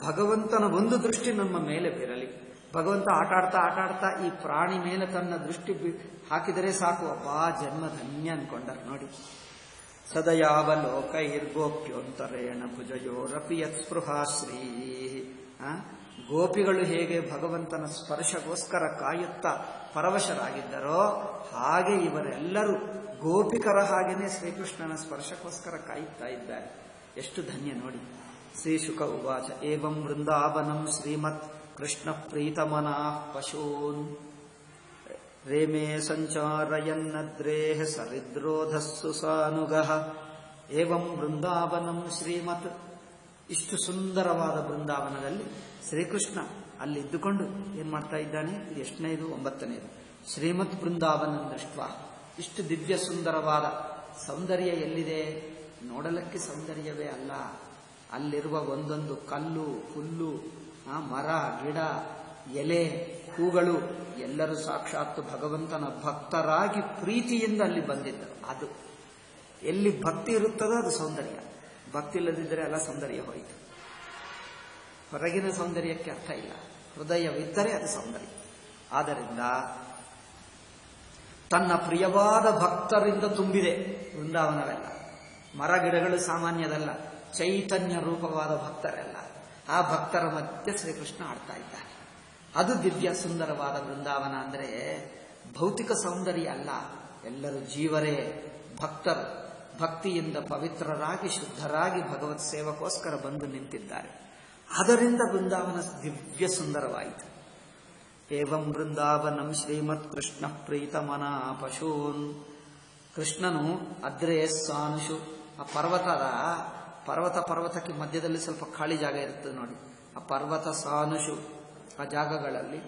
A: ಭಗವಂತನ ಒಂದು ದೃಷ್ಟಿ ನಮ್ಮ ಮೇಲೆ ಬೀರಲಿ. ಭಗವಂತ ಆಟಾಡ್ತಾ ಈ ಪ್ರಾಣಿ ಮೇಲೆ ತನ್ನ ದೃಷ್ಟಿ ಹಾಕಿದರೆ ಸಾಕು, ಅಬ್ಬಾ ಜನ್ಮ ಧನ್ಯ ಅನ್ಕೊಂಡರು ನೋಡಿ. ಸದಯಾವಲೋಕೈರ್ಗೋಪ್ಯೋತ್ತರೇಣ ಭುಜಯೋರಪಿ ಯತ್ಸ್ಪೃಹಾಶ್ರೀ. ಗೋಪಿಗಳು ಹೇಗೆ ಭಗವಂತನ ಸ್ಪರ್ಶಗೋಸ್ಕರ ಕಾಯುತ್ತಾ ಪರವಶರಾಗಿದ್ದರೋ, ಹಾಗೆ ಇವರೆಲ್ಲರೂ ಗೋಪಿಕರ ಹಾಗೇನೆ ಶ್ರೀಕೃಷ್ಣನ ಸ್ಪರ್ಶಕ್ಕೋಸ್ಕರ ಕಾಯುತ್ತಾ ಇದ್ದಾರೆ. ಎಷ್ಟು ಧನ್ಯ ನೋಡಿ. ಶ್ರೀಶುಕ ಉವಾಚ ಏವಂ ವೃಂದಾವನಂ ಶ್ರೀಮತ್ ಕೃಷ್ಣ ಪ್ರೀತಮನಾಃ ಪಶೂನ್ ರೇಮೇ ಸಂಚಾರಯನ್ನದ್ರೇಹ ಸರಿದ್ರೋಧಸ್ಸು ಸಾನುಗಃ. ಏವಂ ವೃಂದಾವನಂ ಶ್ರೀಮತ್. ಇಷ್ಟು ಸುಂದರವಾದ ಬೃಂದಾವನದಲ್ಲಿ ಶ್ರೀಕೃಷ್ಣ ಅಲ್ಲಿದ್ದುಕೊಂಡು ಏನ್ ಮಾಡ್ತಾ ಇದ್ದಾನೆ? ಇದು ಎಷ್ಟನೇದು? 9ನೇದು. ಶ್ರೀಮತ್ ಬೃಂದಾವನ ದೃಷ್ಟ. ಇಷ್ಟು ದಿವ್ಯ ಸುಂದರವಾದ ಸೌಂದರ್ಯ ಎಲ್ಲಿದೆ? ನೋಡಲಕ್ಕೆ ಸೌಂದರ್ಯವೇ ಅಲ್ಲ, ಅಲ್ಲಿರುವ ಒಂದೊಂದು ಕಲ್ಲು, ಹುಲ್ಲು, ಮರ, ಗಿಡ, ಎಲೆ, ಹೂಗಳು ಎಲ್ಲರೂ ಸಾಕ್ಷಾತ್ ಭಗವಂತನ ಭಕ್ತರಾಗಿ ಪ್ರೀತಿಯಿಂದ ಅಲ್ಲಿ ಬಂದಿದ್ದರು. ಅದು ಎಲ್ಲಿ ಭಕ್ತಿ ಇರುತ್ತದೋ ಅದು ಸೌಂದರ್ಯ. ಭಕ್ತಿ ಇಲ್ಲದಿದ್ದರೆ ಎಲ್ಲ ಸೌಂದರ್ಯ ಹೋಯಿತು. ಹೊರಗಿನ ಸೌಂದರ್ಯಕ್ಕೆ ಅರ್ಥ ಇಲ್ಲ, ಹೃದಯವಿದ್ದರೆ ಅದು ಸೌಂದರ್ಯ. ಆದ್ದರಿಂದ ತನ್ನ ಪ್ರಿಯವಾದ ಭಕ್ತರಿಂದ ತುಂಬಿದೆ ವೃಂದಾವನವೆಲ್ಲ. ಮರ ಗಿಡಗಳು ಸಾಮಾನ್ಯದಲ್ಲ, ಚೈತನ್ಯ ರೂಪವಾದ ಭಕ್ತರೆಲ್ಲ. ಆ ಭಕ್ತರ ಮಧ್ಯೆ ಶ್ರೀಕೃಷ್ಣ ಆಡ್ತಾ ಇದ್ದಾನೆ. ಅದು ದಿವ್ಯ ಸುಂದರವಾದ ಬೃಂದಾವನ. ಅಂದರೆ ಭೌತಿಕ ಸೌಂದರ್ಯ ಅಲ್ಲ, ಎಲ್ಲರೂ ಜೀವರೇ, ಭಕ್ತರು. ಭಕ್ತಿಯಿಂದ ಪವಿತ್ರರಾಗಿ ಶುದ್ಧರಾಗಿ ಭಗವತ್ ಸೇವಕ್ಕೋಸ್ಕರ ಬಂದು ನಿಂತಿದ್ದಾರೆ. ಅದರಿಂದ ಬೃಂದಾವನ ದಿವ್ಯ ಸುಂದರವಾಯಿತು. ಏವಂ ಬೃಂದಾವನಂ ಶ್ರೀಮತ್ ಕೃಷ್ಣ ಪ್ರೀತಮನಾ ಪಶೂನ್. ಕೃಷ್ಣನು ಅದ್ರೇ ಸಾನುಷು. ಆ ಪರ್ವತಕ್ಕೆ ಮಧ್ಯದಲ್ಲಿ ಸ್ವಲ್ಪ ಖಾಲಿ ಜಾಗ ಇರ್ತದೆ ನೋಡಿ. ಆ ಪರ್ವತ ಸಾನುಷು, ಆ ಜಾಗಗಳಲ್ಲಿ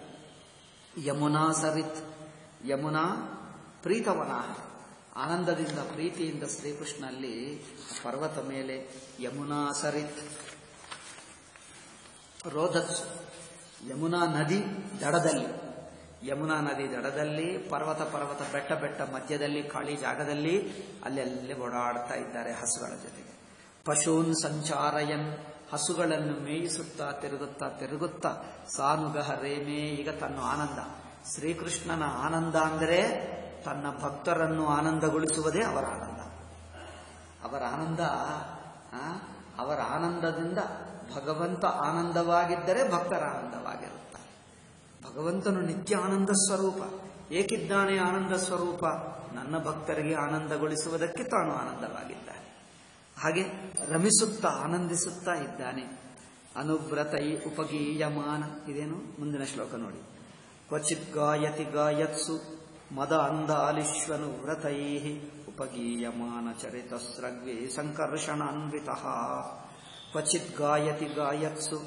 A: ಯಮುನಾ ಸರಿತ್. ಯಮುನಾ ಪ್ರೀತವನ. ಆನಂದದಿಂದ ಪ್ರೀತಿಯಿಂದ ಶ್ರೀಕೃಷ್ಣ ಅಲ್ಲಿ ಪರ್ವತ ಮೇಲೆ ಯಮುನಾ ಸರಿತ್ ರೋಧತ್ಸು. ಯಮುನಾ ನದಿ ದಡದಲ್ಲಿ, ಯಮುನಾ ನದಿ ದಡದಲ್ಲಿ ಪರ್ವತ ಬೆಟ್ಟ ಮಧ್ಯದಲ್ಲಿ ಖಾಲಿ ಜಾಗದಲ್ಲಿ ಅಲ್ಲೆಲ್ಲೇ ಓಡಾಡ್ತಾ ಇದ್ದಾರೆ ಹಸುಗಳ ಜೊತೆಗೆ. ಪಶೂನ್ ಸಂಚಾರಯನ್, ಹಸುಗಳನ್ನು ಮೇಯಿಸುತ್ತಾ ತಿರುಗುತ್ತಾ ಸಾನುಗಹ ರೇಮೇ. ಈಗ ತನ್ನ ಆನಂದ, ಶ್ರೀಕೃಷ್ಣನ ಆನಂದ ಅಂದರೆ ತನ್ನ ಭಕ್ತರನ್ನು ಆನಂದಗೊಳಿಸುವುದೇ ಅವರ ಆನಂದ. ಅವರ ಆನಂದದಿಂದ ಭಗವಂತ ಆನಂದವಾಗಿದ್ದರೆ ಭಕ್ತರ ಆನಂದವಾಗಿರುತ್ತಾರೆ. ಭಗವಂತನು ನಿತ್ಯ ಆನಂದ ಸ್ವರೂಪ. ಏಕಿದ್ದಾನೆ ಆನಂದ ಸ್ವರೂಪ? ನನ್ನ ಭಕ್ತರಿಗೆ ಆನಂದಗೊಳಿಸುವುದಕ್ಕೆ ತಾನು ಆನಂದವಾಗಿದ್ದಾನೆ. ಹಾಗೆ ರಮಿಸುತ್ತಾ ಆನಂದಿಸುತ್ತಾ ಇದ್ದಾನೆ. ಅನುವ್ರತೈ ಉಪಗೀಯಮಾನ. ಇದೇನು? ಮುಂದಿನ ಶ್ಲೋಕ ನೋಡಿ. ಕ್ವಚಿತ್ ಗಾಯತಿ ಗಾಯತ್ಸು ಮದ ಅಂದಾಲಿಶ್ವನು ವ್ರತೈ ಉಪಗೀಯಮಾನ ಚರಿತಸ್ರಗ್ವಿ ಸಂಕರ್ಷಣಾನ್ವಿತಃ. ಕ್ವಚಿತ್ ಗಾಯತಿ ಗಾಯತ್ಸು.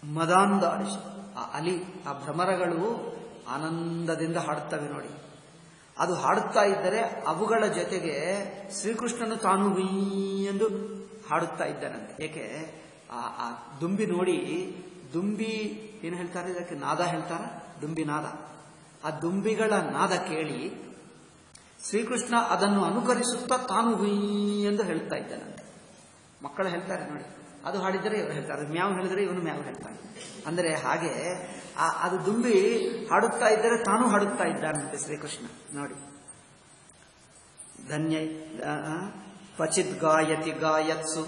A: ಮದಾಂದಾಲಿಶ್, ಆ ಅಲಿ, ಆ ಭ್ರಮರಗಳು ಆನಂದದಿಂದ ಹಾಡುತ್ತವೆ ನೋಡಿ. ಅದು ಹಾಡುತ್ತಾ ಇದ್ದರೆ ಅವುಗಳ ಜೊತೆಗೆ ಶ್ರೀಕೃಷ್ಣನು ತಾನು ಎಂದು ಹಾಡುತ್ತಾ ಇದ್ದಾನಂತೆ. ಏಕೆ? ಆ ದುಂಬಿ ನೋಡಿ, ದುಂಬಿ ಏನು ಹೇಳ್ತಾರೆ ಇದಕ್ಕೆ? ನಾದ ಹೇಳ್ತಾರ, ದುಂಬಿ ನಾದ. ಆ ದುಂಬಿಗಳ ನಾದ ಕೇಳಿ ಶ್ರೀಕೃಷ್ಣ ಅದನ್ನು ಅನುಕರಿಸುತ್ತಾ ತಾನು ಎಂದು ಹೇಳ್ತಾ ಇದ್ದಾನಂತೆ. ಮಕ್ಕಳು ಹೇಳ್ತಾರೆ ನೋಡಿ, ಅದು ಹಾಡಿದರೆ ಇವರು ಹೇಳ್ತಾರೆ, ಮ್ಯಾವ್ ಹೇಳಿದರೆ ಇವನು ಮ್ಯಾವ್ ಹೇಳ್ತಾನೆ. ಅಂದರೆ ಹಾಗೆ ಅದು ದುಂಬಿ ಹಾಡುತ್ತಾ ಇದ್ದರೆ ತಾನು ಹಾಡುತ್ತಾ ಇದ್ದಾನಂತೆ ಶ್ರೀಕೃಷ್ಣ ನೋಡಿ. ಧನ್ಯ ಕ್ವಚಿತ್ ಗಾಯತಿ ಗಾಯತ್ಸು,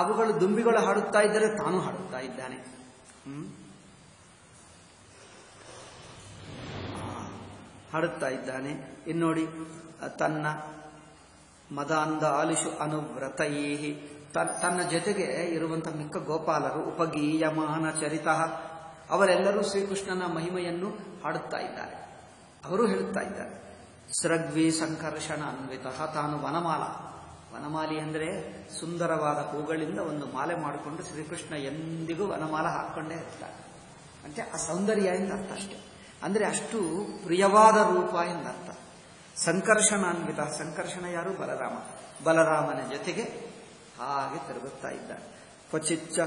A: ಅವುಗಳು ದುಂಬಿಗಳು ಹಾಡುತ್ತಾ ಇದ್ದರೆ ತಾನು ಹಾಡುತ್ತಾ ಇದ್ದಾನೆ. ಹಾಡುತ್ತಾ ಇದ್ದಾನೆ. ಇನ್ನೋಡಿ, ತನ್ನ ಮದಾಂಧ ಆಲಿಷು ಅನುವ್ರತೈಹಿ, ತನ್ನ ಜೊತೆಗೆ ಇರುವಂತಹ ಮಿಕ್ಕ ಗೋಪಾಲರು ಉಪಗೀಯಮಾನ ಚರಿತ, ಅವರೆಲ್ಲರೂ ಶ್ರೀಕೃಷ್ಣನ ಮಹಿಮೆಯನ್ನು ಹಾಡುತ್ತಾ ಇದ್ದಾರೆ. ಅವರು ಹೇಳುತ್ತಾ ಇದ್ದಾರೆ. ಸೃಗ್ವಿ ಸಂಕರ್ಷಣ ಅನ್ವಿತ, ತಾನು ವನಮಾಲಿ ಅಂದರೆ ಸುಂದರವಾದ ಹೂಗಳಿಂದ ಒಂದು ಮಾಲೆ ಮಾಡಿಕೊಂಡು ಶ್ರೀಕೃಷ್ಣ ಎಂದಿಗೂ ವನಮಾಲ ಹಾಕೊಂಡೇ ಇರ್ತಾರೆ. అంటే ಆ ಸೌಂದರ್ಯ ಎಂದರ್ಥ ಅಷ್ಟೇ. ಅಂದರೆ ಅಷ್ಟು ಪ್ರಿಯವಾದ ರೂಪ ಎಂದರ್ಥ. ಸಂಕರ್ಷಣಾನ್ವಿತ, ಸಂಕರ್ಷಣ ಯಾರು? ಬಲರಾಮನ ಜೊತೆಗೆ ಹಾಗೆ ತಿರುಗುತ್ತಾ ಇದ್ದಾರೆ. ಕ್ವಚಿಚ್ಚ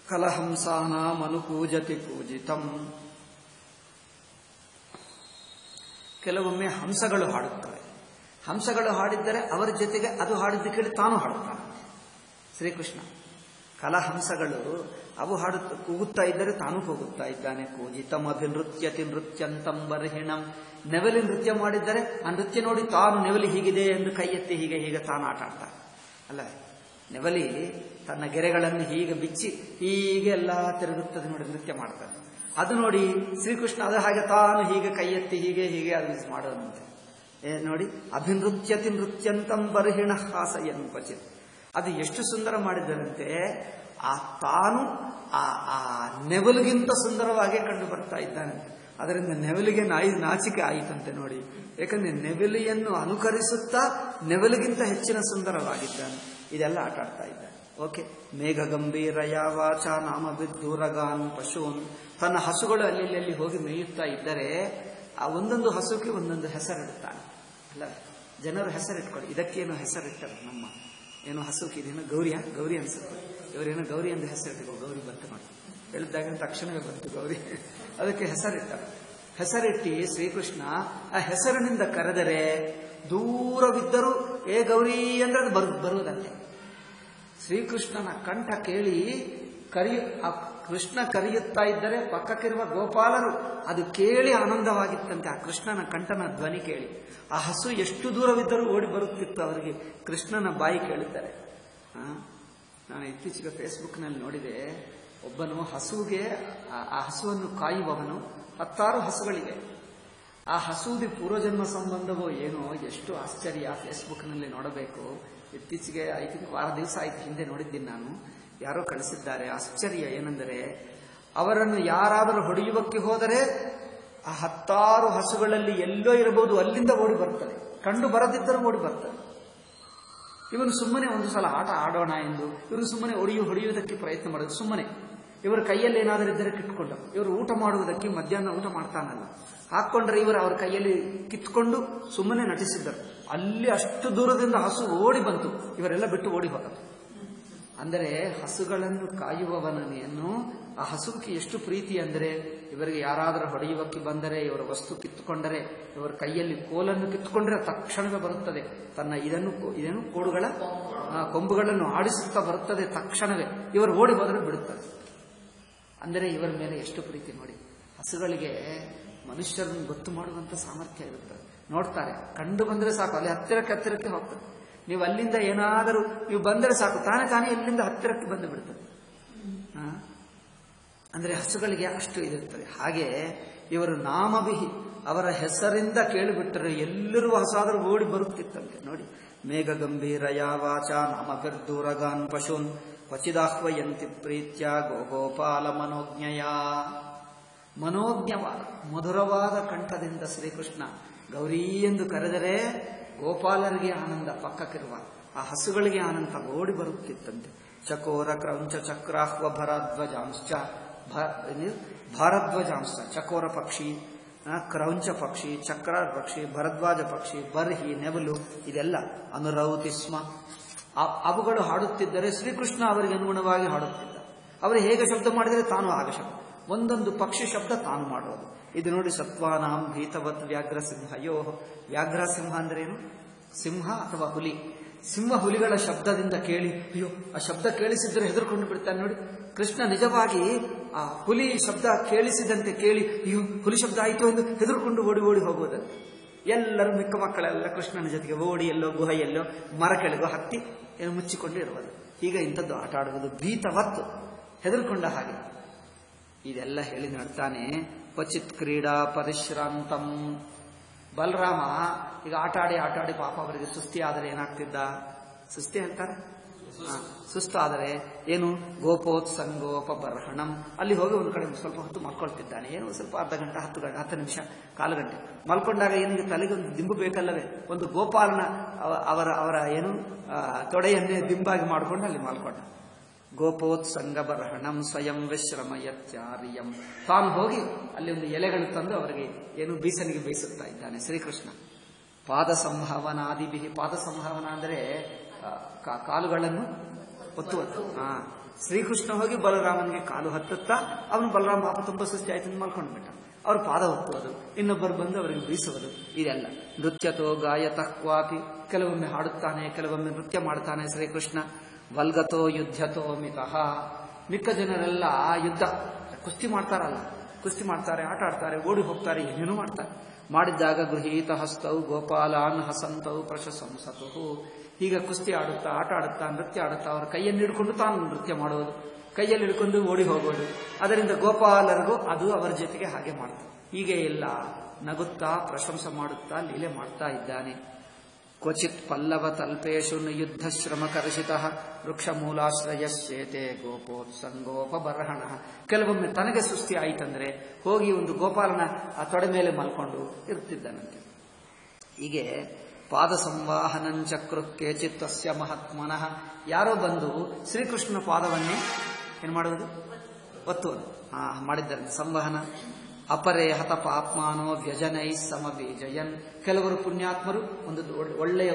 A: ಕಲಹಂಸಾನಾಂ ಅನುಪೂಜತಿ ಪೂಜಿತಂ, ಕೆಲವೊಮ್ಮೆ ಹಂಸಗಳು ಹಾಡುತ್ತವೆ. ಹಂಸಗಳು ಹಾಡಿದ್ದರೆ ಅವರ ಜೊತೆಗೆ ಅದು ಹಾಡಿದ್ದು ಕೇಳಿ ತಾನು ಹಾಡುತ್ತಾನೆ ಶ್ರೀಕೃಷ್ಣ. ಕಲಹಂಸಗಳು ಅವು ಕೂಗುತ್ತಾ ಇದ್ದರೆ ತಾನು ಕೂಗುತ್ತಾ ಇದ್ದಾನೆ. ಕೂಜಿತಂ ಅಭಿನೃತ್ಯತಿ ನೃತ್ಯಂತಂ ಬರ್ಹಿಣಂ, ನೆವಲಿ ನೃತ್ಯ ಮಾಡಿದ್ದರೆ ಆ ನೃತ್ಯ ನೋಡಿ ತಾನು ನೆವಲಿ ಹೀಗಿದೆ ಎಂದು ಕೈ ಎತ್ತಿ ಹೀಗೆ ತಾನು ಆಟ ಆಡ್ತಾನೆ. ಅಲ್ಲ, ನೆವಲಿ ತನ್ನ ಗೆರೆಗಳನ್ನು ಹೀಗೆ ಬಿಚ್ಚಿ ಹೀಗೆ ಎಲ್ಲ ತಿರುಗುತ್ತದೆ ನೋಡಿ, ನೃತ್ಯ ಮಾಡ್ತಾನೆ. ಅದು ನೋಡಿ ಶ್ರೀಕೃಷ್ಣ ಅದು ಹಾಗೆ ತಾನು ಹೀಗೆ ಕೈ ಎತ್ತಿ ಹೀಗೆ ಅದು ಮಾಡೋದಂತೆ. ನೋಡಿ, ಅಭಿನೃತ್ಯತಿ ನೃತ್ಯಂತಂ ಬರ್ಹಿಣ ಹಾಸಯನ್ ಕ್ವಚಿತ್, ಅದು ಎಷ್ಟು ಸುಂದರ ಮಾಡಿದ್ದರಂತೆ. ತಾನು ಆ ನೆವಲಿಗಿಂತ ಸುಂದರವಾಗೇ ಕಂಡು ಬರ್ತಾ ಇದ್ದಾನೆ. ಅದರಿಂದ ನೆವಲಿಗೆ ನಾಚಿಕೆ ಆಯಿತಂತೆ ನೋಡಿ. ಯಾಕಂದ್ರೆ ನೆವಲಿಯನ್ನು ಅನುಕರಿಸುತ್ತಾ ನೆವಲಿಗಿಂತ ಹೆಚ್ಚಿನ ಸುಂದರವಾಗಿದ್ದಾನೆ. ಇದೆಲ್ಲ ಆಟ ಆಡ್ತಾ ಇದ್ದಾನೆ. ಓಕೆ. ಮೇಘ ಗಂಭೀರ ಯಾವಾಚ ನಾಮ ಬಿದ್ದೂರಗಾನ್ ಪಶೂನ್, ತನ್ನ ಹಸುಗಳು ಅಲ್ಲಿ ಹೋಗಿ ಮೇಯುತ್ತಾ ಇದ್ದರೆ ಆ ಒಂದೊಂದು ಹಸುಕ್ಕೆ ಒಂದೊಂದು ಹೆಸರಿಡ್ತಾನೆ. ಅಲ್ಲ, ಜನರು ಹೆಸರಿಟ್ಕೊಳ್ಳಿ. ಇದಕ್ಕೇನು ಹೆಸರಿಟ್ಟರು? ನಮ್ಮ ಏನೋ ಹಸುಕ್ಕೆ ಇದೇನೋ ಗೌರಿ ಅನ್ಸುತ್ತೆ. ಇವರೇನೋ ಗೌರಿ ಎಂದು ಹೆಸರಿಟ್ಟು ಗೌರಿ ಬಂತು ಮಾಡಿ ಹೇಳಿದಾಗ ತಕ್ಷಣವೇ ಬಂತು ಗೌರಿ. ಅದಕ್ಕೆ ಹೆಸರಿಟ್ಟಿ ಶ್ರೀಕೃಷ್ಣ ಆ ಹೆಸರಿನಿಂದ ಕರೆದರೆ ದೂರವಿದ್ದರೂ ಏ ಗೌರಿ ಅಂದ್ರೆ ಅದು ಬರುವುದಂತೆ. ಶ್ರೀಕೃಷ್ಣನ ಕಂಠ ಕೇಳಿ ಕೃಷ್ಣ ಕರೆಯುತ್ತಾ ಇದ್ದರೆ ಪಕ್ಕಕ್ಕಿರುವ ಗೋಪಾಲರು ಅದು ಕೇಳಿ ಆನಂದವಾಗಿತ್ತಂತೆ. ಆ ಕೃಷ್ಣನ ಕಂಠನ ಧ್ವನಿ ಕೇಳಿ ಆ ಹಸು ಎಷ್ಟು ದೂರವಿದ್ದರೂ ಓಡಿ ಬರುತ್ತಿತ್ತು ಅವರಿಗೆ ಕೃಷ್ಣನ ಬಾಯಿ ಕೇಳಿದ್ದಾರೆ. ನಾನು ಇತ್ತೀಚೆಗೆ ಫೇಸ್ಬುಕ್ನಲ್ಲಿ ನೋಡಿದೆ, ಒಬ್ಬನು ಹಸುವಿಗೆ ಆ ಹಸುವನ್ನು ಕಾಯುವವನು, 10 ಹಸುಗಳಿವೆ. ಆ ಹಸುವಿಗೆ ಪೂರ್ವಜನ್ಮ ಸಂಬಂಧವೋ ಏನೋ, ಎಷ್ಟು ಆಶ್ಚರ್ಯ. ಫೇಸ್ಬುಕ್ನಲ್ಲಿ ನೋಡಬೇಕು. ಇತ್ತೀಚೆಗೆ ವಾರ ದಿವಸ ಆಯ್ತು, ಹಿಂದೆ ನೋಡಿದ್ದೀನಿ ನಾನು. ಯಾರೋ ಕಳಿಸಿದ್ದಾರೆ. ಆಶ್ಚರ್ಯ ಏನೆಂದರೆ, ಅವರನ್ನು ಯಾರಾದರೂ ಹೊಡೆಯುವಕ್ಕೆ ಹೋದರೆ ಆ 10 ಹಸುಗಳಲ್ಲಿ ಎಲ್ಲೋ ಇರಬಹುದು, ಅಲ್ಲಿಂದ ಓಡಿ ಬರ್ತದೆ. ಕಂಡು ಬರದಿದ್ದರೂ ಓಡಿ ಬರ್ತದೆ. ಇವನು ಸುಮ್ಮನೆ ಒಂದು ಸಲ ಆಟ ಆಡೋಣ ಎಂದು ಇವರು ಸುಮ್ಮನೆ ಹೊಡೆಯುವುದಕ್ಕೆ ಪ್ರಯತ್ನ ಮಾಡೋದು. ಸುಮ್ಮನೆ ಇವರ ಕೈಯಲ್ಲಿ ಏನಾದರೂ ಇದ್ದರೆ ಕಿತ್ಕೊಂಡು, ಇವರು ಊಟ ಮಾಡುವುದಕ್ಕೆ ಮಧ್ಯಾಹ್ನ ಊಟ ಮಾಡ್ತಾನಲ್ಲ ಹಾಕೊಂಡ್ರೆ ಇವರು ಅವರ ಕೈಯಲ್ಲಿ ಕಿತ್ಕೊಂಡು ಸುಮ್ಮನೆ ನಟಿಸಿದ್ದರು. ಅಲ್ಲಿ ಅಷ್ಟು ದೂರದಿಂದ ಹಸು ಓಡಿ ಬಂತು, ಇವರೆಲ್ಲ ಬಿಟ್ಟು ಓಡಿ ಹೋದರು. ಅಂದರೆ ಹಸುಗಳನ್ನು ಕಾಯುವವನನ್ನು ಆ ಹಸುವಿಗೆ ಎಷ್ಟು ಪ್ರೀತಿ ಅಂದರೆ, ಇವರಿಗೆ ಯಾರಾದರೂ ಹೊಡೆಯುವಕ್ಕೆ ಬಂದರೆ, ಇವರ ವಸ್ತು ಕಿತ್ತುಕೊಂಡರೆ, ಇವರ ಕೈಯಲ್ಲಿ ಕೋಲನ್ನು ಕಿತ್ತುಕೊಂಡ್ರೆ ತಕ್ಷಣವೇ ಬರುತ್ತದೆ. ತನ್ನ ಇದನ್ನು ಕೋಡುಗಳ ಕೊಂಬುಗಳನ್ನು ಆಡಿಸುತ್ತಾ ಬರುತ್ತದೆ ತಕ್ಷಣವೇ. ಇವರು ಓಡಿ ಹೋದರೆ ಬಿಡುತ್ತದೆ. ಅಂದರೆ ಇವರ ಮೇಲೆ ಎಷ್ಟು ಪ್ರೀತಿ ನೋಡಿ. ಹಸುಗಳಿಗೆ ಮನುಷ್ಯರನ್ನು ಗೊತ್ತು ಮಾಡುವಂತ ಸಾಮರ್ಥ್ಯ ಇರುತ್ತದೆ. ನೋಡ್ತಾರೆ, ಕಂಡು ಬಂದರೆ ಸಾಕು, ಅಲ್ಲಿ ಹತ್ತಿರಕ್ಕೆ ಹೋಗ್ತದೆ. ನೀವು ಅಲ್ಲಿಂದ ಏನಾದರೂ ನೀವು ಬಂದರೆ ಸಾಕು, ತಾನೇ ಎಲ್ಲಿಂದ ಹತ್ತಿರಕ್ಕೆ ಬಂದು ಬಿಡ್ತದೆ. ಅಂದ್ರೆ ಹಸುಗಳಿಗೆ ಅಷ್ಟು ಇದಿರ್ತದೆ. ಹಾಗೆ ಇವರು ನಾಮವಿಹಿ, ಅವರ ಹೆಸರಿಂದ ಕೇಳಿಬಿಟ್ಟರೆ ಎಲ್ಲರೂ ಹಸಾದರೂ ಓಡಿ ಬರುತ್ತಿತ್ತಂತೆ ನೋಡಿ. ಮೇಘ ಗಂಭೀರ ಯಾವಾಚ ನಾಮಭಿರ್ದೂರಗಾನ್ ಪಶೂನ್ ಕ್ವಚಿದಾಹ್ವಯಂತಿ ಪ್ರೀತ್ಯ ಗೋಗೋಪಾಲ ಮನೋಜ್ಞವಾದ ಮಧುರವಾದ ಕಂಠದಿಂದ ಶ್ರೀಕೃಷ್ಣ ಗೌರಿ ಎಂದು ಕರೆದರೆ ಗೋಪಾಲರಿಗೆ ಆನಂದ, ಪಕ್ಕಕ್ಕಿರುವ ಆ ಹಸುಗಳಿಗೆ ಆನಂದ ಓಡಿ ಬರುತ್ತಿತ್ತಂತೆ. ಚಕೋರ ಕ್ರೌಂಚ ಚಕ್ರಾಹ್ವ ಭಾರದ್ವಾಜಾಂಶ ಚಕೋರ ಪಕ್ಷಿ, ಕ್ರೌಂಚ ಪಕ್ಷಿ, ಚಕ್ರ ಪಕ್ಷಿ, ಭರದ್ವಾಜ ಪಕ್ಷಿ, ಬರ್ಹಿ, ನೆವಲು, ಇದೆಲ್ಲ ಅನುರೌತಿ ಸ್ಮ. ಅವುಗಳು ಹಾಡುತ್ತಿದ್ದರೆ ಶ್ರೀಕೃಷ್ಣ ಅವರಿಗೆ ಅನುಗುಣವಾಗಿ ಹಾಡುತ್ತಿದ್ದ. ಅವರು ಹೇಗೆ ಶಬ್ದ ಮಾಡಿದರೆ ತಾನು ಆಗ ಶಬ್ದ, ಒಂದೊಂದು ಪಕ್ಷಿ ಶಬ್ದ ತಾನು ಮಾಡೋದು. ಇದು ನೋಡಿ, ಸತ್ವಾನಾಂ ಭೀತವತ್ ವ್ಯಾಘ್ರಸಿಂಹ. ವ್ಯಾಘ್ರಸಿಂಹ ಅಂದ್ರೇನು? ಸಿಂಹ ಅಥವಾ ಹುಲಿ. ಸಿಂಹ ಹುಲಿಗಳ ಶಬ್ದದಿಂದ ಕೇಳಿ, ಅಯ್ಯೋ ಆ ಶಬ್ದ ಕೇಳಿಸಿದ್ರೆ ಹೆದರ್ಕೊಂಡು ಬಿಡ್ತಾನೆ ನೋಡಿ. ಕೃಷ್ಣ ನಿಜವಾಗಿ ಆ ಹುಲಿ ಶಬ್ದ ಕೇಳಿಸಿದಂತೆ ಕೇಳಿ, ಅಯ್ಯೋ ಹುಲಿ ಶಬ್ದ ಆಯಿತು ಎಂದು ಹೆದರ್ಕೊಂಡು ಓಡಿ ಹೋಗುವುದಂತೆ. ಎಲ್ಲರೂ ಮಿಕ್ಕ ಮಕ್ಕಳೆಲ್ಲ ಕೃಷ್ಣನ ಜೊತೆಗೆ ಓಡಿ ಎಲ್ಲೋ ಗುಹೆಯಲ್ಲೋ ಮರ ಕೆಳಗೋ ಹತ್ತಿ ಏನು ಮುಚ್ಚಿಕೊಂಡು ಇರುವುದು. ಈಗ ಇಂಥದ್ದು ಆಟ ಆಡುವುದು ಭೀತವತ್ತು, ಹೆದರ್ಕೊಂಡ ಹಾಗೆ. ಇದೆಲ್ಲ ಹೇಳಿ ನಡ್ತಾನೆ. ಕ್ವಚಿತ್ ಕ್ರೀಡಾ ಪರಿಶ್ರಾಂತಂ. ಬಲರಾಮ ಈಗ ಆಟ ಆಡಿ ಪಾಪ ಅವರಿಗೆ ಸುಸ್ತಿ ಆದರೆ ಏನಾಗ್ತಿದ್ದ? ಸುಸ್ತಿ ಹೇಳ್ತಾರೆ, ಸುಸ್ತಾದರೆ ಏನು? ಗೋಪೋತ್ಸಂಗೋಪ ಬರ್ಹಣಂ. ಅಲ್ಲಿ ಹೋಗಿ ಒಂದು ಕಡೆ ಸ್ವಲ್ಪ ಹೊತ್ತು ಮಲ್ಕೊಳ್ತಿದ್ದಾನೆ. ಏನು ಸ್ವಲ್ಪ ಅರ್ಧ ಗಂಟೆ 10 ನಿಮಿಷ, ಕಾಲು ಗಂಟೆ ಮಲ್ಕೊಂಡಾಗ ಏನಿಗೆ ತಲೆಗೆ ಒಂದು ದಿಂಬು ಬೇಕಲ್ಲವೇ? ಒಂದು ಗೋಪಾಲನ ಅವರ ಏನು ತೊಡೆಯನ್ನೇ ದಿಂಬಾಗಿ ಮಾಡಿಕೊಂಡು ಅಲ್ಲಿ ಮಲ್ಕೊಂಡ. ಗೋಪೋತ್ಸಂಗ ಬರ್ಹಣಂ ಸ್ವಯಂ ವಿಶ್ರಮಯತ್ಯಾರ್ಯಂ. ತಾನು ಹೋಗಿ ಅಲ್ಲಿ ಒಂದು ಎಲೆಗಳು ತಂದು ಅವರಿಗೆ ಏನು ಬೀಸನಿಗೆ ಬೇಯಿಸುತ್ತಾ ಇದ್ದಾನೆ ಶ್ರೀಕೃಷ್ಣ. ಪಾದ ಸಂಭಾವನಾದಿಭಿ. ಪಾದ ಸಂಭಾವನ ಅಂದರೆ ಕಾಲುಗಳನ್ನು ಒತ್ತುವುದು. ಶ್ರೀಕೃಷ್ಣ ಹೋಗಿ ಬಲರಾಮನಿಗೆ ಕಾಲು ಹತ್ತುತ್ತಾ ಅವನು ಬಲರಾಮ ಪಾಪ ತುಂಬಾ ಸುಸ್ತಿ ಆಯ್ತು ಮಲ್ಕೊಂಡು ಬಿಟ್ಟ. ಅವರು ಪಾದ ಒತ್ತುವುದು, ಇನ್ನೊಬ್ಬರು ಬಂದು ಅವರಿಗೆ ಬೀಸುವುದು. ಇದೆಲ್ಲ ನೃತ್ಯತೋ ಗಾಯತಃ ಕ್ವಾಪಿ. ಕೆಲವೊಮ್ಮೆ ಹಾಡುತ್ತಾನೆ, ಕೆಲವೊಮ್ಮೆ ನೃತ್ಯ ಮಾಡುತ್ತಾನೆ ಶ್ರೀಕೃಷ್ಣ. ವಲ್ಗತೋ ಯುದ್ಧತೋ ಮಿತಃ. ಮಿಕ್ಕ ಜನರೆಲ್ಲ ಯುದ್ಧ ಕುಸ್ತಿ ಮಾಡ್ತಾರಲ್ಲ, ಕುಸ್ತಿ ಮಾಡ್ತಾರೆ, ಆಟ ಆಡ್ತಾರೆ, ಓಡಿ ಹೋಗ್ತಾರೆ, ಏನೇನು ಮಾಡ್ತಾರೆ. ಮಾಡಿದ್ದಾಗ ಗೃಹೀತ ಹಸ್ತೌ ಗೋಪಾಲಾನ್ ಹಸಂತೌ ಪ್ರಶಂಸತು. ಈಗ ಕುಸ್ತಿ ಆಡುತ್ತಾ, ಆಟ ಆಡುತ್ತಾ, ನೃತ್ಯ ಆಡುತ್ತಾ ಅವರ ಕೈಯನ್ನು ಹಿಡ್ಕೊಂಡು ತಾನು ನೃತ್ಯ ಮಾಡುವುದು, ಕೈಯಲ್ಲಿ ಹಿಡ್ಕೊಂಡು ಓಡಿ ಹೋಗೋದು. ಅದರಿಂದ ಗೋಪಾಲರಿಗೂ ಅದು ಅವರ ಜೊತೆಗೆ ಹಾಗೆ ಮಾಡ್ತಾರೆ. ಹೀಗೆ ಇಲ್ಲ ನಗುತ್ತಾ ಪ್ರಶಂಸೆ ಮಾಡುತ್ತಾ ಲೀಲೆ ಮಾಡ್ತಾ ಇದ್ದಾನೆ. ಕ್ವಚಿತ್ ಪಲ್ಲವ ತಲ್ಪೇಶು ಯುದ್ಧ ಶ್ರಮ ಕರ್ಷಿತ ವೃಕ್ಷ ಮೂಲಾಶ್ರಯಶ್ಚೇತೆ ಗೋಪೋತ್ಸಂಗೋಪ ಬರ್ಹಣ. ಕೆಲವೊಮ್ಮೆ ತನಗೆ ಸುಸ್ತಿ ಆಯಿತಂದ್ರೆ ಹೋಗಿ ಒಂದು ಗೋಪಾಲನ ಆ ತೊಡೆ ಮೇಲೆ ಮಲ್ಕೊಂಡು ಇರುತ್ತಿದ್ದಾನಂತೆ. ಹೀಗೆ ಪಾದ ಸಂವಾಹನಂಚಕ್ರು ಕೇಚಿತ್ ತಸ್ಯ ಮಹಾತ್ಮನಃ. ಯಾರೋ ಬಂದು ಶ್ರೀಕೃಷ್ಣನ ಪಾದವನ್ನೇ ಏನ್ ಮಾಡುವುದು? ಒತ್ತುವುದು. ಮಾಡಿದ್ದಾರೆ ಸಂವಹನ. ಅಪರೇ ಹತ ಪಾಪ್ಮಾನೋ ವ್ಯಜನೈ ಸಮಬೀಜಯನ್. ಕೆಲವರು ಪುಣ್ಯಾತ್ಮರು ಒಳ್ಳೆಯ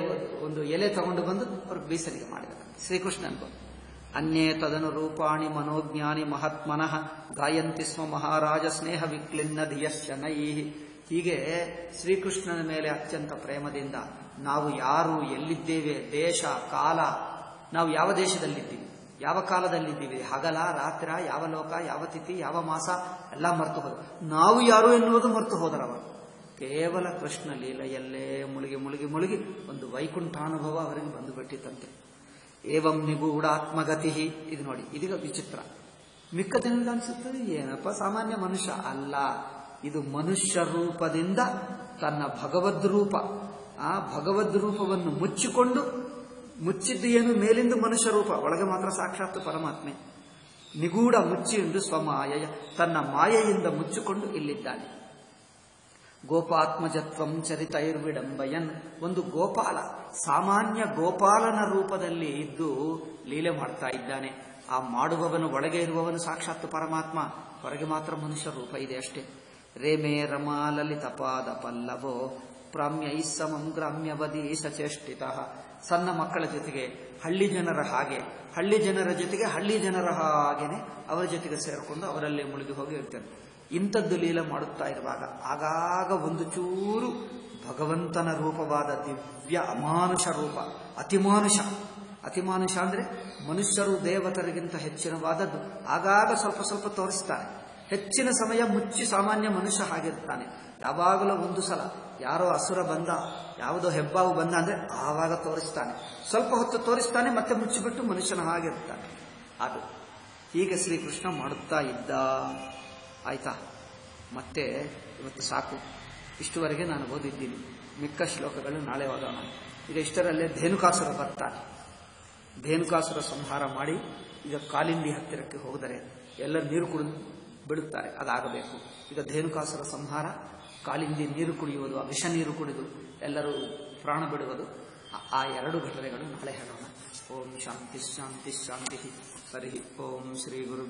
A: ಒಂದು ಎಲೆ ತಗೊಂಡು ಬಂದು ಅವ್ರಿಗೆ ಬೀಸಲಿಗೆ ಮಾಡಿದ್ದಾರೆ ಶ್ರೀಕೃಷ್ಣನ್ಗೂ. ಅನ್ಯೇ ತದನು ರೂಪಾಣಿ ಮನೋಜ್ಞಾನಿ ಮಹಾತ್ಮನಃ ಗಾಯಂತಿ ಸ್ಮ ಮಹಾರಾಜ ಸ್ನೇಹ ವಿಕ್ಲಿನ್ನ ಧಿಯಶ್ಚನೈ. ಹೀಗೆ ಶ್ರೀಕೃಷ್ಣನ ಮೇಲೆ ಅತ್ಯಂತ ಪ್ರೇಮದಿಂದ ನಾವು ಯಾರು, ಎಲ್ಲಿದ್ದೇವೆ, ದೇಶ, ಕಾಲ, ನಾವು ಯಾವ ದೇಶದಲ್ಲಿದ್ದೀವಿ, ಯಾವ ಕಾಲದಲ್ಲಿದ್ದೀವಿ, ಹಗಲ ರಾತ್ರ, ಯಾವ ಲೋಕ, ಯಾವ ತಿಥಿ, ಯಾವ ಮಾಸ ಎಲ್ಲ ಮರೆತು ಹೋದ. ನಾವು ಯಾರು ಎನ್ನುವುದು ಮರೆತು ಹೋದರವರು. ಕೇವಲ ಕೃಷ್ಣ ಲೀಲೆಯಲ್ಲೇ ಮುಳುಗಿ ಮುಳುಗಿ ಮುಳುಗಿ ಒಂದು ವೈಕುಂಠಾನುಭವ ಅವರಿಗೆ ಬಂದು ಬಿಟ್ಟಿತ್ತಂತೆ. ಏವಂ ನಿಗೂಢಾತ್ಮಗತಿ. ಇದು ನೋಡಿ, ಇದೀಗ ವಿಚಿತ್ರ. ಮಿಕ್ಕ ದಿನದ ಅನ್ಸುತ್ತದೆ ಏನಪ್ಪ ಸಾಮಾನ್ಯ ಮನುಷ್ಯ ಅಲ್ಲ, ಇದು ಮನುಷ್ಯ ರೂಪದಿಂದ ತನ್ನ ಭಗವದ್ ರೂಪ, ಆ ಭಗವದ್ ರೂಪವನ್ನು ಮುಚ್ಚಿಕೊಂಡು, ಮುಚ್ಚಿದ್ದು ಏನು ಮೇಲಿಂದ ಮನುಷ್ಯ ರೂಪ, ಒಳಗೆ ಮಾತ್ರ ಸಾಕ್ಷಾತ್ ಪರಮಾತ್ಮೆ. ನಿಗೂಢ ಮುಚ್ಚಿಂದು ಸ್ವಮಾಯಯ, ತನ್ನ ಮಾಯೆಯಿಂದ ಮುಚ್ಚಿಕೊಂಡು ಇಲ್ಲಿದ್ದಾನೆ. ಗೋಪಾತ್ಮಜತ್ವಂ ಚರಿತೈರ್ವಿಡಂಬಯನ್. ಒಂದು ಗೋಪಾಲ, ಸಾಮಾನ್ಯ ಗೋಪಾಲನ ರೂಪದಲ್ಲಿ ಇದ್ದು ಲೀಲೆ ಮಾಡ್ತಾ ಇದ್ದಾನೆ. ಆ ಮಾಡುವವನು, ಒಳಗೆ ಇರುವವನು ಸಾಕ್ಷಾತ್ ಪರಮಾತ್ಮ, ಹೊರಗೆ ಮಾತ್ರ ಮನುಷ್ಯ ರೂಪ ಇದೆ ಅಷ್ಟೇ. ರೇಮೇ ರಮಾ ಲಲಿತ ಪಾದ ಪಲ್ಲವೋ ಪ್ರಾಮ್ಯೈ ಸಮಂ ಗ್ರಾಮ್ಯವದಿ ಸಚೇಷ್ಟಿತ. ಸಣ್ಣ ಮಕ್ಕಳ ಜೊತೆಗೆ ಹಳ್ಳಿ ಜನರ ಹಾಗೆ, ಹಳ್ಳಿ ಜನರ ಜೊತೆಗೆ ಹಳ್ಳಿ ಜನರ ಹಾಗೇನೆ ಅವರ ಜೊತೆಗೆ ಸೇರಿಕೊಂಡು ಅವರಲ್ಲೇ ಮುಳುಗಿ ಹೋಗಿ ಇರ್ತಾರೆ. ಇಂಥದ್ದು ಲೀಲೆ ಮಾಡುತ್ತಾ ಇರುವಾಗ ಆಗಾಗ ಒಂದು ಚೂರು ಭಗವಂತನ ರೂಪವಾದ ದಿವ್ಯ ಅಮಾನುಷ ರೂಪ, ಅತಿಮಾನುಷ. ಅತಿಮಾನುಷ ಅಂದ್ರೆ ಮನುಷ್ಯರು ದೇವತರಿಗಿಂತ ಹೆಚ್ಚಿನವಾದದ್ದು ಆಗಾಗ ಸ್ವಲ್ಪ ಸ್ವಲ್ಪ ತೋರಿಸ್ತಾರೆ. ಹೆಚ್ಚಿನ ಸಮಯ ಮುಚ್ಚಿ ಸಾಮಾನ್ಯ ಮನುಷ್ಯ ಹಾಗಿರ್ತಾನೆ. ಯಾವಾಗಲೂ ಒಂದು ಸಲ ಯಾರೋ ಅಸುರ ಬಂದ, ಯಾವುದೋ ಹೆಬ್ಬಾವು ಬಂದ ಅಂದ್ರೆ ಆವಾಗ ತೋರಿಸ್ತಾನೆ, ಸ್ವಲ್ಪ ಹೊತ್ತು ತೋರಿಸ್ತಾನೆ, ಮತ್ತೆ ಮುಚ್ಚಿಬಿಟ್ಟು ಮನುಷ್ಯನ ಹಾಗಿರ್ತಾನೆ. ಅದು ಹೀಗೆ ಶ್ರೀಕೃಷ್ಣ ಮಾಡುತ್ತಾ ಇದ್ದ. ಆಯ್ತಾ? ಮತ್ತೆ ಇವತ್ತು ಸಾಕು, ಇಷ್ಟುವರೆಗೆ ನಾನು ಓದಿದ್ದೀನಿ. ಮಿಕ್ಕ ಶ್ಲೋಕಗಳು ನಾಳೆ ಓದೋಣ. ಈಗ ಇಷ್ಟರಲ್ಲೇ ಧೇನುಕಾಸುರ ಬರ್ತಾನೆ. ಧೇನುಕಾಸುರ ಸಂಹಾರ ಮಾಡಿ ಈಗ ಕಾಲಿಂದಿ ಹತ್ತಿರಕ್ಕೆ ಹೋದರೆ ಎಲ್ಲ ನೀರು ಕುಡಿದು ಬಿಡುತ್ತಾರೆ, ಅದಾಗಬೇಕು. ಈಗ ಧೇನುಕಾಸುರ ಸಂಹಾರ, ಕಾಲಿಂದಿ ನೀರು ಕುಡಿಯುವುದು, ವಿಷ ನೀರು ಕುಡಿದು ಎಲ್ಲರೂ ಪ್ರಾಣ ಬಿಡುವುದು, ಆ ಎರಡು ಘಟನೆಗಳು ನಾಳೆ ಹೇಳೋಣ. ಓಂ ಶಾಂತಿ ಶಾಂತಿ ಶಾಂತಿ. ಹರಿ ಓಂ ಶ್ರೀ ಗುರು